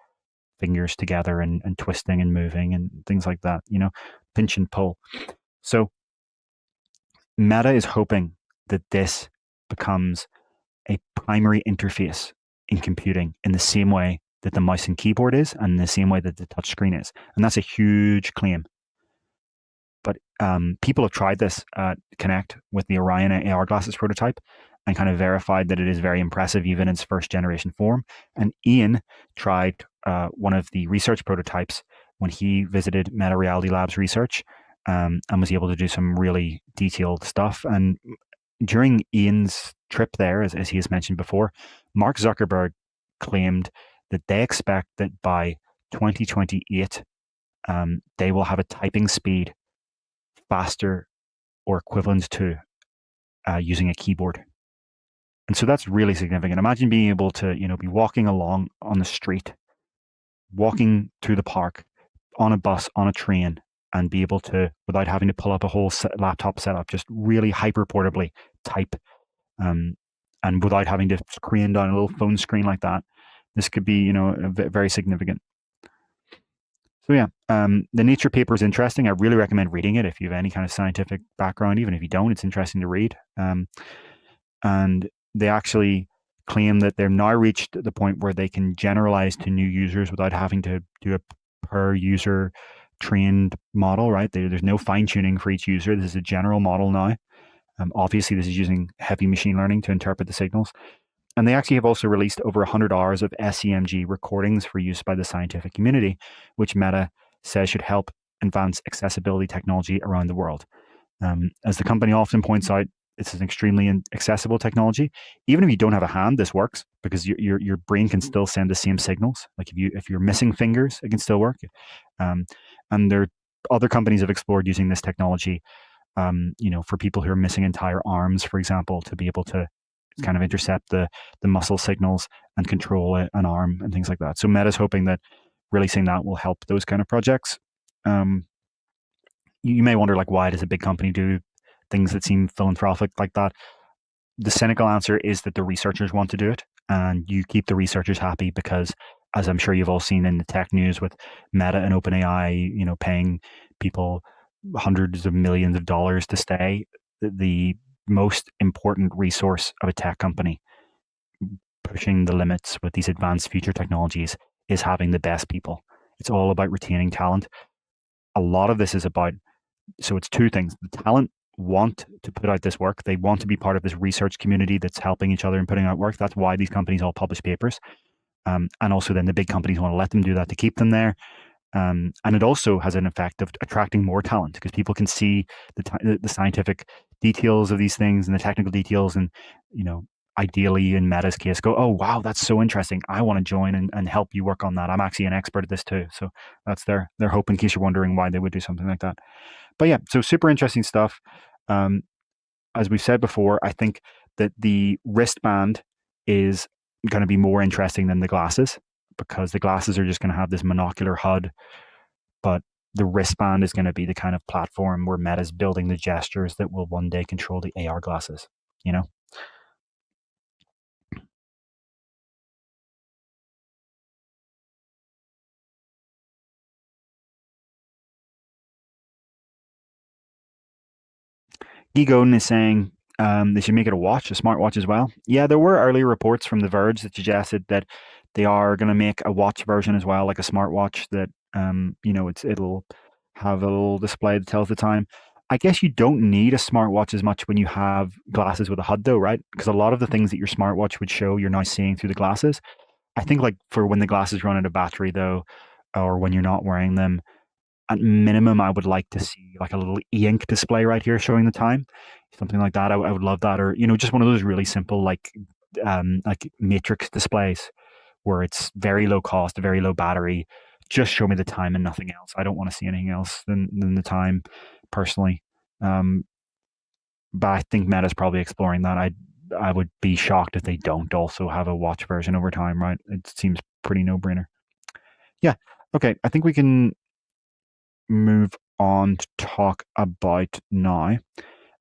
fingers together and twisting and moving and things like that, pinch and pull. So Meta is hoping that this becomes a primary interface in computing in the same way that the mouse and keyboard is, and in the same way that the touchscreen is. And that's a huge claim. But people have tried this at Connect with the Orion AR glasses prototype and kind of verified that it is very impressive even in its first generation form. And Ian tried one of the research prototypes when he visited Meta Reality Labs research and was able to do some really detailed stuff. And during Ian's trip there, as he has mentioned before, Mark Zuckerberg claimed that they expect that by 2028, they will have a typing speed faster or equivalent to using a keyboard. And so that's really significant. Imagine being able to, be walking along on the street, walking through the park, on a bus, on a train, and be able to, without having to pull up a whole laptop setup, just really hyper portably type, um, and without having to crane down a little phone screen like that. This could be, very significant. So yeah, the Nature paper is interesting. I really recommend reading it if you have any kind of scientific background. Even if you don't, it's interesting to read. And they actually claim that they've now reached the point where they can generalize to new users without having to do a per user trained model, right? There's no fine tuning for each user. This is a general model now. Obviously, this is using heavy machine learning to interpret the signals. And they actually have also released over 100 hours of SEMG recordings for use by the scientific community, which Meta says should help advance accessibility technology around the world. As the company often points out, it's an extremely accessible technology. Even if you don't have a hand, this works because your brain can still send the same signals. Like if you're missing fingers, it can still work. And there other companies have explored using this technology, for people who are missing entire arms, for example, to be able to kind of intercept the muscle signals and control an arm and things like that. So Meta's hoping that releasing that will help those kind of projects. You may wonder, like, why does a big company do things that seem philanthropic like that? The cynical answer is that the researchers want to do it, and you keep the researchers happy because, as I'm sure you've all seen in the tech news with Meta and OpenAI, paying people hundreds of millions of dollars to stay, the most important resource of a tech company pushing the limits with these advanced future technologies is having the best people. It's all about retaining talent. A lot of this is about, so it's two things. The talent want to put out this work. They want to be part of this research community that's helping each other and putting out work. That's why these companies all publish papers. And also then the big companies want to let them do that to keep them there. And it also has an effect of attracting more talent because people can see the scientific details of these things and the technical details, and ideally in Meta's case, go, oh wow, that's so interesting. I want to join and help you work on that. I'm actually an expert at this too. So that's their hope, in case you're wondering why they would do something like that. But yeah, so super interesting stuff. As we've said before, I think that the wristband is going to be more interesting than the glasses, because the glasses are just going to have this monocular HUD, but the wristband is going to be the kind of platform where Meta's building the gestures that will one day control the AR glasses, Egon is saying they should make it a smartwatch as well. Yeah, there were early reports from The Verge that suggested that they are going to make a watch version as well, like a smartwatch that it'll have a little display that tells the time. I guess you don't need a smartwatch as much when you have glasses with a HUD, though, right? Because a lot of the things that your smartwatch would show, you're now seeing through the glasses. I think, like, for when the glasses run out of battery, though, or when you're not wearing them, at minimum, I would like to see like a little e-ink display right here showing the time, something like that. I would love that, or just one of those really simple like matrix displays where it's very low cost, very low battery. Just show me the time and nothing else. I don't want to see anything else than the time, personally. But I think Meta's probably exploring that. I would be shocked if they don't also have a watch version over time, right? It seems pretty no-brainer. Yeah. Okay. I think we can move on to talk about now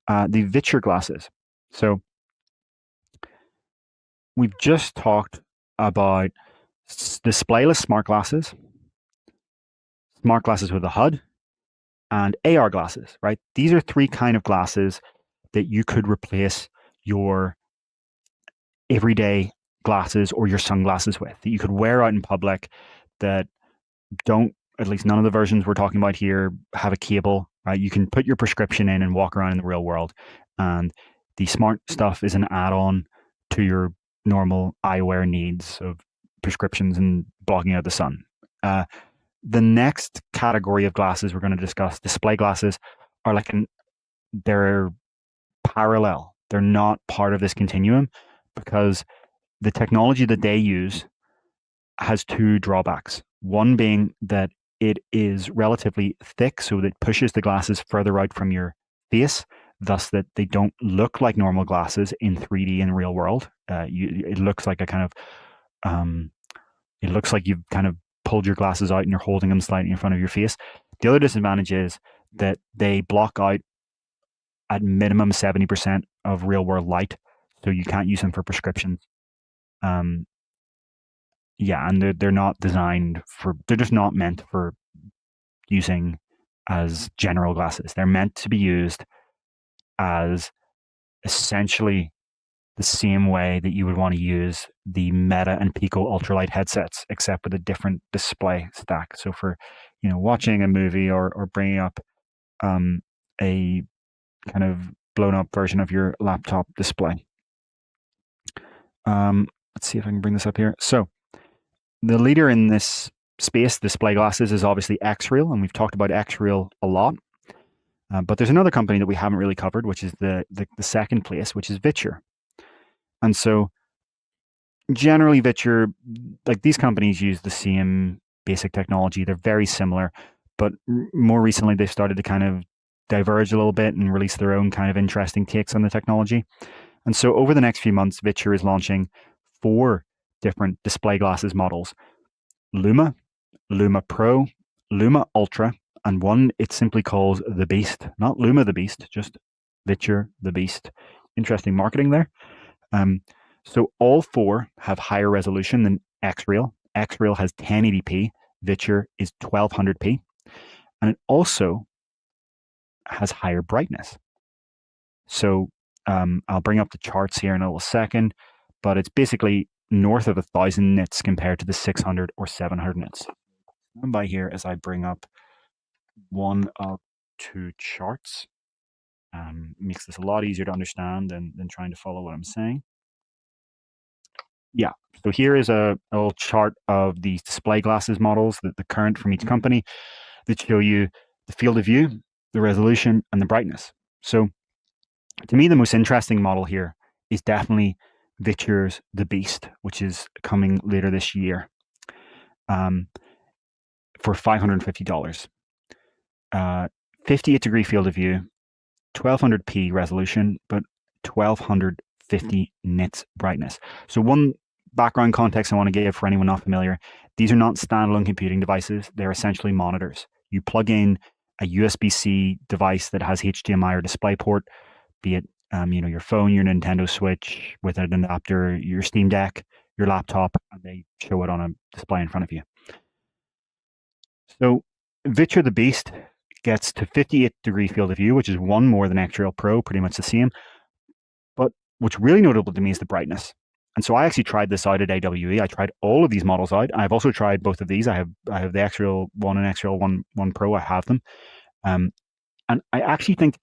the Viture glasses. So we've just talked about displayless smart glasses with a HUD, and AR glasses, right? These are three kind of glasses that you could replace your everyday glasses or your sunglasses with, that you could wear out in public, that don't, at least none of the versions we're talking about here, have a cable, right? You can put your prescription in and walk around in the real world. And the smart stuff is an add-on to your normal eyewear needs of prescriptions and blocking out the sun. The next category of glasses we're going to discuss, display glasses, are they're parallel. They're not part of this continuum because the technology that they use has two drawbacks. One being that it is relatively thick, so that pushes the glasses further out from your face thus that they don't look like normal glasses in 3D in real world. It looks like a kind of, it looks like you've kind of pulled your glasses out and you're holding them slightly in front of your face. The other disadvantage is that they block out at minimum 70% of real world light, so you can't use them for prescriptions. Yeah, and they're not designed for, they're just not meant for using as general glasses. They're meant to be used as essentially the same way that you would want to use the Meta and Pico Ultralight headsets, except with a different display stack. So for, watching a movie or bringing up a kind of blown up version of your laptop display. Let's see if I can bring this up here. So the leader in this space, display glasses, is obviously X-Real, and we've talked about X-Real a lot. But there's another company that we haven't really covered, which is the second place, which is Viture. And so generally Viture, like these companies use the same basic technology. They're very similar, but more recently they've started to kind of diverge a little bit and release their own kind of interesting takes on the technology. And so over the next few months, Viture is launching 4 different display glasses models: Luma, Luma Pro, Luma Ultra, and one it simply calls the Beast. Not Luma the Beast, just Viture the Beast. Interesting marketing there. So all 4 have higher resolution than X-Real. X-Real has 1080p. Viture is 1200p. And it also has higher brightness. So I'll bring up the charts here in a little second, but it's basically north of 1,000 nits compared to the 600 or 700 nits. Stand by here as I bring up one of 2 charts. Makes this a lot easier to understand than trying to follow what I'm saying. Yeah, so here is a little chart of the display glasses models, the current from each company, that show you the field of view, the resolution, and the brightness. So to me, the most interesting model here is definitely Viture's The Beast, which is coming later this year for $550. 58-degree field of view, 1200p resolution, but 1250 nits brightness. So one background context I want to give for anyone not familiar: these are not standalone computing devices. They're essentially monitors. You plug in a USB-C device that has HDMI or DisplayPort, be it your phone, your Nintendo Switch with an adapter, your Steam Deck, your laptop, and they show it on a display in front of you. So Viture the Beast gets to 58-degree field of view, which is 1 more than X-Real Pro, pretty much the same. But what's really notable to me is the brightness. And so I actually tried this out at AWE. I tried all of these models out. I've also tried both of these. I have the X-Real 1 and X-Real 1 Pro. I have them. And I actually think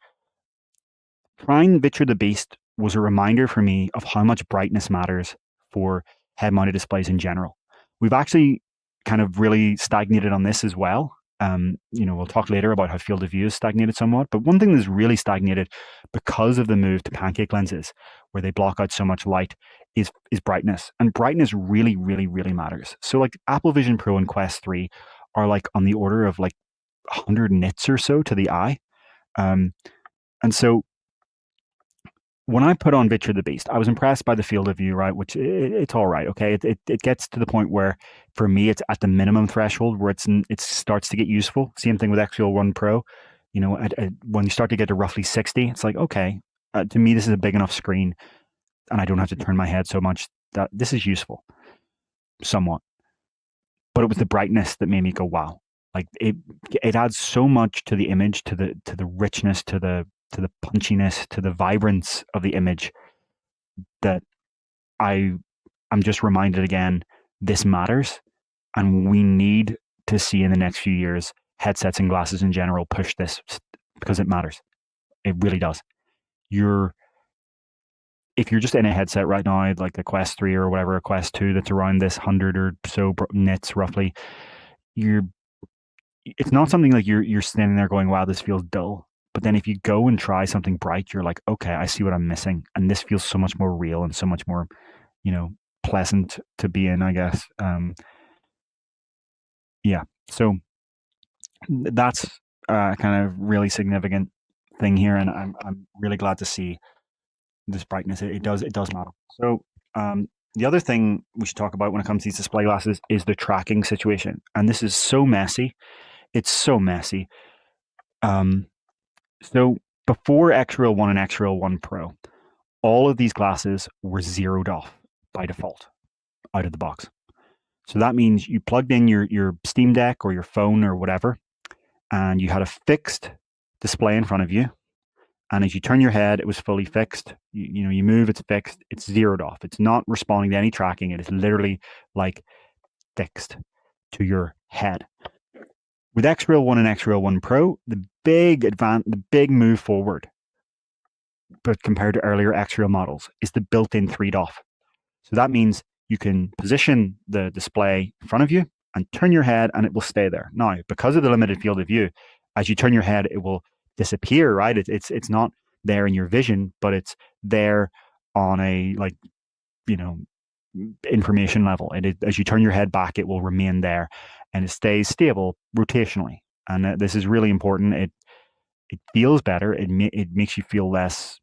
trying Viture the Beast was a reminder for me of how much brightness matters for head-mounted displays in general. We've actually kind of really stagnated on this as well. We'll talk later about how field of view is stagnated somewhat, but one thing that's really stagnated because of the move to pancake lenses, where they block out so much light, is brightness. And brightness really, really, really matters. So like Apple Vision Pro and Quest 3 are like on the order of like 100 nits or so to the eye. And so when I put on Viture the Beast, I was impressed by the field of view, right? Which it's all right, okay. It gets to the point where, for me, it's at the minimum threshold where it starts to get useful. Same thing with X-Real 1 Pro. When you start to get to roughly 60, it's like, okay, to me, this is a big enough screen, and I don't have to turn my head so much that this is useful, somewhat. But it was the brightness that made me go, wow! Like it adds so much to the image, to the richness, to the punchiness, to the vibrance of the image, that I'm just reminded again, this matters, and we need to see in the next few years headsets and glasses in general push this, because it matters. It really does. If you're just in a headset right now, like a Quest 3 or whatever, a Quest 2 that's around this 100 or so nits roughly, it's not something like you're standing there going, wow, this feels dull. But then if you go and try something bright, you're like, okay, I see what I'm missing. And this feels so much more real and so much more, pleasant to be in, I guess. Yeah. So that's kind of really significant thing here, and I'm really glad to see this brightness. It does matter. So the other thing we should talk about when it comes to these display glasses is the tracking situation, and this is so messy. It's so messy. So before X-Real 1 and X-Real 1 Pro, all of these glasses were zeroed off by default out of the box. So that means you plugged in your Steam Deck or your phone or whatever, and you had a fixed display in front of you. And as you turn your head, it was fully fixed. You move, it's fixed. It's zeroed off. It's not responding to any tracking. It is literally like fixed to your head. With X-Real 1 and X-Real 1 Pro, the big move forward, but compared to earlier X-Real models, is the built-in 3DOF. So that means you can position the display in front of you and turn your head and it will stay there. Now, because of the limited field of view, as you turn your head, it will disappear, right? It's not there in your vision, but it's there on a information level. And as you turn your head back, it will remain there and it stays stable rotationally. And this is really important. It feels better. It makes you feel less.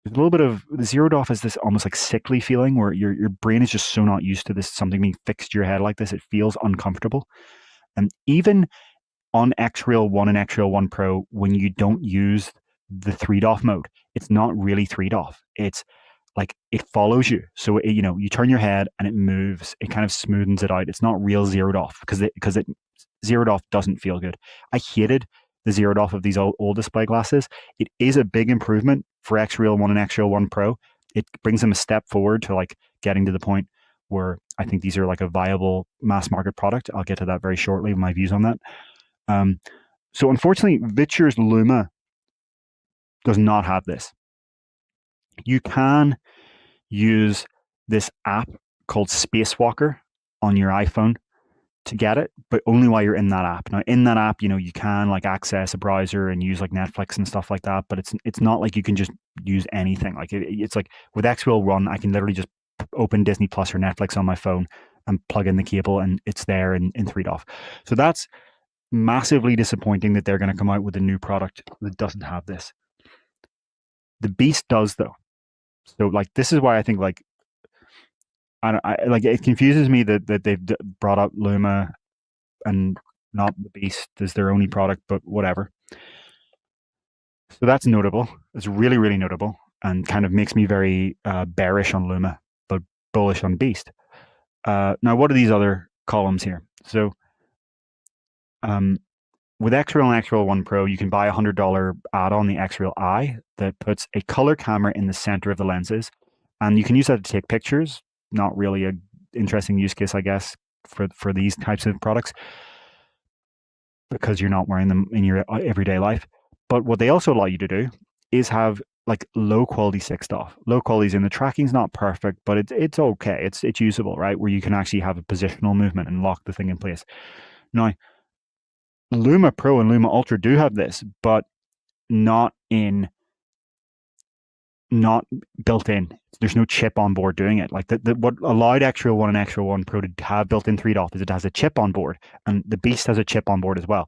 There's a little bit of the zeroed off is this almost like sickly feeling where your brain is just so not used to this, something being fixed to your head like this. It feels uncomfortable. And even on X-Real 1 and X-Real 1 Pro, when you don't use the 3DOF mode, it's not really 3DOF. It's like it follows you. So you turn your head and it moves. It kind of smoothens it out. It's not real zeroed off because it zeroed off doesn't feel good. I hated the zeroed off of these old display glasses. It is a big improvement for X-Real 1 and X-Real 1 Pro. It brings them a step forward to like getting to the point where I think these are like a viable mass market product. I'll get to that very shortly, my views on that. So unfortunately, Viture's Luma does not have this. You can use this app called Spacewalker on your iPhone to get it, but only while you're in that app. Now, in that app, you can like access a browser and use like Netflix and stuff like that, but it's not like you can just use anything. Like it's like with X-Real 1, I can literally just open Disney Plus or Netflix on my phone and plug in the cable, and it's there in 3DOF. So that's massively disappointing that they're going to come out with a new product that doesn't have this. The Beast does, though. So like this is why I think like it confuses me that they've brought up Luma and not the Beast as their only product, but whatever. So that's notable. It's really, really notable and kind of makes me very bearish on Luma, but bullish on Beast. Now, what are these other columns here? So with X-Real and X-Real 1 Pro, you can buy a $100 add-on, the X-Real Eye, that puts a color camera in the center of the lenses. And you can use that to take pictures. Not really an interesting use case, I guess, for these types of products because you're not wearing them in your everyday life. But what they also allow you to do is have like low quality 6DOF. Low quality in the tracking's not perfect, but it's okay. It's usable, right? Where you can actually have a positional movement and lock the thing in place. Now, Luma Pro and Luma Ultra do have this, but not built in. There's no chip on board doing it. Like what allowed X-Real 1 and X-Real 1 Pro to have built-in 3DOF is it has a chip on board, and the Beast has a chip on board as well.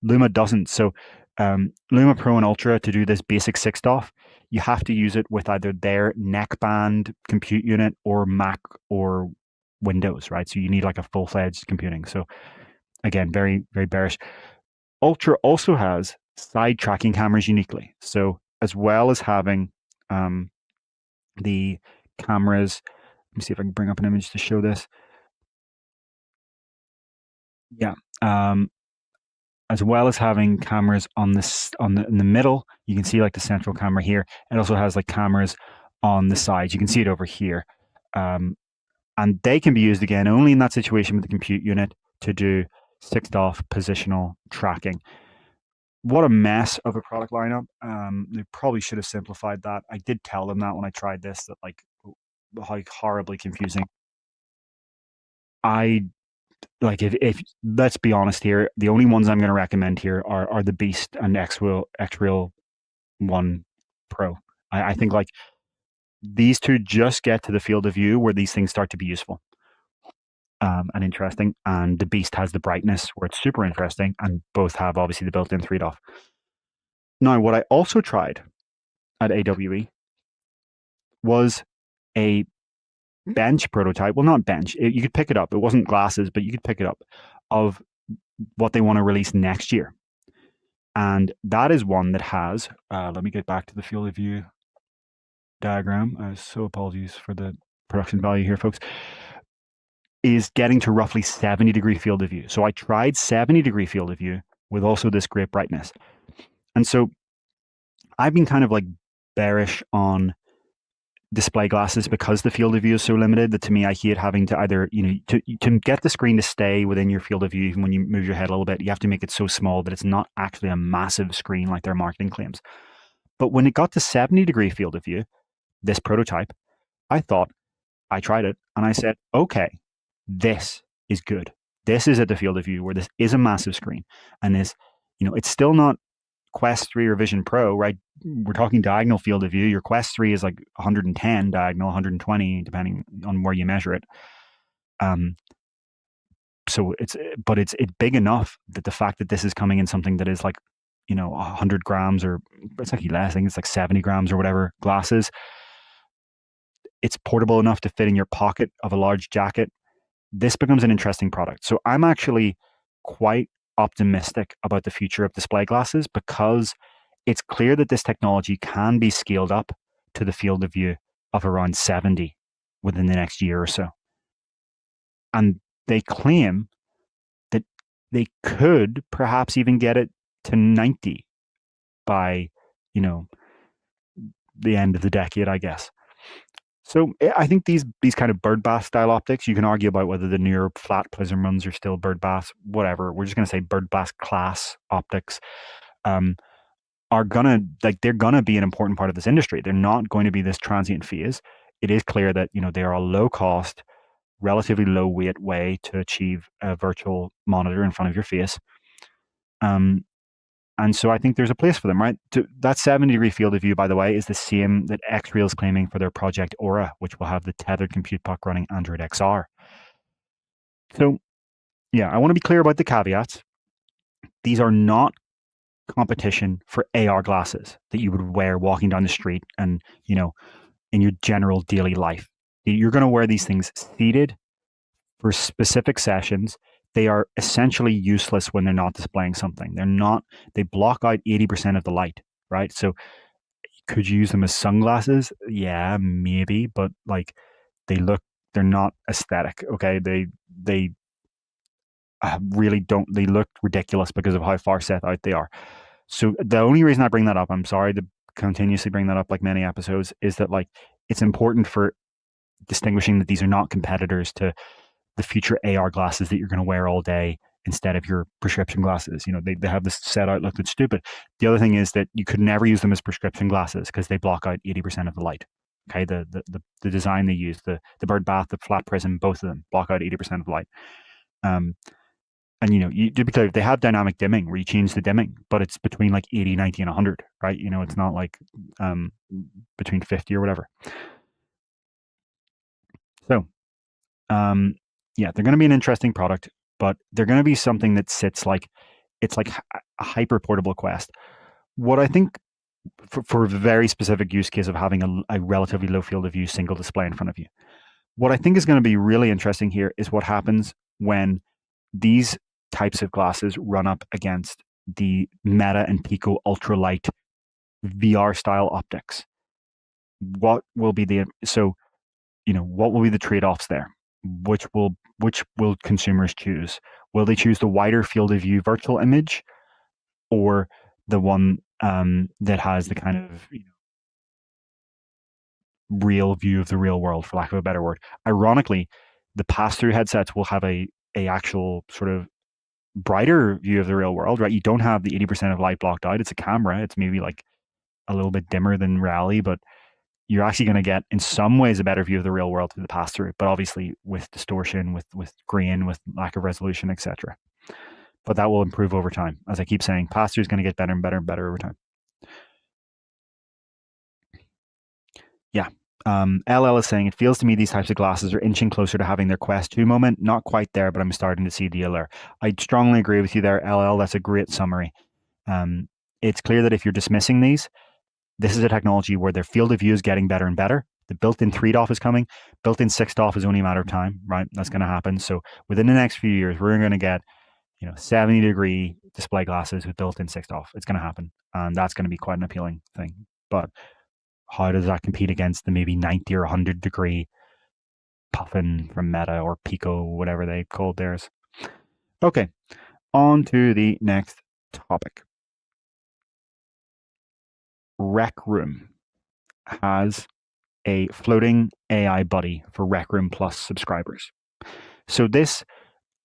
Luma doesn't. So Luma Pro and Ultra, to do this basic 6DOF, you have to use it with either their neckband compute unit or Mac or Windows, right? So you need like a full-fledged computing. So again, very, very bearish. Ultra also has side tracking cameras uniquely. So as well as having the cameras, let me see if I can bring up an image to show this. Yeah. As well as having cameras in the middle, you can see like the central camera here. It also has like cameras on the sides. You can see it over here. And they can be used again only in that situation with the compute unit to do 6DOF positional tracking. What a mess of a product lineup. They probably should have simplified that. I did tell them that when I tried this, that like how horribly confusing. If let's be honest here, the only ones I'm going to recommend here are the Beast and X-Real 1 Pro. I think like these two just get to the field of view where these things start to be useful and interesting. And the Beast has the brightness where it's super interesting, and both have obviously the built-in 3DOF. Now, what I also tried at AWE was a bench prototype. Well, not bench. You could pick it up. It wasn't glasses, but you could pick it up of what they want to release next year. And that is one that has, let me get back to the field of view diagram. So apologies for the production value here, folks. Is getting to roughly 70-degree field of view. So I tried 70-degree field of view with also this great brightness. And so I've been kind of like bearish on display glasses because the field of view is so limited that to me, I hate having to either, to get the screen to stay within your field of view, even when you move your head a little bit, you have to make it so small that it's not actually a massive screen like their marketing claims. But when it got to 70-degree field of view, this prototype, I tried it and I said, okay, this is good. This is at the field of view where this is a massive screen. And this, it's still not Quest 3 or Vision Pro, right? We're talking diagonal field of view. Your Quest 3 is like 110 diagonal, 120, depending on where you measure it. So it's big enough that the fact that this is coming in something that is like, 100 grams, or it's actually less, I think it's like 70 grams or whatever glasses. It's portable enough to fit in your pocket of a large jacket. This becomes an interesting product. So I'm actually quite optimistic about the future of display glasses because it's clear that this technology can be scaled up to the field of view of around 70 within the next year or so. And they claim that they could perhaps even get it to 90 by, the end of the decade, I guess. So I think these kind of bird bath style optics, you can argue about whether the newer flat prism ones are still bird baths, whatever. We're just going to say bird bath class optics are they're gonna be an important part of this industry. They're not going to be this transient phase. It is clear that they are a low cost, relatively low weight way to achieve a virtual monitor in front of your face. And so I think there's a place for them, right? That 70-degree field of view, by the way, is the same that X-Rail is claiming for their Project Aura, which will have the tethered compute puck running Android XR. So, yeah, I want to be clear about the caveats. These are not competition for AR glasses that you would wear walking down the street and, in your general daily life. You're going to wear these things seated for specific sessions. They are essentially useless when they're not displaying something. They block out 80% of the light, right? So could you use them as sunglasses? Yeah, maybe, but like they're not aesthetic. Okay. They really don't, they look ridiculous because of how far set out they are. So the only reason I bring that up, I'm sorry to continuously bring that up like many episodes, is that like it's important for distinguishing that these are not competitors to the future AR glasses that you're going to wear all day instead of your prescription glasses. They have this set out look that's stupid. The other thing is that you could never use them as prescription glasses because they block out 80% of the light. Okay, the design they use, the bird bath, the flat prism, both of them block out 80% of the light. And you to be clear, they have dynamic dimming where you change the dimming, but it's between like 80, 90, and 100, right? It's not like between 50 or whatever. So, yeah, they're going to be an interesting product, but they're going to be something that sits like, it's like a hyper portable Quest. What I think for a very specific use case of having a relatively low field of view single display in front of you, what I think is going to be really interesting here is what happens when these types of glasses run up against the Meta and Pico Ultralight VR style optics. What will be the trade-offs there? Which will consumers choose? Will they choose the wider field of view virtual image, or the one that has the kind of real view of the real world, for lack of a better word? Ironically, the pass-through headsets will have a actual sort of brighter view of the real world, right? You don't have the 80% of light blocked out. It's a camera. It's maybe like a little bit dimmer than reality, but you're actually going to get, in some ways, a better view of the real world through the pass-through, but obviously with distortion, with grain, with lack of resolution, etc. But that will improve over time. As I keep saying, pass-through is going to get better and better and better over time. Yeah. LL is saying, it feels to me these types of glasses are inching closer to having their Quest 2 moment. Not quite there, but I'm starting to see the allure. I strongly agree with you there, LL. That's a great summary. it's clear that if you're dismissing these, this is a technology where their field of view is getting better and better. The built-in 3DoF is coming. Built-in 6DoF is only a matter of time, right? That's going to happen. So within the next few years, we're going to get 70-degree display glasses with built-in 6DoF. It's going to happen, and that's going to be quite an appealing thing. But how does that compete against the maybe 90 or 100-degree Puffin from Meta or Pico, whatever they called theirs? Okay, on to the next topic. Rec Room has a floating AI buddy for Rec Room Plus subscribers. So this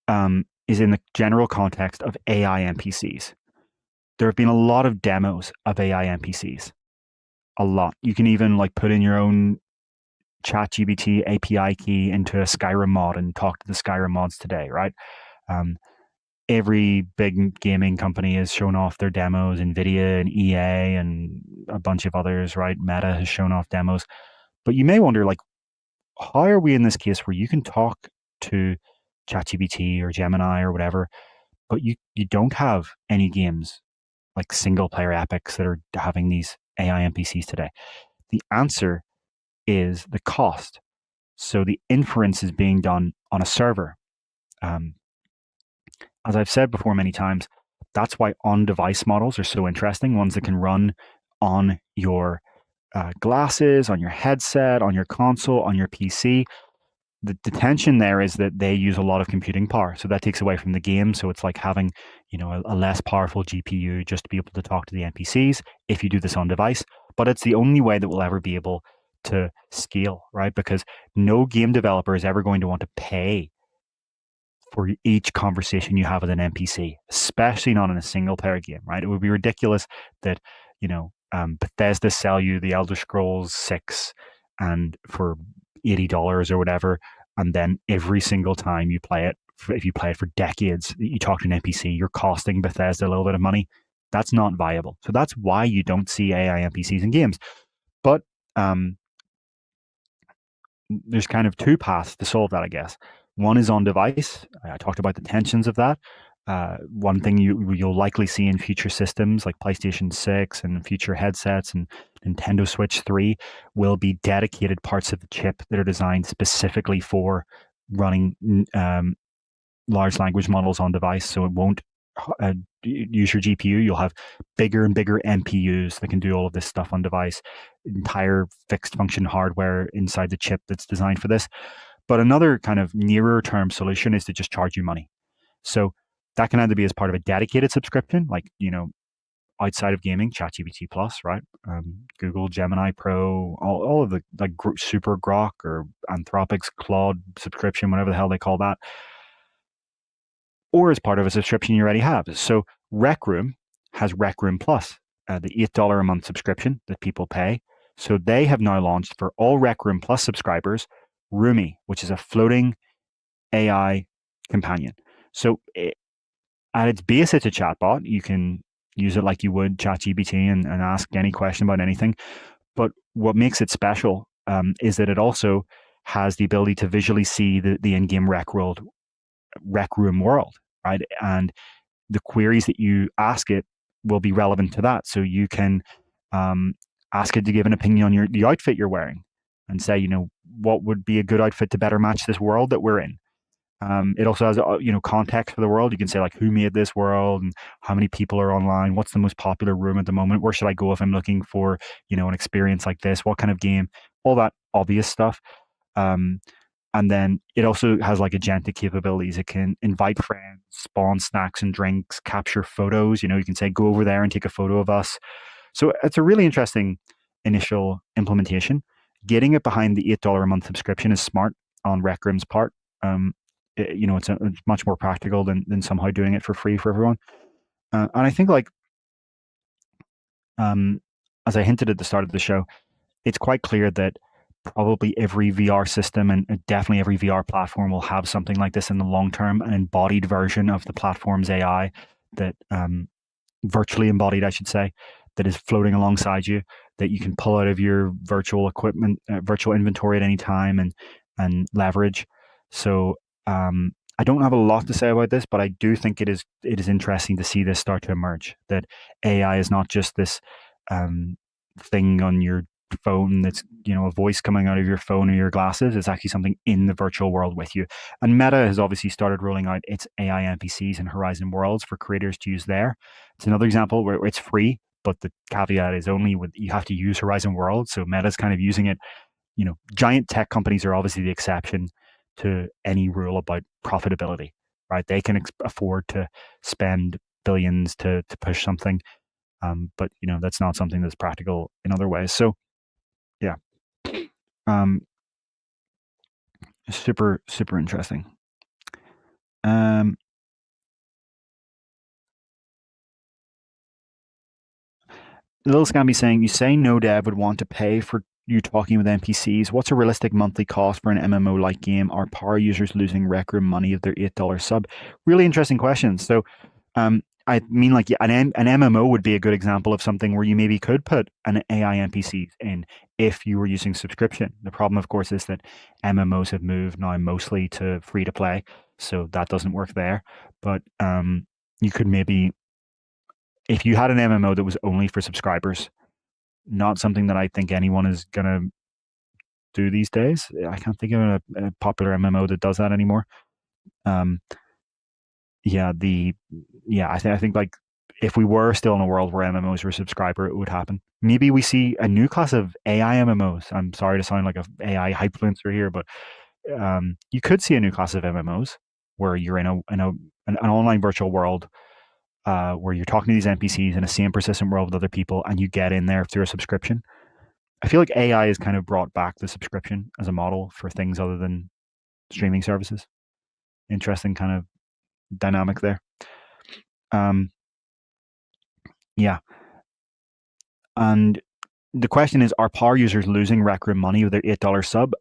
is in the general context of AI NPCs. There have been a lot of demos of AI NPCs. A lot. You can even put in your own ChatGPT API key into a Skyrim mod and talk to the Skyrim mods today, right? Every big gaming company has shown off their demos, NVIDIA and EA and a bunch of others, right? Meta has shown off demos. But you may wonder, how are we in this case where you can talk to ChatGPT or Gemini or whatever, but you don't have any games like single-player epics that are having these AI NPCs today? The answer is the cost. So the inference is being done on a server. As I've said before many times, that's why on-device models are so interesting, ones that can run on your glasses, on your headset, on your console, on your PC. The tension there is that they use a lot of computing power, so that takes away from the game. So it's like having a less powerful GPU just to be able to talk to the NPCs if you do this on device. But it's the only way that we'll ever be able to scale, right? Because no game developer is ever going to want to pay for each conversation you have with an NPC, especially not in a single player game, right? It would be ridiculous that Bethesda sell you the Elder Scrolls 6 and for $80 or whatever, and then every single time you play it, if you play it for decades, you talk to an NPC, you're costing Bethesda a little bit of money. That's not viable. So that's why you don't see AI NPCs in games. But there's kind of two paths to solve that, I guess. One is on device. I talked about the tensions of that. One thing you'll likely see in future systems like PlayStation 6 and future headsets and Nintendo Switch 3 will be dedicated parts of the chip that are designed specifically for running large language models on device. So it won't use your GPU. You'll have bigger and bigger NPUs that can do all of this stuff on device, entire fixed function hardware inside the chip that's designed for this. But another kind of nearer term solution is to just charge you money. So that can either be as part of a dedicated subscription, outside of gaming, ChatGPT Plus, right? Google Gemini Pro, all of the Super Grok or Anthropic's Claude subscription, whatever the hell they call that, or as part of a subscription you already have. So Rec Room has Rec Room Plus, the $8 a month subscription that people pay. So they have now launched for all Rec Room Plus subscribers Roomie, which is a floating AI companion. So at its base, it's a chatbot. You can use it like you would ChatGPT and ask any question about anything. But what makes it special is that it also has the ability to visually see the in-game Rec Room world, right? And the queries that you ask it will be relevant to that. So you can ask it to give an opinion on the outfit you're wearing and say, what would be a good outfit to better match this world that we're in. It also has, context for the world. You can say who made this world and how many people are online. What's the most popular room at the moment? Where should I go if I'm looking for, an experience like this? What kind of game? All that obvious stuff. And then it also has agentic capabilities. It can invite friends, spawn snacks and drinks, capture photos. You can say, go over there and take a photo of us. So it's a really interesting initial implementation. Getting it behind the $8 a month subscription is smart on Rec Room's part. It's much more practical than somehow doing it for free for everyone. And I think as I hinted at the start of the show, it's quite clear that probably every VR system and definitely every VR platform will have something like this in the long term, an embodied version of the platform's AI that virtually embodied, I should say, that is floating alongside you, that you can pull out of your virtual equipment, virtual inventory at any time and leverage. So I don't have a lot to say about this, but I do think it is interesting to see this start to emerge. That AI is not just this um, thing on your phone that's a voice coming out of your phone or your glasses. It's actually something in the virtual world with you. And Meta has obviously started rolling out its AI NPCs and Horizon Worlds for creators to use there. It's another example where it's free, but the caveat is only with you have to use Horizon Worlds. So Meta's kind of using it. Giant tech companies are obviously the exception to any rule about profitability, right? They can afford to spend billions to push something, but that's not something that's practical in other ways. So yeah, um, super super interesting. Um, Little Scamby saying, you say no dev would want to pay for you talking with NPCs. What's a realistic monthly cost for an MMO-like game? Are power users losing rec room money of their $8 sub? Really interesting questions. So, I mean, like, yeah, an MMO would be a good example of something where you maybe could put an AI NPC in if you were using subscription. The problem, of course, is that MMOs have moved now mostly to free to play, so that doesn't work there. But you could maybe, if you had an MMO that was only for subscribers, not something that I think anyone is gonna do these days. I can't think of a popular MMO that does that anymore. Um, yeah, I think like if we were still in a world where MMOs were subscriber, it would happen. Maybe we see a new class of AI MMOs. I'm sorry to sound like a AI hypefluencer here, but you could see a new class of MMOs where you're in an online virtual world where you're talking to these NPCs in a same persistent world with other people, and you get in there through a subscription. I feel like AI has kind of brought back the subscription as a model for things other than streaming services. Interesting kind of dynamic there. Um, yeah, and the question is: are power users losing Rec Room money with their $8 sub?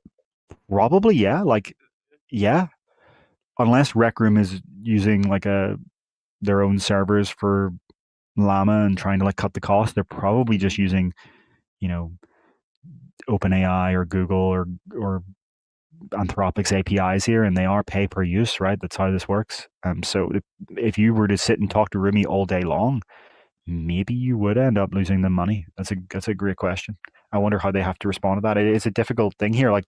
Probably, yeah. Like, yeah, unless Rec Room is using like their own servers for Llama and trying to like cut the cost, they're probably just using you know OpenAI or Google or Anthropic's APIs here, and they are pay per use, right? That's how this works. So if you were to sit and talk to Roomie all day long, maybe you would end up losing them money. That's a great question. I wonder how they have to respond to that. It is a difficult thing here. I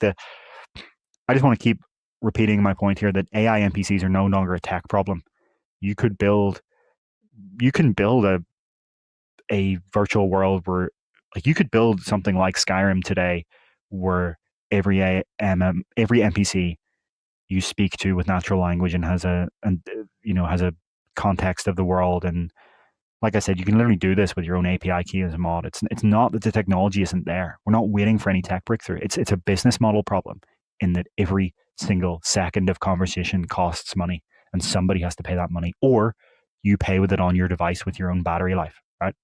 just want to keep repeating my point here that AI NPCs are no longer a tech problem. You could build, you can build a virtual world where, like, you could build something like Skyrim today, where every NPC you speak to with natural language and has a context of the world. And like I said, you can literally do this with your own API key as a mod. It's not that the technology isn't there. We're not waiting for any tech breakthrough. It's a business model problem in that every single second of conversation costs money, and somebody has to pay that money, or you pay with it on your device with your own battery life, right?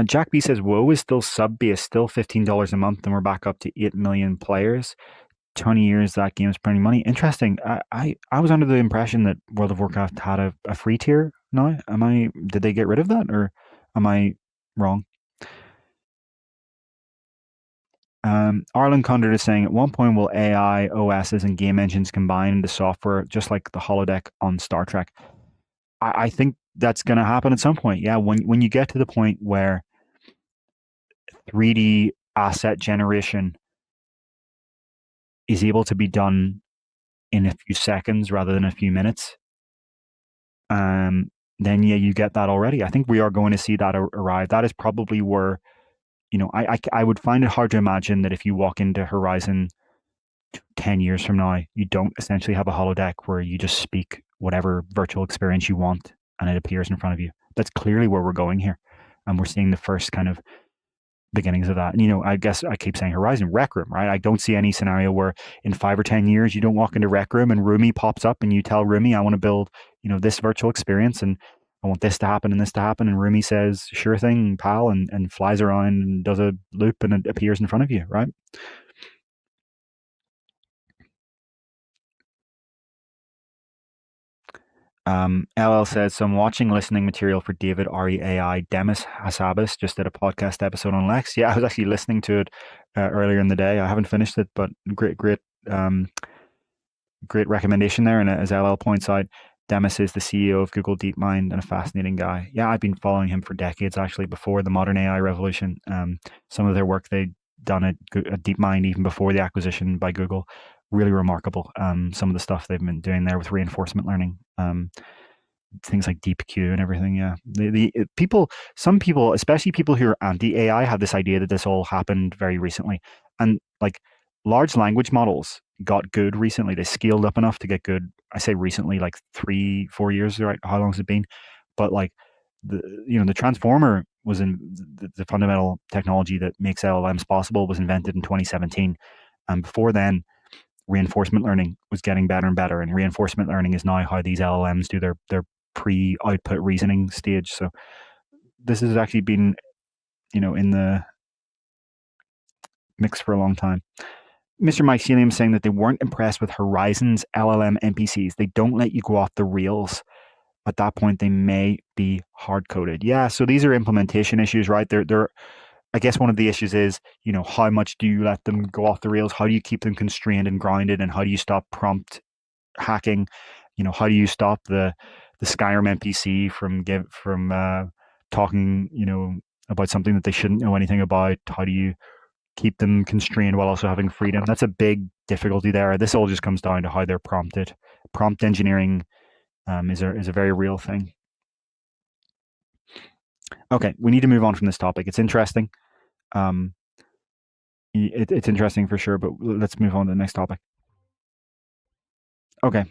Jack B says, "Woe is still sub based, still $15 a month, and we're back up to 8 million players. 20 years that game's printing money." Interesting. I was under the impression that World of Warcraft had a free tier now. Did they get rid of that, or am I wrong? Arlen Condor is saying, at one point will AI OSs and game engines combine into software just like the holodeck on Star Trek? I think that's going to happen at some point. Yeah, when you get to the point where 3D asset generation is able to be done in a few seconds rather than a few minutes, then yeah, you get that already. I think we are going to see that arrive. That is probably where, I would find it hard to imagine that if you walk into Horizon 10 years from now, you don't essentially have a holodeck where you just speak whatever virtual experience you want and it appears in front of you. That's clearly where we're going here. And we're seeing the first kind of beginnings of that. And, I guess I keep saying Horizon Rec Room, right? I don't see any scenario where in 5 or 10 years you don't walk into Rec Room and Roomie pops up and you tell Roomie, I want to build, this virtual experience and I want this to happen and this to happen. And Roomie says, sure thing, pal, and flies around and does a loop and it appears in front of you, right? LL says, so I'm watching listening material for David REAI Demis Hassabis, just did a podcast episode on Lex. Yeah, I was actually listening to it earlier in the day. I haven't finished it, but um, great recommendation there. And as LL points out, Demis is the CEO of Google DeepMind and a fascinating guy. Yeah, I've been following him for decades, actually, before the modern AI revolution. Some of their work they'd done at DeepMind even before the acquisition by Google, really remarkable. Some of the stuff they've been doing there with reinforcement learning. Things like deep Q and everything. Yeah, some people, especially people who are anti AI, have this idea that this all happened very recently, and like large language models got good recently. They scaled up enough to get good. I say recently, like 3-4 years, right? How long has it been? But like the transformer was in the fundamental technology that makes LLMs possible was invented in 2017, and before then reinforcement learning was getting better and better, and reinforcement learning is now how these LLMs do their pre-output reasoning stage. So this has actually been, in the mix for a long time. Mr. Mycelium saying that they weren't impressed with Horizon's LLM NPCs. They don't let you go off the rails. At that point, they may be hard-coded. Yeah, so these are implementation issues, right? They're I guess one of the issues is, how much do you let them go off the rails? How do you keep them constrained and grounded? And how do you stop prompt hacking? How do you stop the Skyrim NPC from talking, about something that they shouldn't know anything about? How do you keep them constrained while also having freedom? That's a big difficulty there. This all just comes down to how they're prompted. Prompt engineering is a very real thing. Okay, we need to move on from this topic. It's interesting. It's interesting for sure, but let's move on to the next topic. Okay.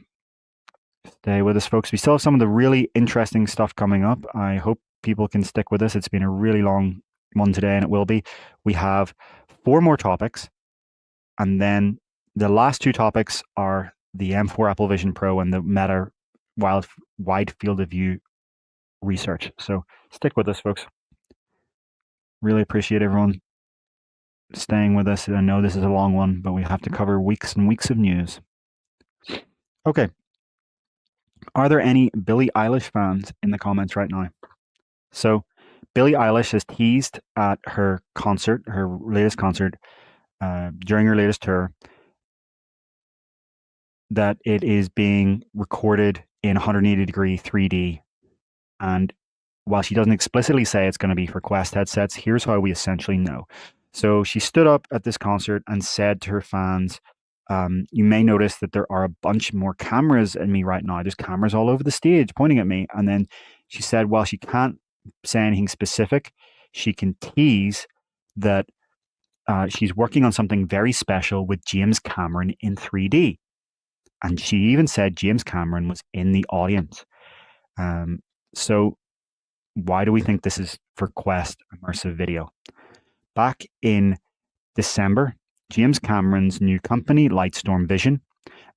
Stay with us, folks. We still have some of the really interesting stuff coming up. I hope people can stick with us. It's been a really long one today, and it will be. We have 4 more topics, and then the last 2 topics are the M4 Apple Vision Pro and the Meta wide field of view research. So stick with us, folks. Really appreciate everyone staying with us. I know this is a long one, but we have to cover weeks and weeks of news. Okay. Are there any Billie Eilish fans in the comments right now? So, Billie Eilish has teased at her concert, her latest concert, during her latest tour, that it is being recorded in 180-degree 3D. And while she doesn't explicitly say it's going to be for Quest headsets, here's how we essentially know. So she stood up at this concert and said to her fans, you may notice that there are a bunch more cameras in me right now. There's cameras all over the stage pointing at me. And then she said, while she can't say anything specific, she can tease that she's working on something very special with James Cameron in 3D. And she even said James Cameron was in the audience. So why do we think this is for Quest immersive video? Back in December, James Cameron's new company, Lightstorm Vision,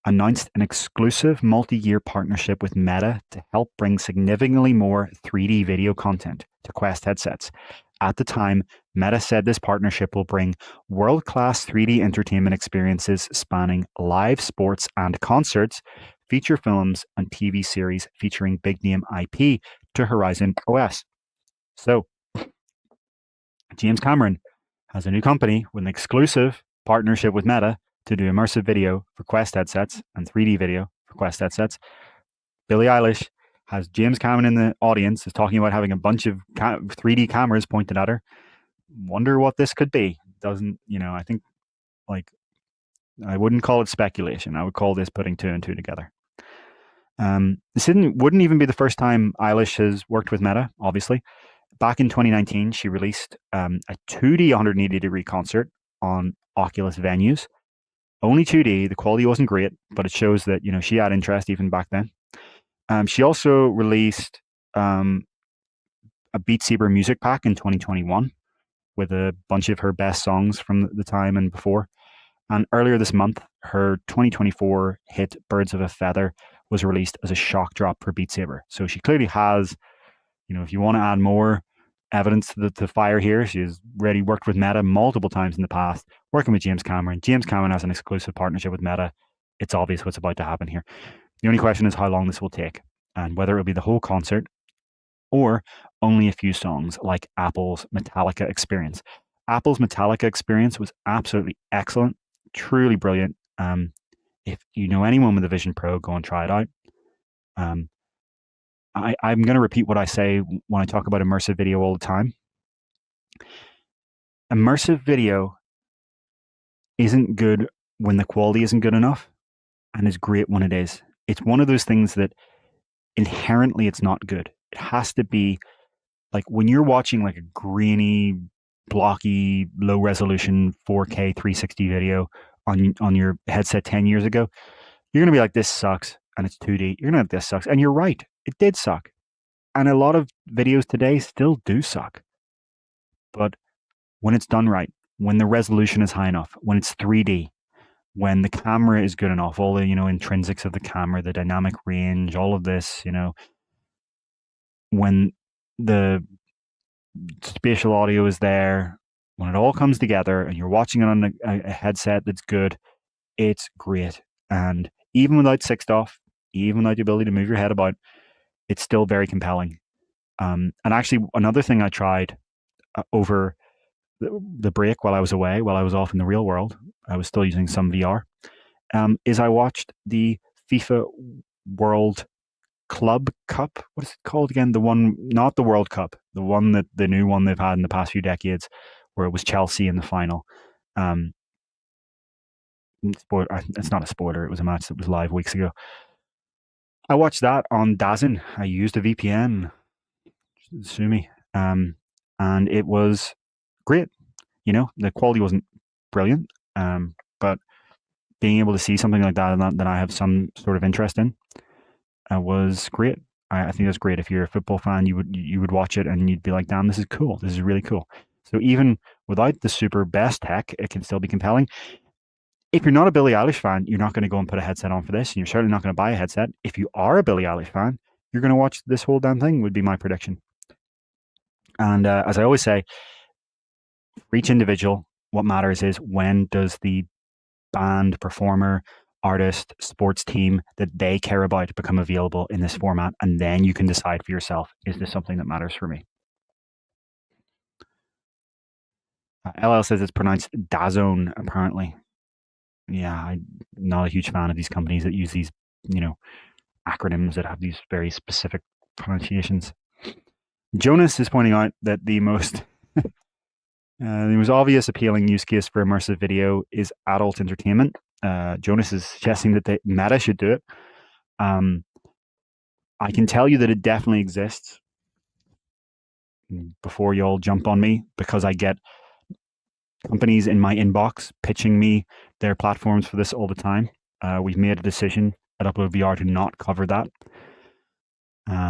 announced an exclusive multi-year partnership with Meta to help bring significantly more 3D video content to Quest headsets. At the time, Meta said this partnership will bring world-class 3D entertainment experiences spanning live sports and concerts, feature films, and TV series featuring big-name IP to Horizon OS. So, James Cameron has a new company with an exclusive partnership with Meta to do immersive video for Quest headsets and 3D video for Quest headsets. Billie Eilish has James Cameron in the audience, is talking about having a bunch of 3D cameras pointed at her. Wonder what this could be. Doesn't, I think, I wouldn't call it speculation. I would call this putting 2 and 2 together. This wouldn't even be the first time Eilish has worked with Meta, obviously. Back in 2019, she released a 2D 180-degree concert on Oculus venues. Only 2D. The quality wasn't great, but it shows that, she had interest even back then. She also released a Beat Saber music pack in 2021 with a bunch of her best songs from the time and before. And earlier this month, her 2024 hit Birds of a Feather was released as a shock drop for Beat Saber. So she clearly has, if you want to add more evidence to the fire here, she's already worked with Meta multiple times in the past, working with James Cameron. James Cameron has an exclusive partnership with Meta. It's obvious what's about to happen here. The only question is how long this will take. and whether it will be the whole concert or only a few songs like Apple's Metallica experience. Apple's Metallica experience was absolutely excellent, truly brilliant. If you know anyone with a Vision Pro, go and try it out. I'm going to repeat what I say when I talk about immersive video all the time. Immersive video isn't good when the quality isn't good enough, and is great when it is. It's one of those things that inherently it's not good. It has to be like when you're watching like a grainy, blocky, low resolution 4K 360 video on your headset 10 years ago, you're going to be like, this sucks, and it's 2D. You're going to be like, this sucks. And you're right. It did suck. And a lot of videos today still do suck. But when it's done right, when the resolution is high enough, when it's 3D, when the camera is good enough, all the, intrinsics of the camera, the dynamic range, all of this, when the spatial audio is there, when it all comes together and you're watching it on a headset that's good, it's great. And even without 6DoF, even without the ability to move your head about, it's still very compelling. And actually, another thing I tried over the break while I was away, while I was off in the real world, I was still using some VR, is I watched the FIFA World Club Cup. What is it called again? The one, not the World Cup, the one that the new one they've had in the past few decades, where it was Chelsea in the final. It's not a spoiler. It was a match that was live weeks ago. I watched that on DAZN. I used a VPN. Sue me. And it was great. The quality wasn't brilliant, but being able to see something like that I have some sort of interest in was great. I think that's great. If you're a football fan, you would watch it and you'd be like, damn, this is cool. This is really cool. So even without the super best tech, it can still be compelling. If you're not a Billie Eilish fan, you're not going to go and put a headset on for this, and you're certainly not going to buy a headset. If you are a Billie Eilish fan, you're going to watch this whole damn thing, would be my prediction. And as I always say, for each individual, what matters is when does the band, performer, artist, sports team that they care about become available in this format, and then you can decide for yourself, is this something that matters for me? LL says it's pronounced DAZN, apparently. Yeah, I'm not a huge fan of these companies that use these, acronyms that have these very specific pronunciations. Jonas is pointing out that the most obvious appealing use case for immersive video is adult entertainment. Jonas is suggesting that Meta should do it. I can tell you that it definitely exists before you all jump on me, because I get companies in my inbox pitching me their platforms for this all the time. We've made a decision at UploadVR to not cover that.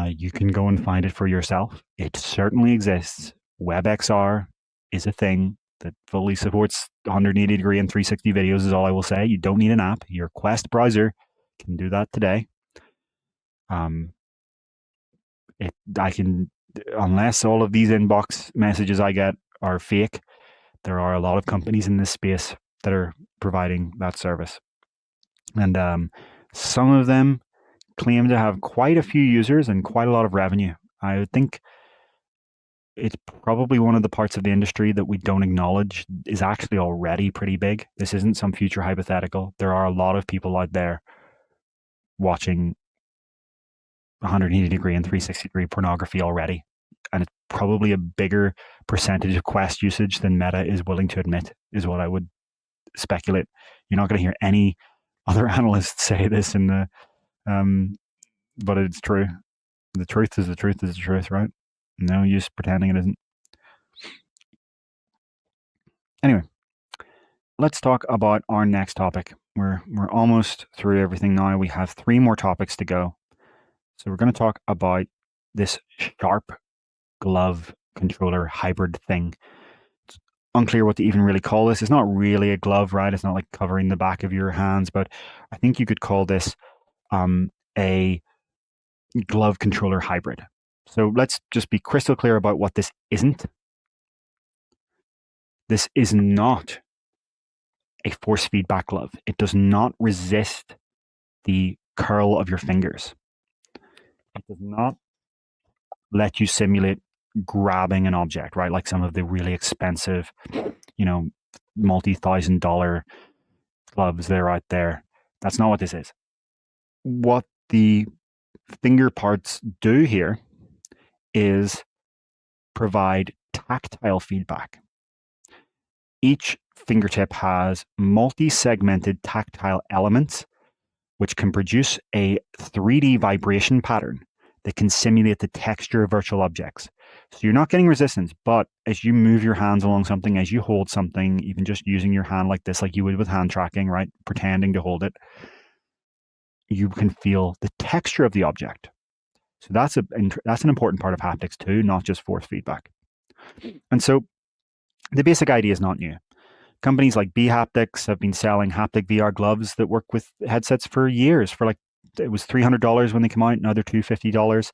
You can go and find it for yourself. It certainly exists. WebXR is a thing that fully supports 180 degree and 360 videos, is all I will say. You don't need an app. Your Quest browser can do that today. Unless all of these inbox messages I get are fake, there are a lot of companies in this space that are providing that service. And some of them claim to have quite a few users and quite a lot of revenue. I would think it's probably one of the parts of the industry that we don't acknowledge is actually already pretty big. This isn't some future hypothetical. There are a lot of people out there watching 180 degree and 360 degree pornography already. And it's probably a bigger percentage of Quest usage than Meta is willing to admit, is what I would speculate. You're not going to hear any other analysts say this but it's true. The truth is the truth is the truth, right? No use pretending it isn't. Anyway, let's talk about our next topic. We're almost through everything now. We have 3 more topics to go. So we're going to talk about this Sharp glove controller hybrid thing. It's unclear what to even really call this. It's not really a glove, right? It's not like covering the back of your hands, but I think you could call this a glove controller hybrid. So let's just be crystal clear about what this isn't. This is not a force feedback glove. It does not resist the curl of your fingers. It does not let you simulate grabbing an object, right? Like some of the really expensive, multi-$1,000 gloves that are out there. That's not what this is. What the finger parts do here is provide tactile feedback. Each fingertip has multi-segmented tactile elements which can produce a 3D vibration pattern that can simulate the texture of virtual objects. So you're not getting resistance, but as you move your hands along something, as you hold something, even just using your hand like this, like you would with hand tracking, right? Pretending to hold it, you can feel the texture of the object. So that's an important part of haptics too, not just force feedback. And so the basic idea is not new. Companies like Haptics have been selling haptic VR gloves that work with headsets for years. It was $300 when they came out. Now they're $250.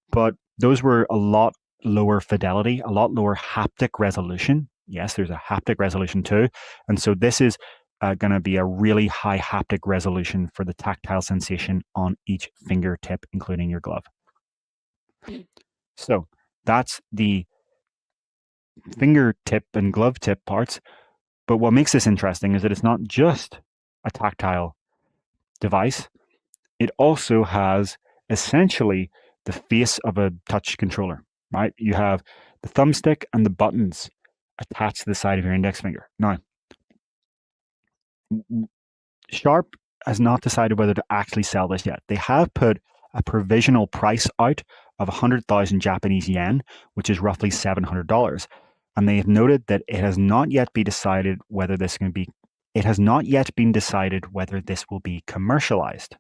But those were a lot lower fidelity, a lot lower haptic resolution. Yes, there's a haptic resolution too. And so this is going to be a really high haptic resolution for the tactile sensation on each fingertip, including your glove. So that's the fingertip and glove tip parts. But what makes this interesting is that it's not just a tactile device. It also has essentially the face of a touch controller, right? You have the thumbstick and the buttons attached to the side of your index finger. Now, Sharp has not decided whether to actually sell this yet. They have put a provisional price out of 100,000 Japanese yen, which is roughly $700. And they have noted that it has not yet been decided whether this will be commercialized.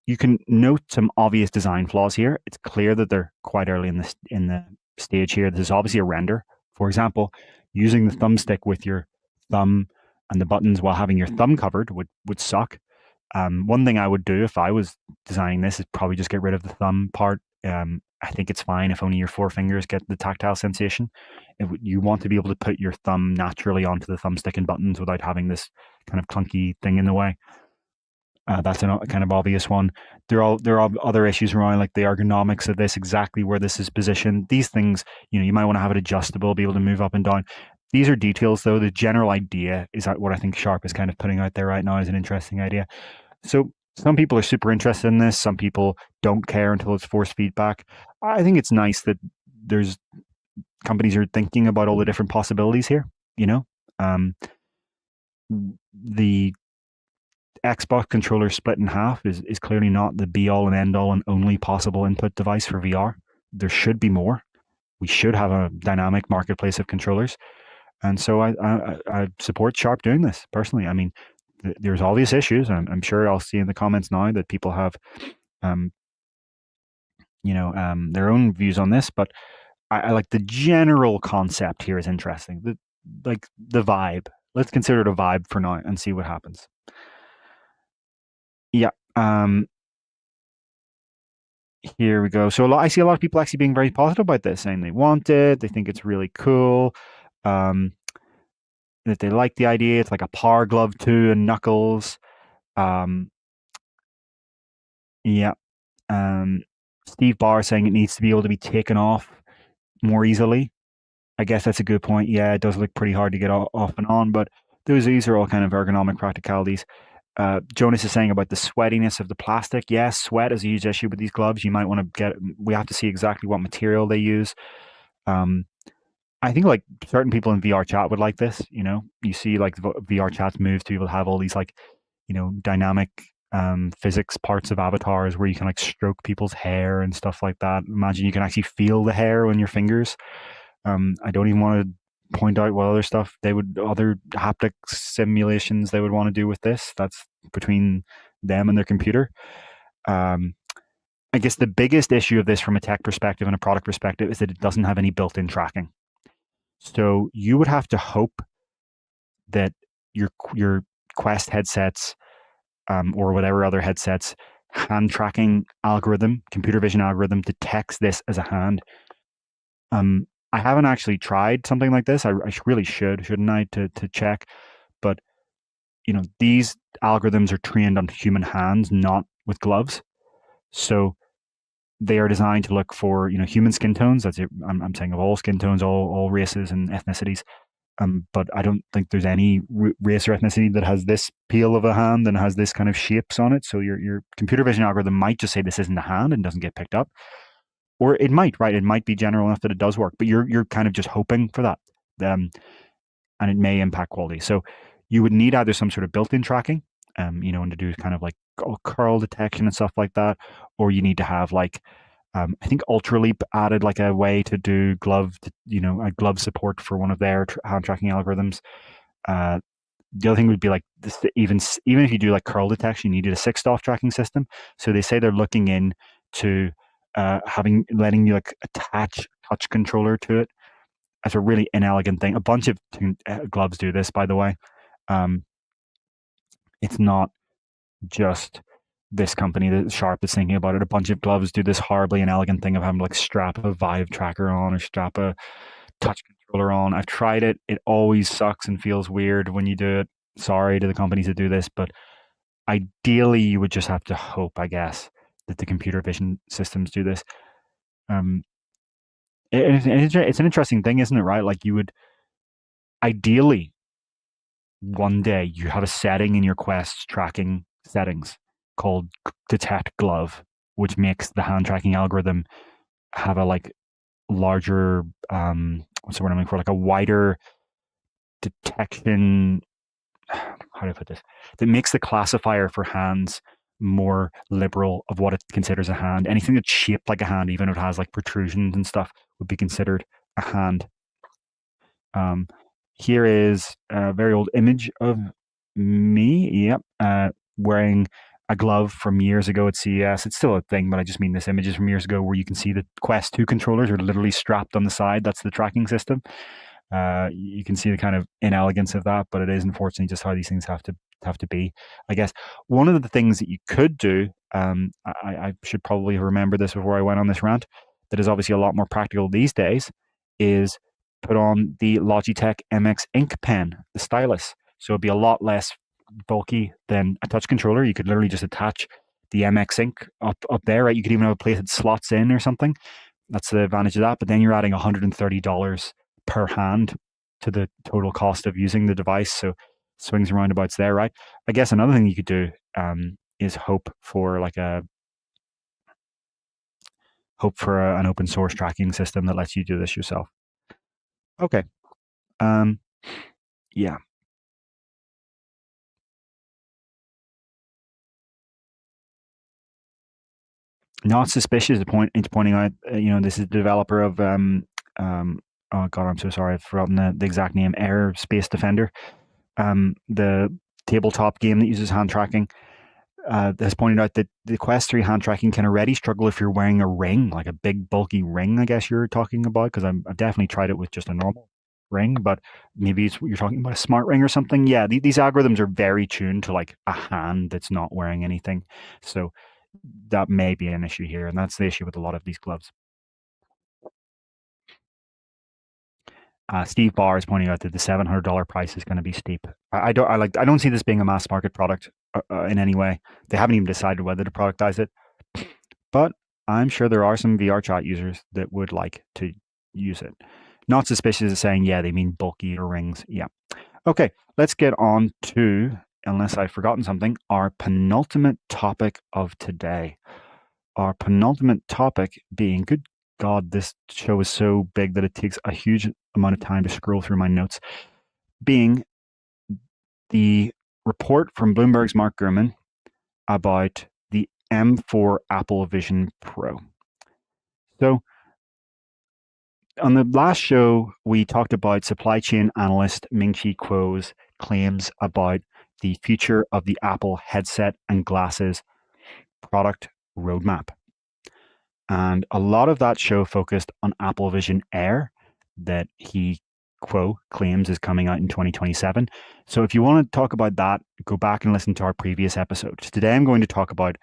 You can note some obvious design flaws here. It's clear that they're quite early in the stage here. This is obviously a render. For example, using the thumbstick with your thumb and the buttons while having your thumb covered would suck. One thing I would do if I was designing this is probably just get rid of the thumb part. I think it's fine if only your four fingers get the tactile sensation. You want to be able to put your thumb naturally onto the thumbstick and buttons without having this kind of clunky thing in the way. That's a kind of obvious one. There are other issues around like the ergonomics of this, exactly where this is positioned. These things, you might want to have it adjustable, be able to move up and down. These are details, though. The general idea is what I think Sharp is kind of putting out there right now as an interesting idea. So some people are super interested in this. Some people don't care until it's force feedback. I think it's nice that there's companies are thinking about all the different possibilities here. The Xbox controller split in half is clearly not the be all and end all and only possible input device for VR. There should be more. We should have a dynamic marketplace of controllers. And so I support Sharp doing this personally. I mean, there's obvious issues. I'm sure I'll see in the comments now that people have, their own views on this. But I like the general concept here is interesting. The vibe. Let's consider it a vibe for now and see what happens. Yeah. Here we go. So I see a lot of people actually being very positive about this, saying they want it, they think it's really cool, that they like the idea. It's like a power glove too, and knuckles. Yeah. Steve Barr saying it needs to be able to be taken off more easily. I guess that's a good point. Yeah, it does look pretty hard to get off and on, but these are all kind of ergonomic practicalities. Jonas is saying about the sweatiness of the plastic. Yes, sweat is a huge issue with these gloves. You might want to we have to see exactly what material they use. I think like certain people in VR chat would like this. You see like the VR chats move to be able to have all these like, dynamic physics parts of avatars where you can like stroke people's hair and stuff like that. Imagine you can actually feel the hair on your fingers. I don't even want to point out what other stuff other haptic simulations they would want to do with this. That's between them and their computer. I guess the biggest issue of this from a tech perspective and a product perspective is that it doesn't have any built-in tracking. So you would have to hope that your Quest headsets or whatever other headsets hand tracking algorithm, computer vision algorithm detects this as a hand. I haven't actually tried something like this. I really shouldn't I, to check. But, these algorithms are trained on human hands, not with gloves. So they are designed to look for human skin tones. That's it. I'm saying of all skin tones, all races and ethnicities. But I don't think there's any race or ethnicity that has this peel of a hand and has this kind of shapes on it. So your computer vision algorithm might just say this isn't a hand and doesn't get picked up, or it might, right? It might be general enough that it does work, but you're kind of just hoping for that, and it may impact quality. So you would need either some sort of built-in tracking, and to do kind of like curl detection and stuff like that, or you need to have like I think Ultralight added like a way to do a glove support for one of their hand tracking algorithms. The other thing would be like this, even if you do like curl detection, you needed a 6-stop tracking system. So they say they're looking into letting you like attach a touch controller to it. That's a really inelegant thing. A bunch of gloves do this, by the way. It's not just this company that Sharp is thinking about it. A bunch of gloves do this horribly inelegant thing of having to like strap a Vive tracker on or strap a touch controller on. I've tried it. It always sucks and feels weird when you do it. Sorry to the companies that do this, but ideally you would just have to hope, I guess, that the computer vision systems do this. It's an interesting thing, isn't it, right? Like you would ideally one day you have a setting in your Quest tracking settings called Detect Glove, which makes the hand tracking algorithm have a like larger what's the word I'm looking for? Like a wider detection. How do I put this? That makes the classifier for hands more liberal of what it considers a hand. Anything that's shaped like a hand, even if it has like protrusions and stuff, would be considered a hand. Here is a very old image of me. Yep, wearing a glove from years ago at CES. It's still a thing, but I just mean this image is from years ago where you can see the Quest 2 controllers are literally strapped on the side. That's the tracking system. You can see the kind of inelegance of that, but it is unfortunately just how these things have to be. I guess one of the things that you could do, I should probably remember this before I went on this rant, that is obviously a lot more practical these days, is put on the Logitech MX Ink Pen, the stylus. So it'd be a lot less bulky than a touch controller. You could literally just attach the MX Ink up there, right? You could even have a place that slots in or something. That's the advantage of that. But then you're adding $130 per hand to the total cost of using the device. So swings and roundabouts there, right? I guess another thing you could do is hope for an open source tracking system that lets you do this yourself. Okay. Yeah. Not suspicious. It's pointing out, this is the developer of oh god, I'm so sorry, I've forgotten the exact name. Air Space Defender, the tabletop game that uses hand tracking. Has pointed out that the Quest 3 hand tracking can already struggle if you're wearing a ring, like a big bulky ring, I guess you're talking about, because I've definitely tried it with just a normal ring, but maybe you're talking about a smart ring or something. Yeah, these algorithms are very tuned to like a hand that's not wearing anything. So that may be an issue here, and that's the issue with a lot of these gloves. Steve Barr is pointing out that the $700 price is going to be steep. I don't see this being a mass market product in any way. They haven't even decided whether to productize it, but I'm sure there are some VR chat users that would like to use it. Not suspicious of saying, yeah, they mean bulky rings. Yeah. Okay, let's get on to, unless I've forgotten something, our penultimate topic of today. Our penultimate topic being, good God, this show is so big that it takes a huge amount of time to scroll through my notes, being the report from Bloomberg's Mark Gurman about the M4 Apple Vision Pro. So on the last show, we talked about supply chain analyst Ming-Chi Kuo's claims about the future of the Apple headset and glasses product roadmap. And a lot of that show focused on Apple Vision Air that he, Kuo, claims is coming out in 2027. So if you want to talk about that, go back and listen to our previous episode. Today I'm going to talk about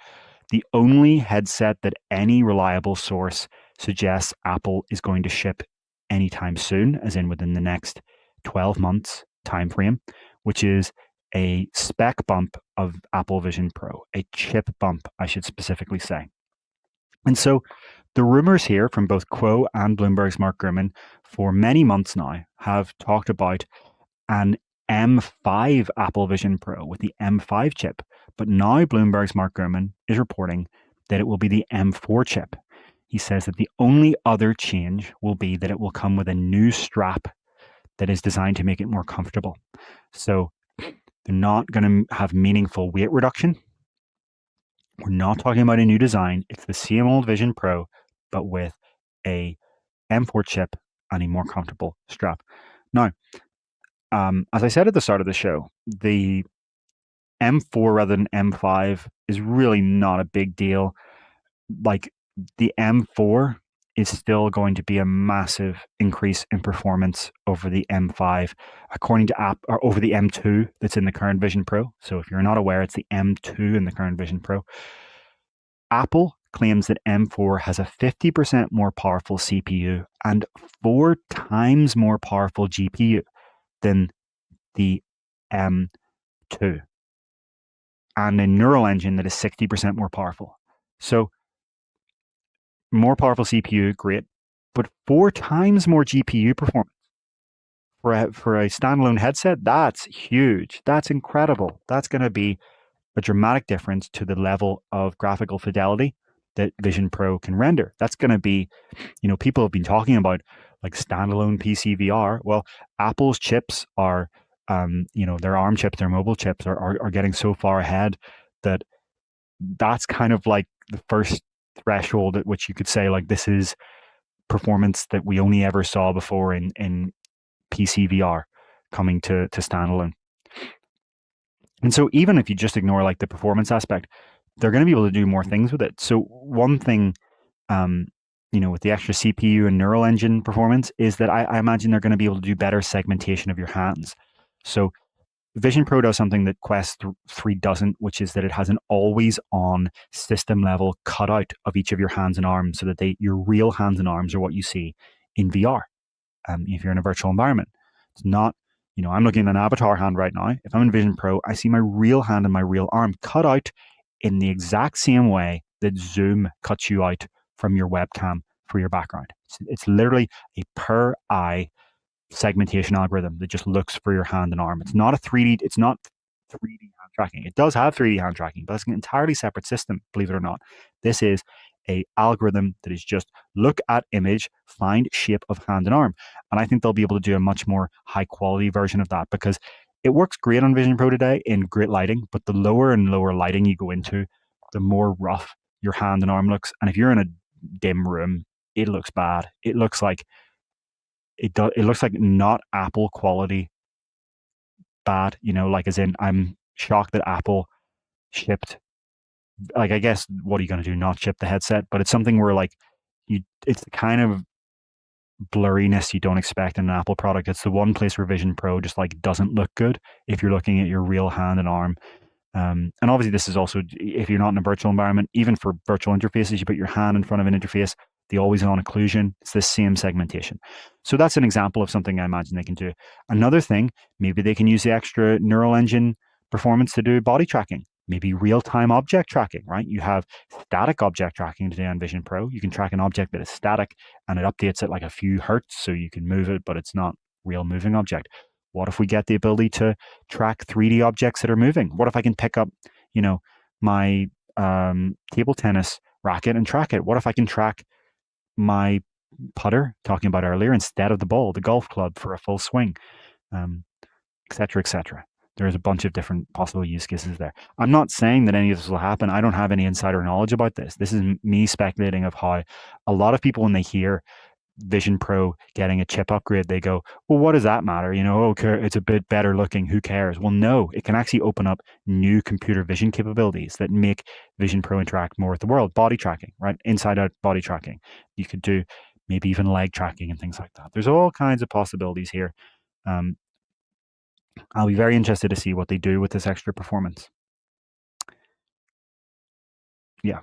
the only headset that any reliable source suggests Apple is going to ship anytime soon, as in within the next 12 months timeframe, which is a spec bump of Apple Vision Pro, a chip bump, I should specifically say. And so the rumors here from both Quo and Bloomberg's Mark Gurman for many months now have talked about an M5 Apple Vision Pro with the M5 chip. But now Bloomberg's Mark Gurman is reporting that it will be the M4 chip. He says that the only other change will be that it will come with a new strap that is designed to make it more comfortable. So they're not going to have meaningful weight reduction. We're not talking about a new design. It's the same old Vision Pro, but with a M4 chip and a more comfortable strap. Now, as I said at the start of the show, the M4 rather than M5 is really not a big deal. Like the M4 is still going to be a massive increase in performance over the M5, according to or over the M2 that's in the current Vision Pro. So if you're not aware, it's the M2 in the current Vision Pro. Apple claims that M4 has a 50% more powerful CPU and 4 times more powerful GPU than the M2, and a neural engine that is 60% more powerful. So more powerful CPU, great, but 4 times more GPU performance for a standalone headset. That's huge. That's incredible. That's going to be a dramatic difference to the level of graphical fidelity that Vision Pro can render. That's going to be, people have been talking about like standalone PC VR. Well, Apple's chips are, their ARM chips, their mobile chips are getting so far ahead that that's kind of like the first threshold at which you could say like this is performance that we only ever saw before in PC VR coming to standalone. And so even if you just ignore like the performance aspect, they're going to be able to do more things with it. So one thing, with the extra CPU and neural engine performance is that I imagine they're going to be able to do better segmentation of your hands. So Vision Pro does something that Quest 3 doesn't, which is that it has an always-on system-level cutout of each of your hands and arms so that your real hands and arms are what you see in VR, if you're in a virtual environment. It's not, I'm looking at an avatar hand right now. If I'm in Vision Pro, I see my real hand and my real arm cut out in the exact same way that Zoom cuts you out from your webcam for your background. It's literally a per eye segmentation algorithm that just looks for your hand and arm. It's not 3D hand tracking. It does have 3D hand tracking, but it's an entirely separate system, believe it or not. This is a algorithm that is just look at image, find shape of hand and arm. And I think they'll be able to do a much more high quality version of that because it works great on Vision Pro today in great lighting, but the lower and lower lighting you go into, the more rough your hand and arm looks. And if you're in a dim room, it looks bad. It looks like it looks like not Apple quality bad, like as in I'm shocked that Apple shipped, like, I guess what are you going to do, not ship the headset, but it's something where like it's the kind of blurriness you don't expect in an Apple product. It's the one place where Vision Pro just like doesn't look good if you're looking at your real hand and arm. And obviously this is also, if you're not in a virtual environment, even for virtual interfaces, you put your hand in front of an interface, the always on occlusion, it's the same segmentation. So that's an example of something I imagine they can do. Another thing, maybe they can use the extra neural engine performance to do body tracking, maybe real-time object tracking, right? You have static object tracking today on Vision Pro. You can track an object that is static and it updates at like a few hertz, so you can move it, but it's not real moving object. What if we get the ability to track 3D objects that are moving? What if I can pick up, my table tennis racket and track it? What if I can track my putter, talking about earlier, instead of the ball, the golf club for a full swing, et cetera, et cetera? There's a bunch of different possible use cases there. I'm not saying that any of this will happen. I don't have any insider knowledge about this. This is me speculating of how a lot of people, when they hear Vision Pro getting a chip upgrade, they go, well, what does that matter? Okay, it's a bit better looking. Who cares? Well, no, it can actually open up new computer vision capabilities that make Vision Pro interact more with the world. Body tracking, right? Inside out body tracking. You could do maybe even leg tracking and things like that. There's all kinds of possibilities here. I'll be very interested to see what they do with this extra performance. Yeah.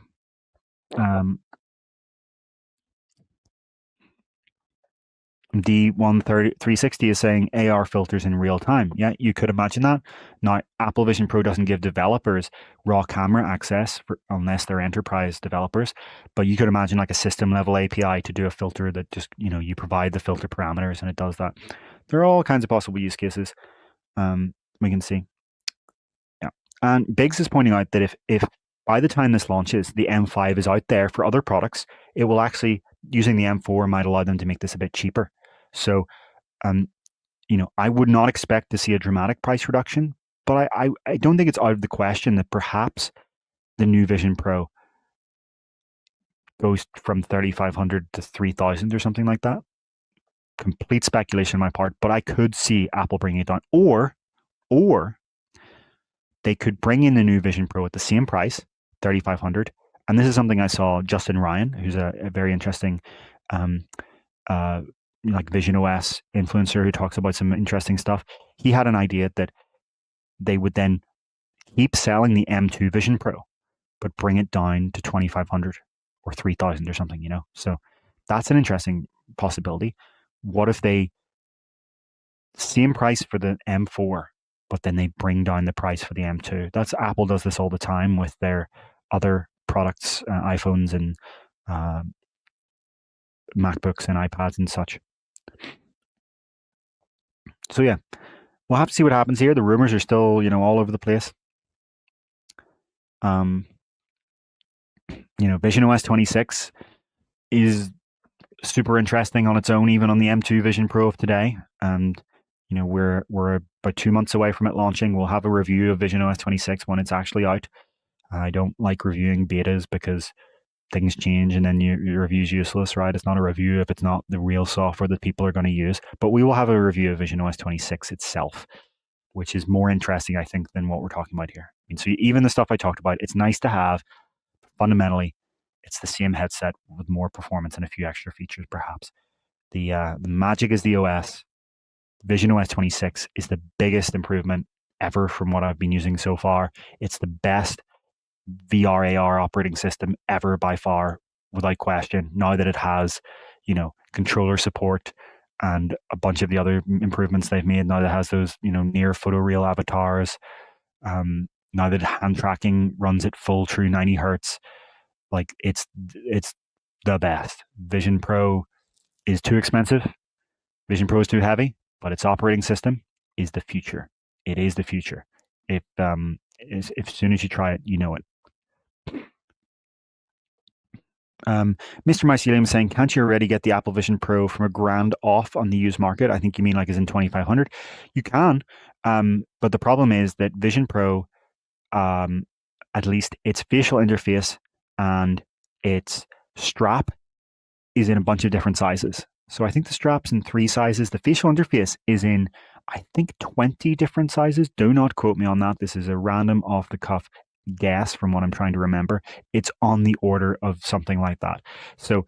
D130 360 is saying AR filters in real time. Yeah, you could imagine that. Now, Apple Vision Pro doesn't give developers raw camera access unless they're enterprise developers, but you could imagine like a system level API to do a filter that just, you provide the filter parameters and it does that. There are all kinds of possible use cases we can see. Yeah. And Biggs is pointing out that if by the time this launches, the M5 is out there for other products, it will actually, using the M4 might allow them to make this a bit cheaper. So, I would not expect to see a dramatic price reduction, but I don't think it's out of the question that perhaps the new Vision Pro goes from 3,500 to 3,000 or something like that. Complete speculation on my part, but I could see Apple bringing it down, or they could bring in the new Vision Pro at the same price, 3,500. And this is something I saw Justin Ryan, who's a very interesting like Vision OS influencer who talks about some interesting stuff. He had an idea that they would then keep selling the M2 Vision Pro, but bring it down to 2,500 or 3,000 or something, So that's an interesting possibility. What if they same price for the M4, but then they bring down the price for the M2? That's Apple does this all the time with their other products, iPhones and MacBooks and iPads and such. So yeah, we'll have to see what happens here. The rumors are still, all over the place. Vision OS 26 is super interesting on its own, even on the M2 Vision Pro of today. And we're about 2 months away from it launching. We'll have a review of Vision OS 26 when it's actually out. I don't like reviewing betas because things change and then your review's useless, right? It's not a review if it's not the real software that people are going to use. But we will have a review of Vision OS 26 itself, which is more interesting, I think, than what we're talking about here. So even the stuff I talked about, it's nice to have. Fundamentally, it's the same headset with more performance and a few extra features, perhaps. The magic is the OS. Vision OS 26 is the biggest improvement ever from what I've been using so far. It's the best VR AR operating system ever by far, without question. Now that it has, controller support and a bunch of the other improvements they've made. Now that it has those, near photoreal avatars. Now that hand tracking runs at full true 90 hertz, like it's the best. Vision Pro is too expensive. Vision Pro is too heavy, but its operating system is the future. It is the future. If as soon as you try it, you know it. Mr. Mycelium is saying, can't you already get the Apple Vision Pro from $1,000 off on the used market? I think you mean like as in 2,500. You can, but the problem is that Vision Pro, at least its facial interface and its strap is in a bunch of different sizes. So I think the strap's in 3 sizes. The facial interface is in, I think, 20 different sizes. Do not quote me on that. This is a random off-the-cuff guess from what I'm trying to remember. It's on the order of something like that. So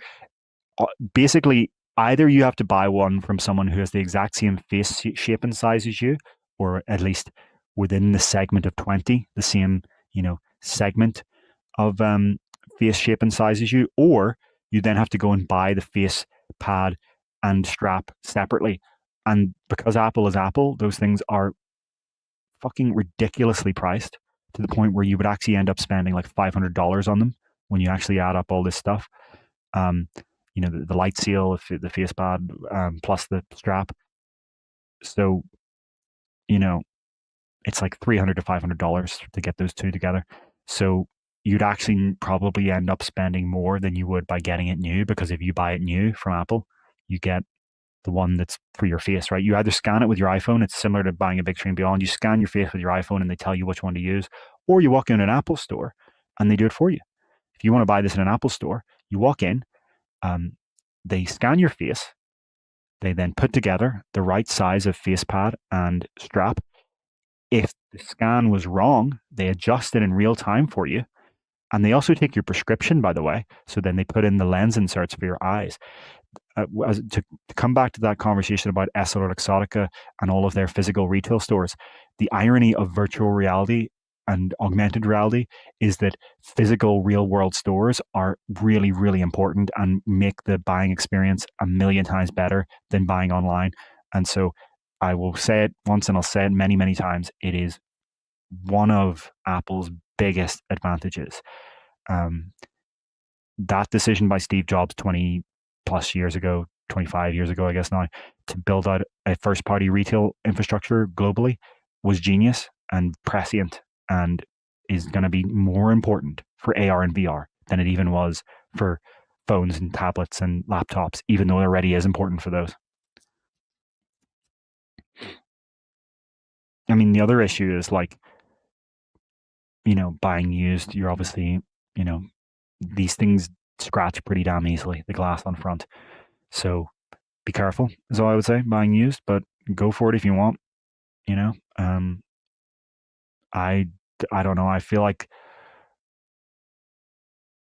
basically, either you have to buy one from someone who has the exact same face shape and size as you, or at least within the segment of 20, the same, segment of face shape and size as you, or you then have to go and buy the face pad and strap separately. And because Apple is Apple, those things are fucking ridiculously priced to the point where you would actually end up spending like $500 on them when you actually add up all this stuff. The light seal, the face pad, plus the strap. So, it's like $300 to $500 to get those two together. So you'd actually probably end up spending more than you would by getting it new, because if you buy it new from Apple, you get the one that's for your face, right? You either scan it with your iPhone. It's similar to buying a Big Screen Beyond. You scan your face with your iPhone and they tell you which one to use, or you walk in an Apple store and they do it for you. If you want to buy this in an Apple store, you walk in, they scan your face. They then put together the right size of face pad and strap. If the scan was wrong, they adjust it in real time for you. And they also take your prescription, by the way. So then they put in the lens inserts for your eyes. To come back to that conversation about EssilorLuxottica and all of their physical retail stores, the irony of virtual reality and augmented reality is that physical real world stores are really, really important and make the buying experience a million times better than buying online. And so I will say it once and I'll say it many, many times. It is one of Apple's biggest advantages. That decision by Steve Jobs 20 plus years ago, 25 years ago, I guess now, to build out a first party retail infrastructure globally was genius and prescient and is going to be more important for AR and VR than it even was for phones and tablets and laptops, even though it already is important for those. I mean, the other issue is like, buying used, you're obviously, these things scratch pretty damn easily, the glass on front. So be careful is all I would say, buying used, but go for it if you want, I don't know. I feel like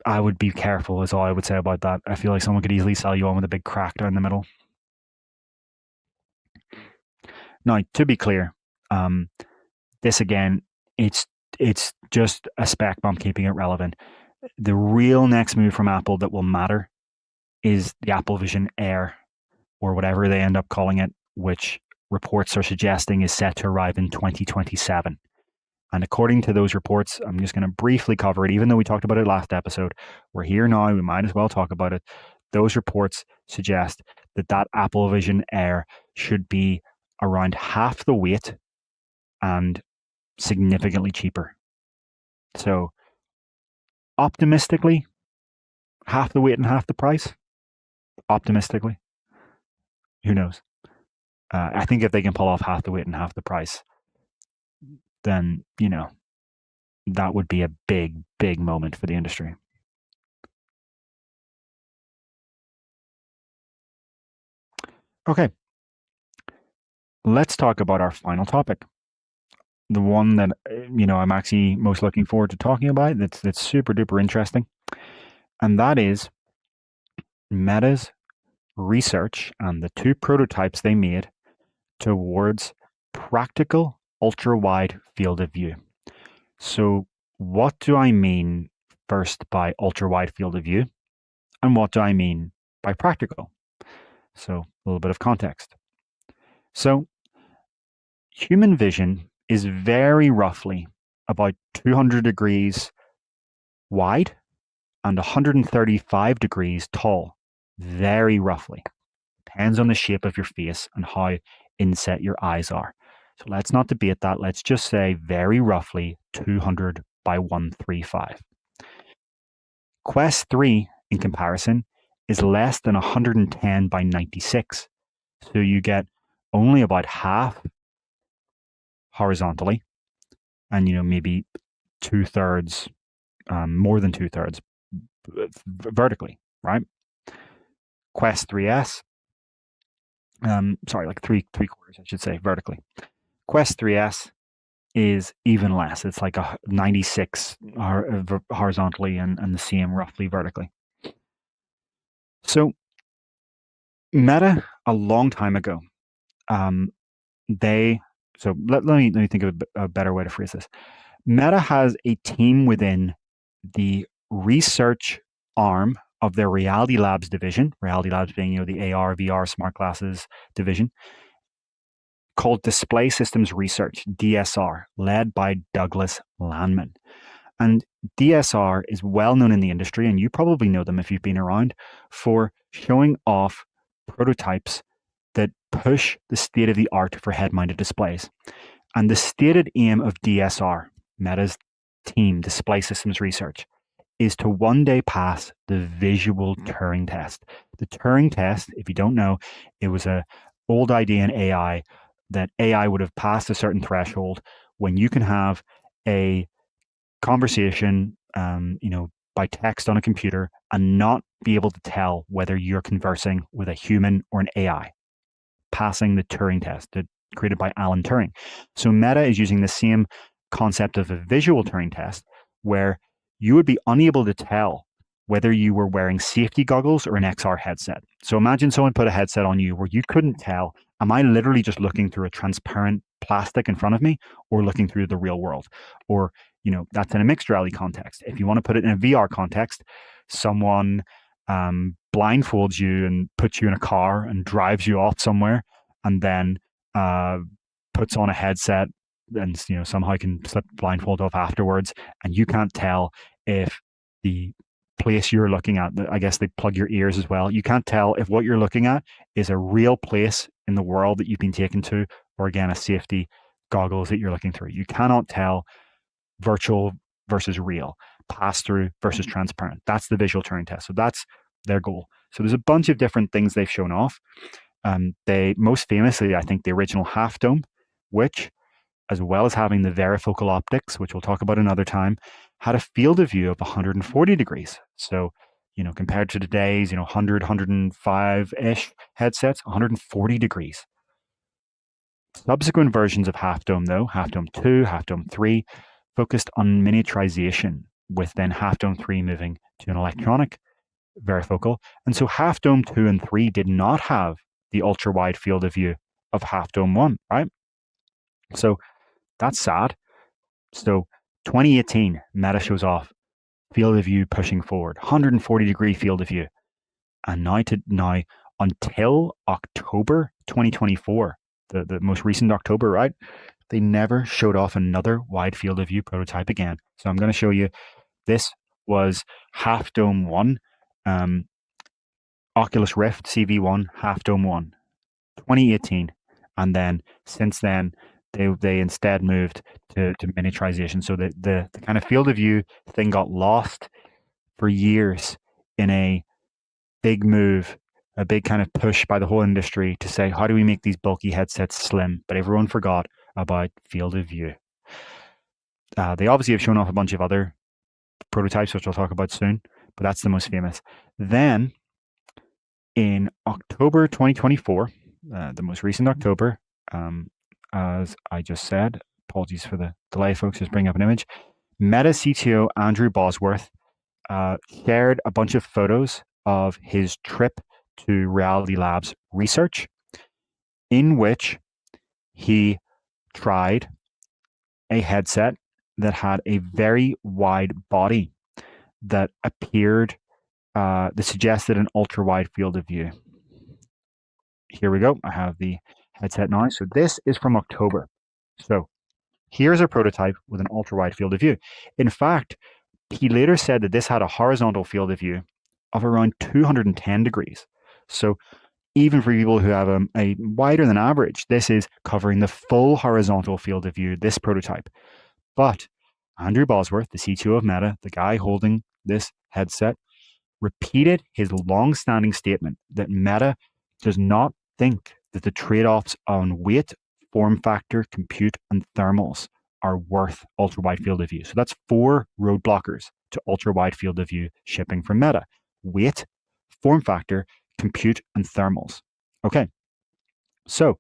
I would be careful is all I would say about that. I feel like someone could easily sell you on with a big crack down the middle. Now, to be clear, this again, it's just a spec bump keeping it relevant. The real next move from Apple that will matter is the Apple Vision Air, or whatever they end up calling it, which reports are suggesting is set to arrive in 2027. And according to those reports, I'm just going to briefly cover it, even though we talked about it last episode. We're here now, we might as well talk about it. Those reports suggest that Apple Vision Air should be around half the weight and significantly cheaper. So optimistically, half the weight and half the price. Optimistically, who knows? I think if they can pull off half the weight and half the price, then, that would be a big, big moment for the industry. Okay. Let's talk about our final topic. The one that, I'm actually most looking forward to talking about. That's super duper interesting. And that is Meta's research and the 2 prototypes they made towards practical ultra-wide field of view. So what do I mean first by ultra-wide field of view? And what do I mean by practical? So a little bit of context. So human vision is very roughly about 200 degrees wide and 135 degrees tall, very roughly. Depends on the shape of your face and how inset your eyes are. So let's not debate that. Let's just say very roughly 200 by 135. Quest 3, in comparison, is less than 110 by 96. So you get only about half horizontally and, maybe 2/3, more than 2/3 vertically, right? Quest 3S, like three quarters, I should say, vertically. Quest 3S is even less. It's like a 96 horizontally and the same roughly vertically. So Meta, a long time ago, let me think of a better way to phrase this. Meta has a team within the research arm of their Reality Labs division, Reality Labs being, the AR, VR, smart glasses division, called Display Systems Research, DSR, led by Douglas Landman. And DSR is well known in the industry, and you probably know them if you've been around, for showing off prototypes that push the state of the art for head-mounted displays. And the stated aim of DSR, Meta's team, Display Systems Research, is to one day pass the visual Turing test. The Turing test, if you don't know, it was an old idea in AI that AI would have passed a certain threshold when you can have a conversation, by text on a computer and not be able to tell whether you're conversing with a human or an AI, passing the Turing test created by Alan Turing. So Meta is using the same concept of a visual Turing test where you would be unable to tell whether you were wearing safety goggles or an XR headset. So imagine someone put a headset on you where you couldn't tell, am I literally just looking through a transparent plastic in front of me or looking through the real world. Or, that's in a mixed reality context. If you want to put it in a VR context, someone blindfolds you and puts you in a car and drives you off somewhere, and then puts on a headset and somehow can slip blindfold off afterwards, and you can't tell if the place you're looking at, I guess they plug your ears as well, you can't tell if what you're looking at is a real place in the world that you've been taken to, or again, a safety goggles that you're looking through. You cannot tell virtual versus real, pass-through versus transparent. That's the visual Turing test. So that's their goal. So there's a bunch of different things they've shown off. They most famously, I think, the original half dome, which, as well as having the varifocal optics, which we'll talk about another time, had a field of view of 140 degrees. So, compared to today's, 100, 105-ish headsets, 140 degrees. Subsequent versions of Half Dome, though, Half Dome 2, Half Dome 3, focused on miniaturization, with then Half Dome 3 moving to an electronic varifocal. And so Half Dome 2 and 3 did not have the ultra-wide field of view of Half Dome 1, right? So that's sad. So 2018, Meta shows off field of view pushing forward, 140-degree field of view. And now until October 2024, the most recent October, right? They never showed off another wide field of view prototype again. So I'm going to show you, this was Half Dome 1, Oculus Rift CV1, Half Dome 1, 2018. And then since then, they instead moved to miniaturization. So the kind of field of view thing got lost for years in a big move, a big kind of push by the whole industry to say, how do we make these bulky headsets slim? But everyone forgot about field of view. They obviously have shown off a bunch of other prototypes, which I'll talk about soon, but that's the most famous. Then in October 2024, the most recent October, as I just said, apologies for the delay, folks, just bring up an image. Meta CTO Andrew Bosworth shared a bunch of photos of his trip to Reality Labs research, in which he tried a headset that had a very wide body that appeared, that suggested an ultra-wide field of view. Here we go. I have the headset now. So this is from October. So here's a prototype with an ultra-wide field of view. In fact, he later said that this had a horizontal field of view of around 210 degrees. So even for people who have a wider than average, this is covering the full horizontal field of view, this prototype. But Andrew Bosworth, the CTO of Meta, the guy holding this headset, repeated his long-standing statement that Meta does not think that the trade-offs on weight, form factor, compute, and thermals are worth ultra-wide field of view. So that's 4 roadblockers to ultra-wide field of view shipping from Meta: weight, form factor, compute, and thermals. Okay, so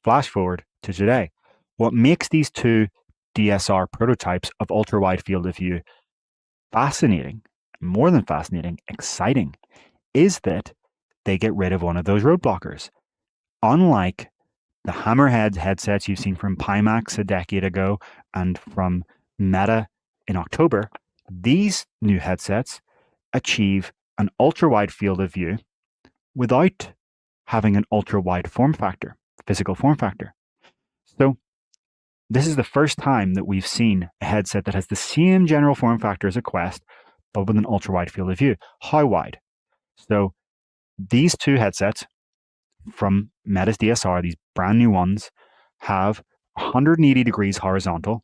flash forward to today. What makes these two DSR prototypes of ultra-wide field of view fascinating, more than fascinating, exciting, is that they get rid of one of those roadblockers. Unlike the Hammerhead headsets you've seen from Pimax a decade ago and from Meta in October, these new headsets achieve an ultra-wide field of view without having an ultra-wide form factor, physical form factor. So this is the first time that we've seen a headset that has the same general form factor as a Quest, but with an ultra-wide field of view. How wide? So these two headsets from Meta's DSR, these brand new ones, have 180 degrees horizontal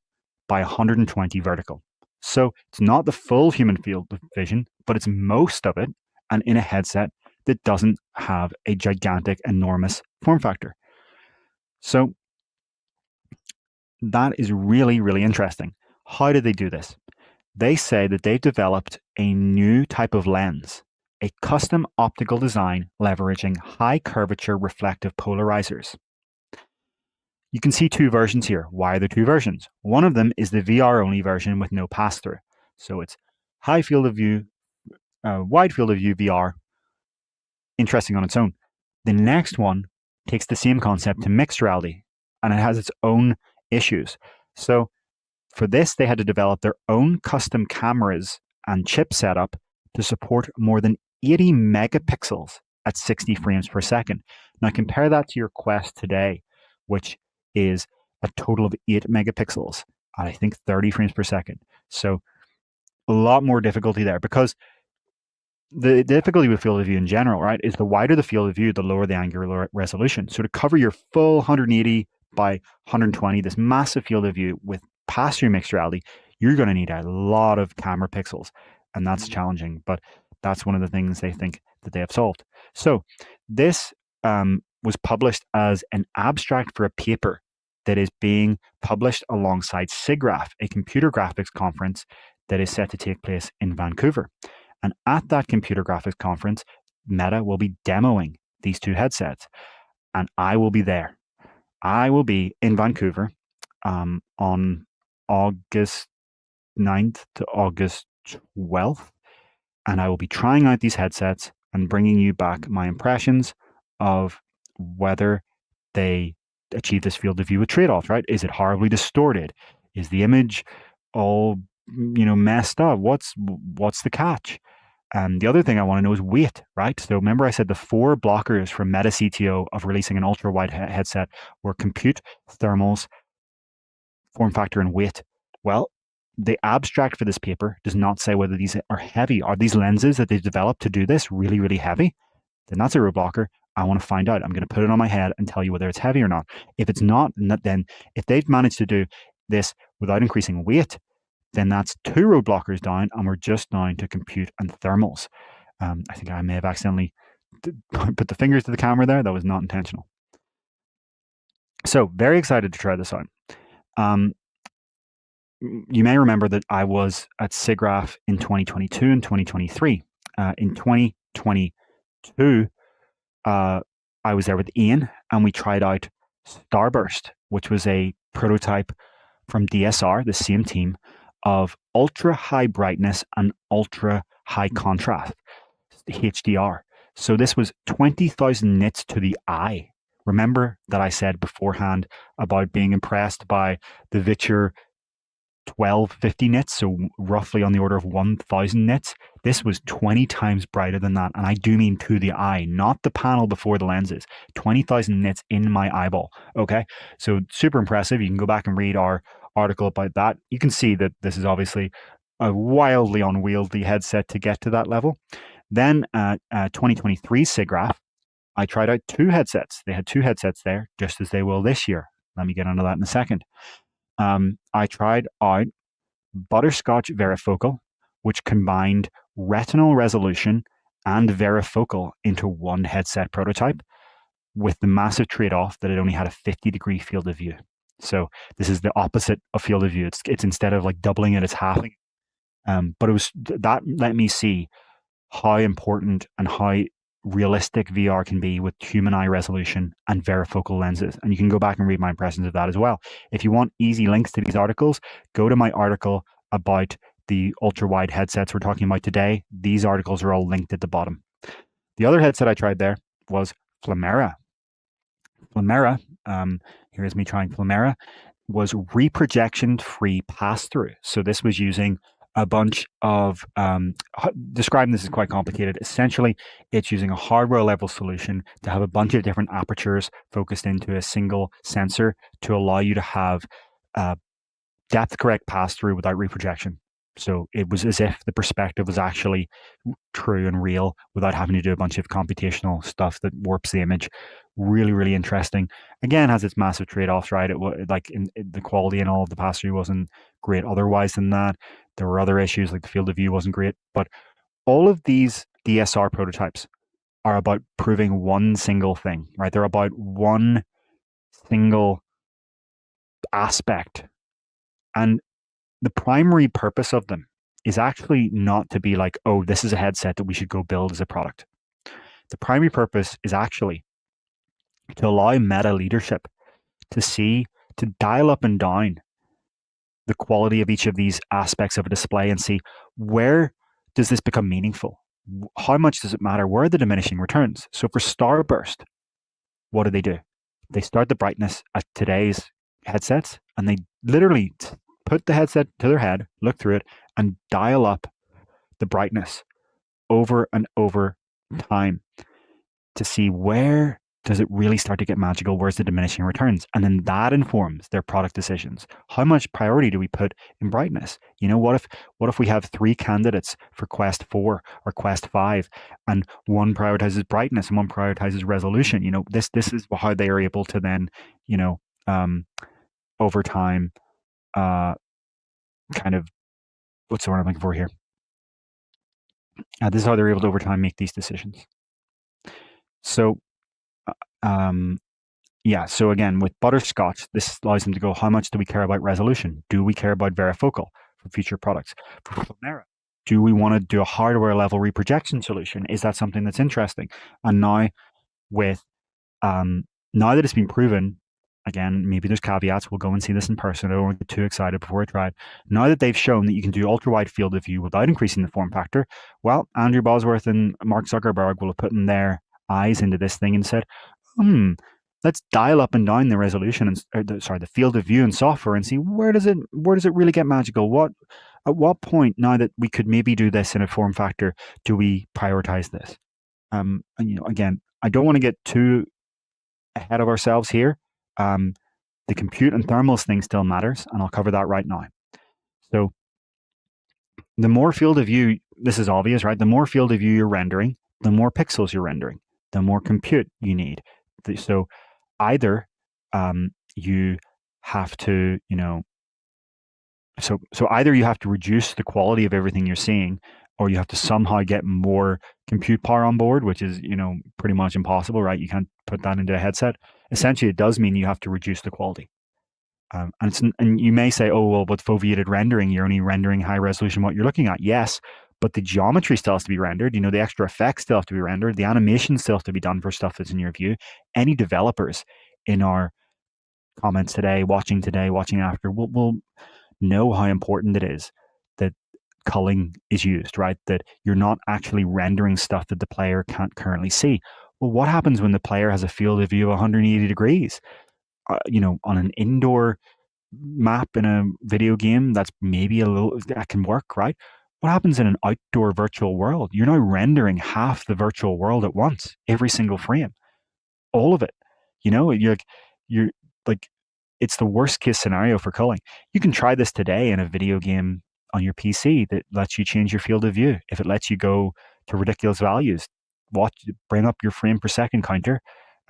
by 120 vertical. So it's not the full human field of vision, but it's most of it, and in a headset that doesn't have a gigantic, enormous form factor. So that is really, really interesting. How did they do this? They say that they've developed a new type of lens, a custom optical design leveraging high curvature reflective polarizers. You can see 2 versions here. Why are there 2 versions? One of them is the VR only version with no pass-through. So it's high field of view, wide field of view VR, interesting on its own. The next one takes the same concept to mixed reality and it has its own issues. So for this, they had to develop their own custom cameras and chip setup to support more than 80 megapixels at 60 frames per second. Now compare that to your Quest today, which is a total of 8 megapixels at I think 30 frames per second. So a lot more difficulty there, because the difficulty with field of view in general, right, is the wider the field of view, the lower the angular resolution. So to cover your full 180 by 120, this massive field of view with pass-through mixed reality, you're going to need a lot of camera pixels, and that's challenging. But that's one of the things they think that they have solved. So this was published as an abstract for a paper that is being published alongside SIGGRAPH, a computer graphics conference that is set to take place in Vancouver. And at that computer graphics conference, Meta will be demoing these two headsets, and I will be there. I will be in Vancouver on August 9th to August 12th, and I will be trying out these headsets and bringing you back my impressions of whether they achieve this field of view with trade-offs, right? Is it horribly distorted? Is the image all, messed up? What's the catch? And the other thing I want to know is weight, right? So remember I said the 4 blockers from Meta CTO of releasing an ultra-wide headset were compute, thermals, form factor, and weight. Well, the abstract for this paper does not say whether these are heavy. Are these lenses that they've developed to do this really, really heavy? Then that's a roadblocker. I want to find out. I'm going to put it on my head and tell you whether it's heavy or not. If it's not, then if they've managed to do this without increasing weight, then that's 2 roadblockers down, and we're just down to compute and thermals. I think I may have accidentally put the fingers to the camera there. That was not intentional. So very excited to try this out. You may remember that I was at SIGGRAPH in 2022 and 2023. In 2022, I was there with Ian, and we tried out Starburst, which was a prototype from DSR, the same team, of ultra high brightness and ultra high contrast, HDR. So this was 20,000 nits to the eye. Remember that I said beforehand about being impressed by the Viture 1250 nits, so roughly on the order of 1,000 nits. This was 20 times brighter than that, and I do mean to the eye, not the panel before the lenses. 20,000 nits in my eyeball. Okay, so super impressive. You can go back and read our article about that. You can see that this is obviously a wildly unwieldy headset to get to that level. Then at 2023 SIGGRAPH, I tried out 2 headsets. They had 2 headsets there, just as they will this year. Let me get into that in a second. I tried out Butterscotch Varifocal, which combined retinal resolution and varifocal into one headset prototype, with the massive trade-off that it only had a 50-degree field of view. So this is the opposite of field of view. It's instead of like doubling it, it's halving. But it was that let me see how important and how realistic VR can be with human eye resolution and varifocal lenses. And you can go back and read my impressions of that as well. If you want easy links to these articles, go to my article about the ultra-wide headsets we're talking about today. These articles are all linked at the bottom. The other headset I tried there was Flamera. Flamera, here's me trying Flamera, was reprojection-free pass-through. So this was using a bunch of, describing this is quite complicated. Essentially, it's using a hardware level solution to have a bunch of different apertures focused into a single sensor to allow you to have depth correct pass through without reprojection. So it was as if the perspective was actually true and real without having to do a bunch of computational stuff that warps the image. Really, really interesting. Again, has its massive trade-offs, right? The quality and all of the pass-through wasn't great otherwise than that. There were other issues, like the field of view wasn't great. But all of these DSR prototypes are about proving one single thing, right? They're about one single aspect. And the primary purpose of them is actually not to be like, oh, this is a headset that we should go build as a product. The primary purpose is actually to allow meta leadership to dial up and down the quality of each of these aspects of a display and see, where does this become meaningful? How much does it matter? Where are the diminishing returns? So for Starburst, what do? they start the brightness at today's headsets, and they literally put the headset to their head, look through it, and dial up the brightness over and over time to see where does it really start to get magical, where's the diminishing returns, and then that informs their product decisions. How much priority do we put in brightness? What if we have 3 candidates for Quest 4 or Quest 5, and one prioritizes brightness and one prioritizes resolution? This is how they are able to then over time kind of, what's the word I'm looking for here? This is how they're able to over time make these decisions. So so again, with Butterscotch, this allows them to go, how much do we care about resolution? Do we care about varifocal for future products? For Aero, do we want to do a hardware level reprojection solution? Is that something that's interesting? And now now that it's been proven, again, maybe there's caveats, we'll go and see this in person, I don't want to get too excited before I try it. Now that they've shown that you can do ultra wide field of view without increasing the form factor, well, Andrew Bosworth and Mark Zuckerberg will have put in their eyes into this thing and said, let's dial up and down the resolution and the field of view in software and see where does it really get magical? At what point, now that we could maybe do this in a form factor, do we prioritize this? And, again, I don't want to get too ahead of ourselves here. The compute and thermals thing still matters, and I'll cover that right now. So the more field of view, this is obvious, right? The more field of view you're rendering, the more pixels you're rendering, the more compute you need. So either you have to, so either you have to reduce the quality of everything you're seeing, or you have to somehow get more compute power on board, which is, pretty much impossible, right? You can't put that into a headset. Essentially, it does mean you have to reduce the quality. And you may say, oh, well, with foveated rendering, you're only rendering high resolution what you're looking at. Yes, but the geometry still has to be rendered. The extra effects still have to be rendered. The animation still has to be done for stuff that's in your view. Any developers in our comments today, watching after, will know how important it is that culling is used, right? That you're not actually rendering stuff that the player can't currently see. Well, what happens when the player has a field of view of 180 degrees? On an indoor map in a video game, that's maybe that can work, right? What happens in an outdoor virtual world? You're now rendering half the virtual world at once, every single frame, all of it. You're like, it's the worst case scenario for culling. You can try this today in a video game on your PC that lets you change your field of view. If it lets you go to ridiculous values, bring up your frame per second counter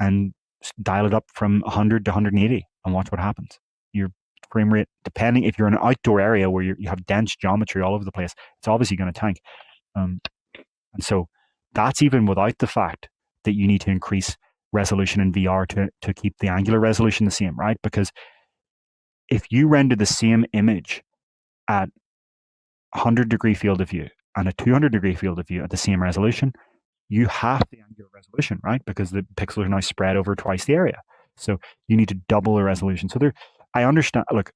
and dial it up from 100 to 180 and watch what happens. Your frame rate, depending if you're in an outdoor area where you have dense geometry all over the place, it's obviously going to tank. And so that's even without the fact that you need to increase resolution in VR to keep the angular resolution the same, right? Because if you render the same image at 100-degree field of view and a 200-degree field of view at the same resolution, you have the angular resolution, right? Because the pixels are now spread over twice the area. So you need to double the resolution. So I understand. Look,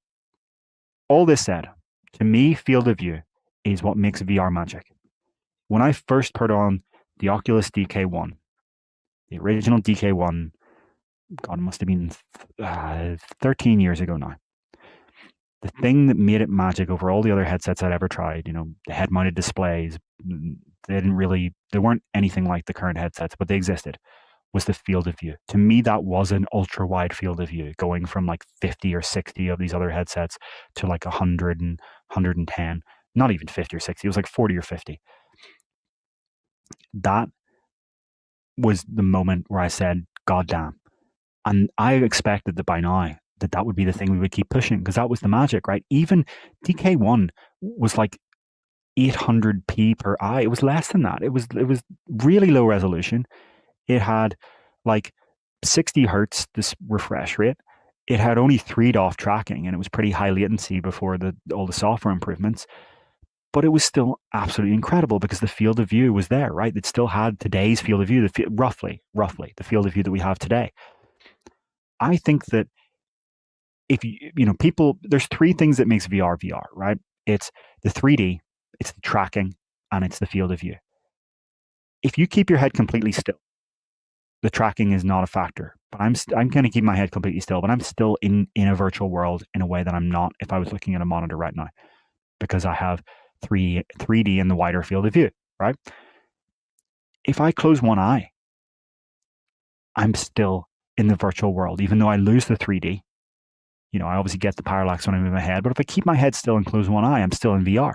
all this said, to me, field of view is what makes VR magic. When I first put on the Oculus DK1, the original DK1, God, it must have been 13 years ago now. The thing that made it magic over all the other headsets I'd ever tried, the head-mounted displays, they weren't anything like the current headsets, but they existed, was the field of view. To me, that was an ultra-wide field of view, going from like 50 or 60 of these other headsets to like 100 and 110, not even 50 or 60, it was like 40 or 50. That was the moment where I said, God damn. And I expected that by now, that would be the thing we would keep pushing, because that was the magic, right? Even DK1 was like 800p per eye. It was less than that. It was really low resolution. It had like 60 hertz this refresh rate. It had only 3 DOF tracking, and it was pretty high latency before all the software improvements. But it was still absolutely incredible because the field of view was there, right? It still had today's field of view, roughly the field of view that we have today. I think that if people, there's 3 things that makes VR, right? It's the 3D, it's the tracking, and it's the field of view. If you keep your head completely still, the tracking is not a factor but I'm going to keep my head completely still, but I'm still in a virtual world in a way that I'm not if I was looking at a monitor right now, because I have 3D in the wider field of view, right? If I close one eye, I'm still in the virtual world, even though I lose the 3D. You know, I obviously get the parallax when I move my head, but if I keep my head still and close one eye, I'm still in VR.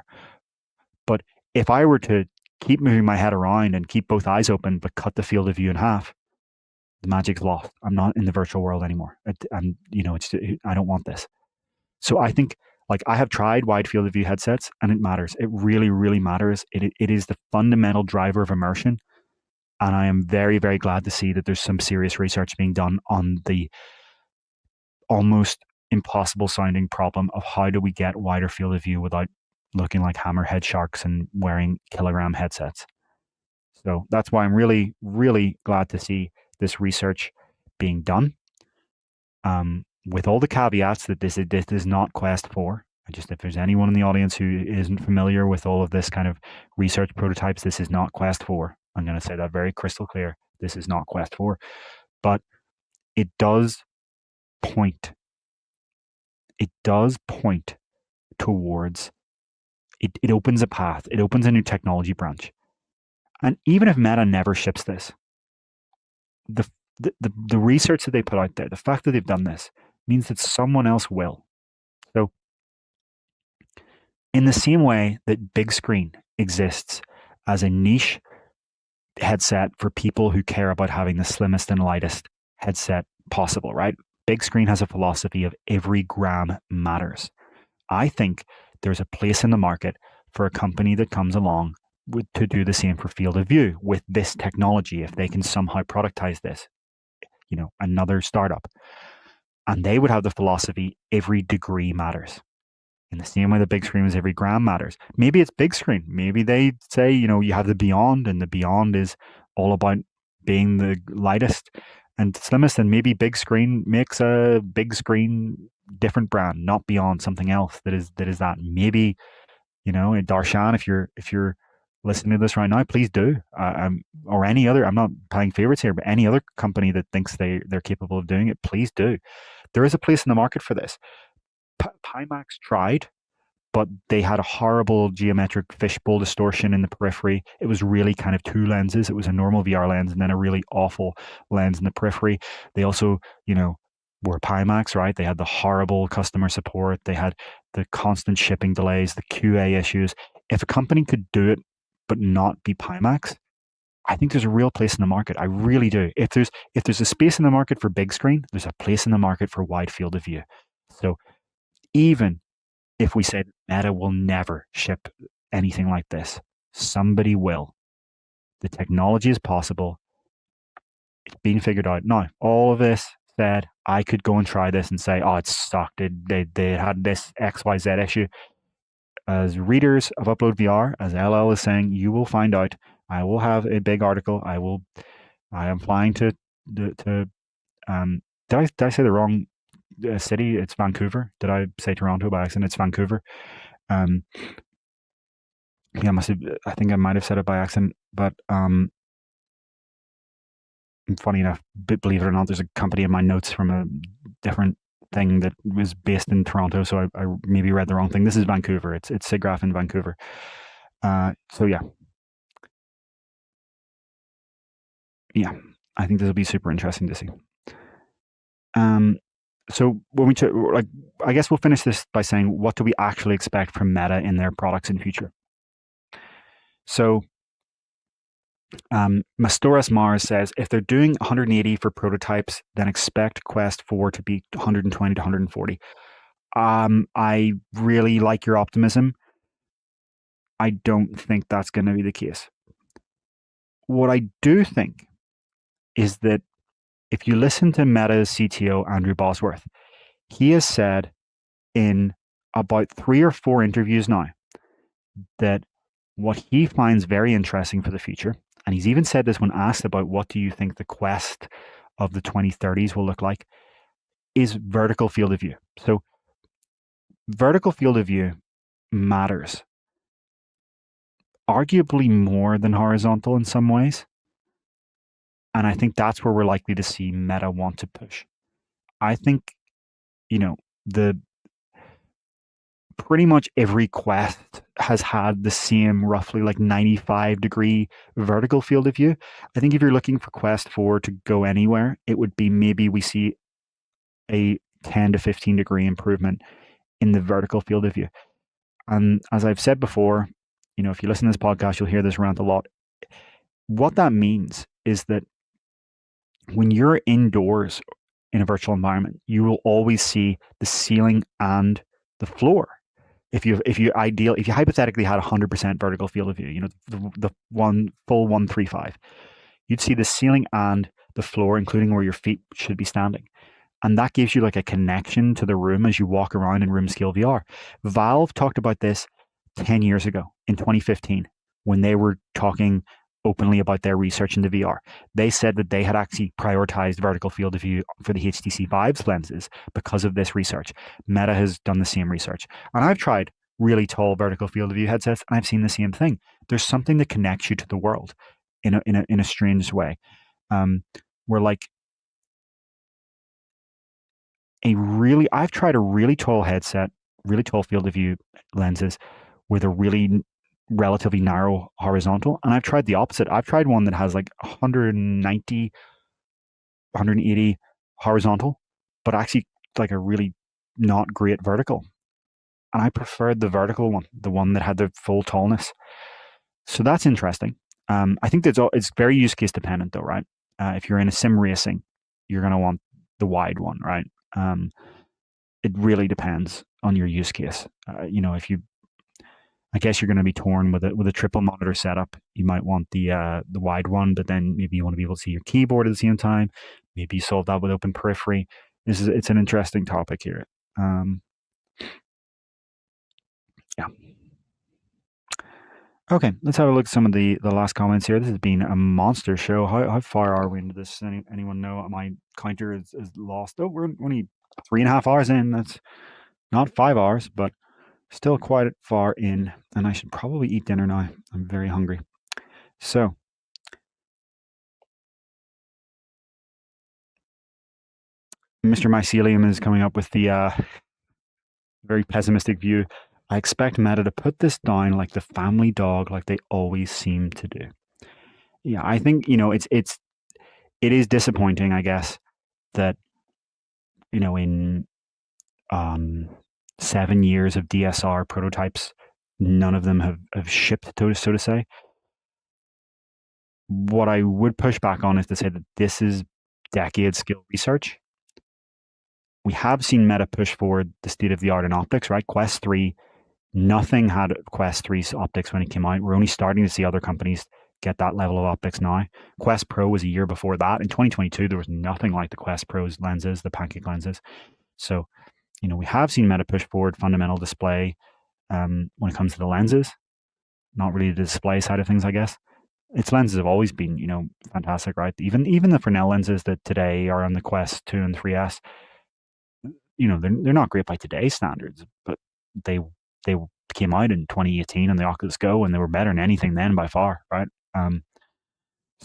But if I were to keep moving my head around and keep both eyes open, but cut the field of view in half, the magic's lost. I'm not in the virtual world anymore. I'm, you know, I don't want this. So I think, like, I have tried wide field of view headsets, and it matters. It really, really matters. It is the fundamental driver of immersion. And I am very, very glad to see that there's some serious research being done on the almost impossible sounding problem of how do we get wider field of view without looking like hammerhead sharks and wearing kilogram headsets. So that's why I'm really, really glad to see this research being done. With all the caveats that this is not Quest 4. And just if there's anyone in the audience who isn't familiar with all of this kind of research prototypes, this is not Quest 4. I'm going to say that very crystal clear. This is not Quest 4. But it does point towards, it opens a path. It opens a new technology branch. And even if Meta never ships this, the research that they put out there, the fact that they've done this, means that someone else will. So in the same way that big screen exists as a niche headset for people who care about having the slimmest and lightest headset possible, right? Big screen has a philosophy of every gram matters. I think there's a place in the market for a company that comes along to do the same for field of view with this technology, if they can somehow productize this, you know, another startup. And they would have the philosophy, every degree matters. In the same way the big screen is every gram matters. Maybe it's big screen. Maybe they say, you know, you have the Beyond, and the Beyond is all about being the lightest and slimmest. And maybe big screen makes a big screen different brand, not Beyond, something else that is that. Maybe, you know, Darshan, if you're listening to this right now, please do. Or any other. I'm not playing favorites here, but any other company that thinks they're capable of doing it, please do. There is a place in the market for this. Pimax tried, but they had a horrible geometric fishbowl distortion in the periphery. It was really kind of two lenses. It was a normal VR lens and then a really awful lens in the periphery. They also, you know, were Pimax, right? They had the horrible customer support. They had the constant shipping delays, the QA issues. If a company could do it but not be Pimax, I think there's a real place in the market. I really do. If there's a space in the market for big screen, there's a place in the market for wide field of view. So even if we said Meta will never ship anything like this, somebody will. The technology is possible. It's being figured out. Now, all of this said, I could go and try this and say, oh, it sucked. They had this XYZ issue. As readers of UploadVR, as LL is saying, you will find out. I will have a big article. I am flying to did I say the wrong city? It's Vancouver. Did I say Toronto by accident? It's Vancouver. Yeah, I think I might have said it by accident, but funny enough, believe it or not, there's a company in my notes from a different thing that was based in Toronto, so I maybe read the wrong thing. This is Vancouver. It's SIGGRAPH in Vancouver. So yeah, I think this will be super interesting to see. So when I guess we'll finish this by saying, what do we actually expect from Meta in their products in future? So Mastoras Mars says, if they're doing 180 for prototypes, then expect Quest 4 to be 120 to 140. I really like your optimism. I don't think that's going to be the case. What I do think is that if you listen to Meta's CTO, Andrew Bosworth, he has said in about 3 or 4 interviews now that what he finds very interesting for the future, and he's even said this when asked about what do you think the Quest of the 2030s will look like, is vertical field of view. So vertical field of view matters, arguably more than horizontal in some ways. And I think that's where we're likely to see Meta want to push. I think, the pretty much every Quest has had the same roughly like 95-degree vertical field of view. I think if you're looking for Quest 4 to go anywhere, it would be maybe we see a 10 to 15 degree improvement in the vertical field of view. And as I've said before, if you listen to this podcast, you'll hear this rant a lot. What that means is that when you're indoors in a virtual environment, you will always see the ceiling and the floor. If you hypothetically had 100% vertical field of view, the full 135, you'd see the ceiling and the floor, including where your feet should be standing. And that gives you like a connection to the room as you walk around in room scale VR. Valve talked about this 10 years ago in 2015 when they were talking openly about their research into VR. They said that they had actually prioritized vertical field of view for the HTC Vive's lenses because of this research. Meta has done the same research. And I've tried really tall vertical field of view headsets and I've seen the same thing. There's something that connects you to the world in a strange way. Where like I've tried a really tall headset, really tall field of view lenses with a really relatively narrow horizontal. And I've tried the opposite. I've tried one that has like 190, 180 horizontal, but actually like a really not great vertical. And I preferred the vertical one, the one that had the full tallness. So that's interesting. I think it's very use case dependent though, right? If you're in a sim racing, you're going to want the wide one, right? It really depends on your use case. I guess you're going to be torn with a triple monitor setup. You might want the wide one, but then maybe you want to be able to see your keyboard at the same time. Maybe you solve that with open periphery. It's an interesting topic here. Yeah. Okay, let's have a look at some of the last comments here. This has been a monster show. How far are we into this? Anyone know? My counter is lost. Oh, we're only 3.5 hours in. That's not 5 hours, but still quite far in. And I should probably eat dinner now. I'm very hungry. So, Mr. Mycelium is coming up with the very pessimistic view. I expect Meta to put this down like the family dog, like they always seem to do. Yeah, I think it is disappointing, I guess, that in 7 years of DSR prototypes, none of them have shipped, so to say. What I would push back on is to say that this is decade skill research. We have seen Meta push forward the state of the art in optics, right? Quest 3, nothing had Quest 3's optics when it came out. We're only starting to see other companies get that level of optics now. Quest Pro was a year before that. In 2022, there was nothing like the Quest Pro's lenses, the pancake lenses. So, we have seen Meta push forward fundamental display when it comes to the lenses, not really the display side of things, I guess. Its lenses have always been, fantastic, right? Even the Fresnel lenses that today are on the Quest 2 and 3S, they're not great by today's standards, but they came out in 2018 on the Oculus Go, and they were better than anything then by far, right?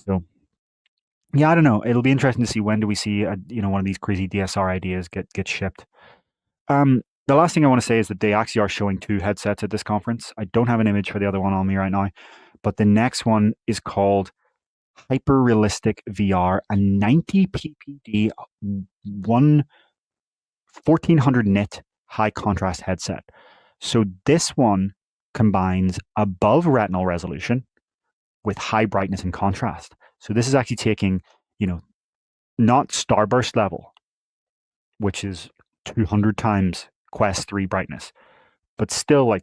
So yeah, I don't know. It'll be interesting to see when do we see one of these crazy DSR ideas get shipped. The last thing I want to say is that they actually are showing 2 headsets at this conference. I don't have an image for the other one on me right now, but the next one is called Hyper Realistic VR, a 90 ppd 1400 nit high contrast headset. So this one combines above retinal resolution with high brightness and contrast. So this is actually taking, not starburst level, which is 200 times Quest 3 brightness, but still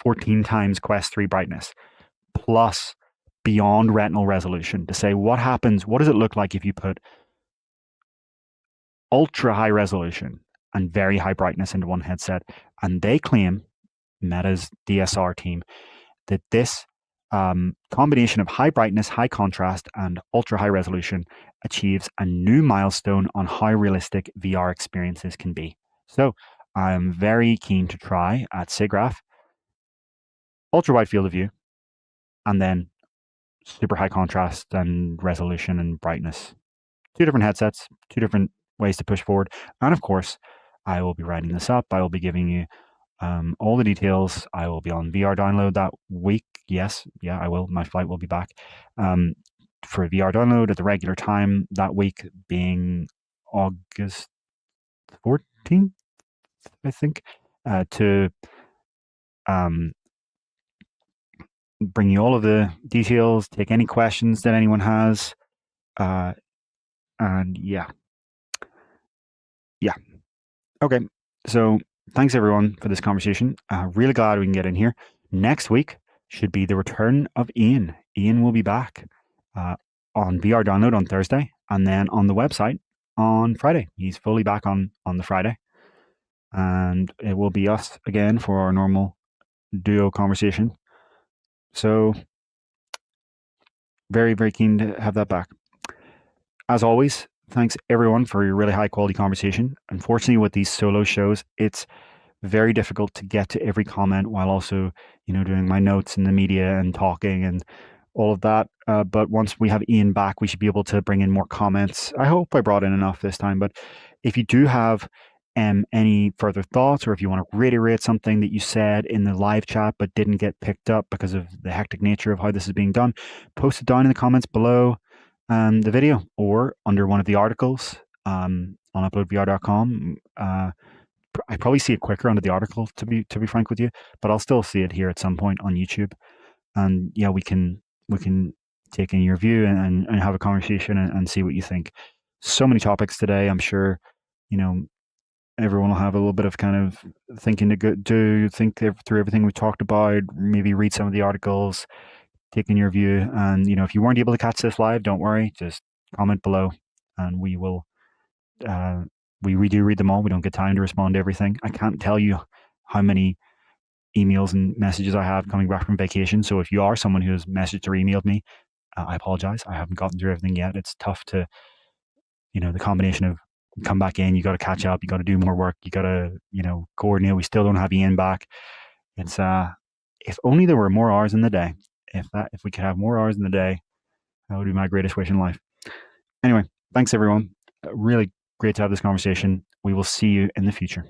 14 times Quest 3 brightness, plus beyond retinal resolution to say what does it look like if you put ultra high resolution and very high brightness into one headset. And they claim, Meta's DSR team, that this combination of high brightness, high contrast, and ultra high resolution achieves a new milestone on how realistic VR experiences can be. So I'm very keen to try at SIGGRAPH ultra wide field of view and then super high contrast and resolution and brightness. 2 different headsets, 2 different ways to push forward. And of course, I will be writing this up. I will be giving you all the details. I will be on VR download that week. Yes, yeah, I will. My flight will be back for VR download at the regular time that week, being August 14th, I think, to bring you all of the details, take any questions that anyone has, and yeah. Okay, so thanks everyone for this conversation. Really glad we can get in here. Next week should be the return of Ian. Ian will be back on VR download on Thursday, and then on the website on Friday. He's fully back on the Friday, and it will be us again for our normal duo conversation. So very, very keen to have that back. As always, thanks everyone for your really high quality conversation. Unfortunately, with these solo shows, it's very difficult to get to every comment while also, doing my notes in the media and talking and all of that. But once we have Ian back, we should be able to bring in more comments. I hope I brought in enough this time. But if you do have any further thoughts, or if you want to reiterate something that you said in the live chat but didn't get picked up because of the hectic nature of how this is being done, post it down in the comments below the video or under one of the articles on UploadVR.com. I probably see it quicker under the article, to be frank with you, but I'll still see it here at some point on YouTube. And yeah, we can take in your view and have a conversation and see what you think. So many topics today. I'm sure, everyone will have a little bit of kind of thinking to think through everything we talked about, maybe read some of the articles, take in your view. And, if you weren't able to catch this live, don't worry, just comment below and we will, we do read them all. We don't get time to respond to everything. I can't tell you how many emails and messages I have coming back from vacation. So if you are someone who has messaged or emailed me, I apologize. I haven't gotten through everything yet. It's tough to, the combination of come back in, you got to catch up, you got to do more work, you got to, coordinate. We still don't have Ian back. It's, if only there were more hours in the day. If we could have more hours in the day, that would be my greatest wish in life. Anyway, thanks everyone. Really great to have this conversation. We will see you in the future.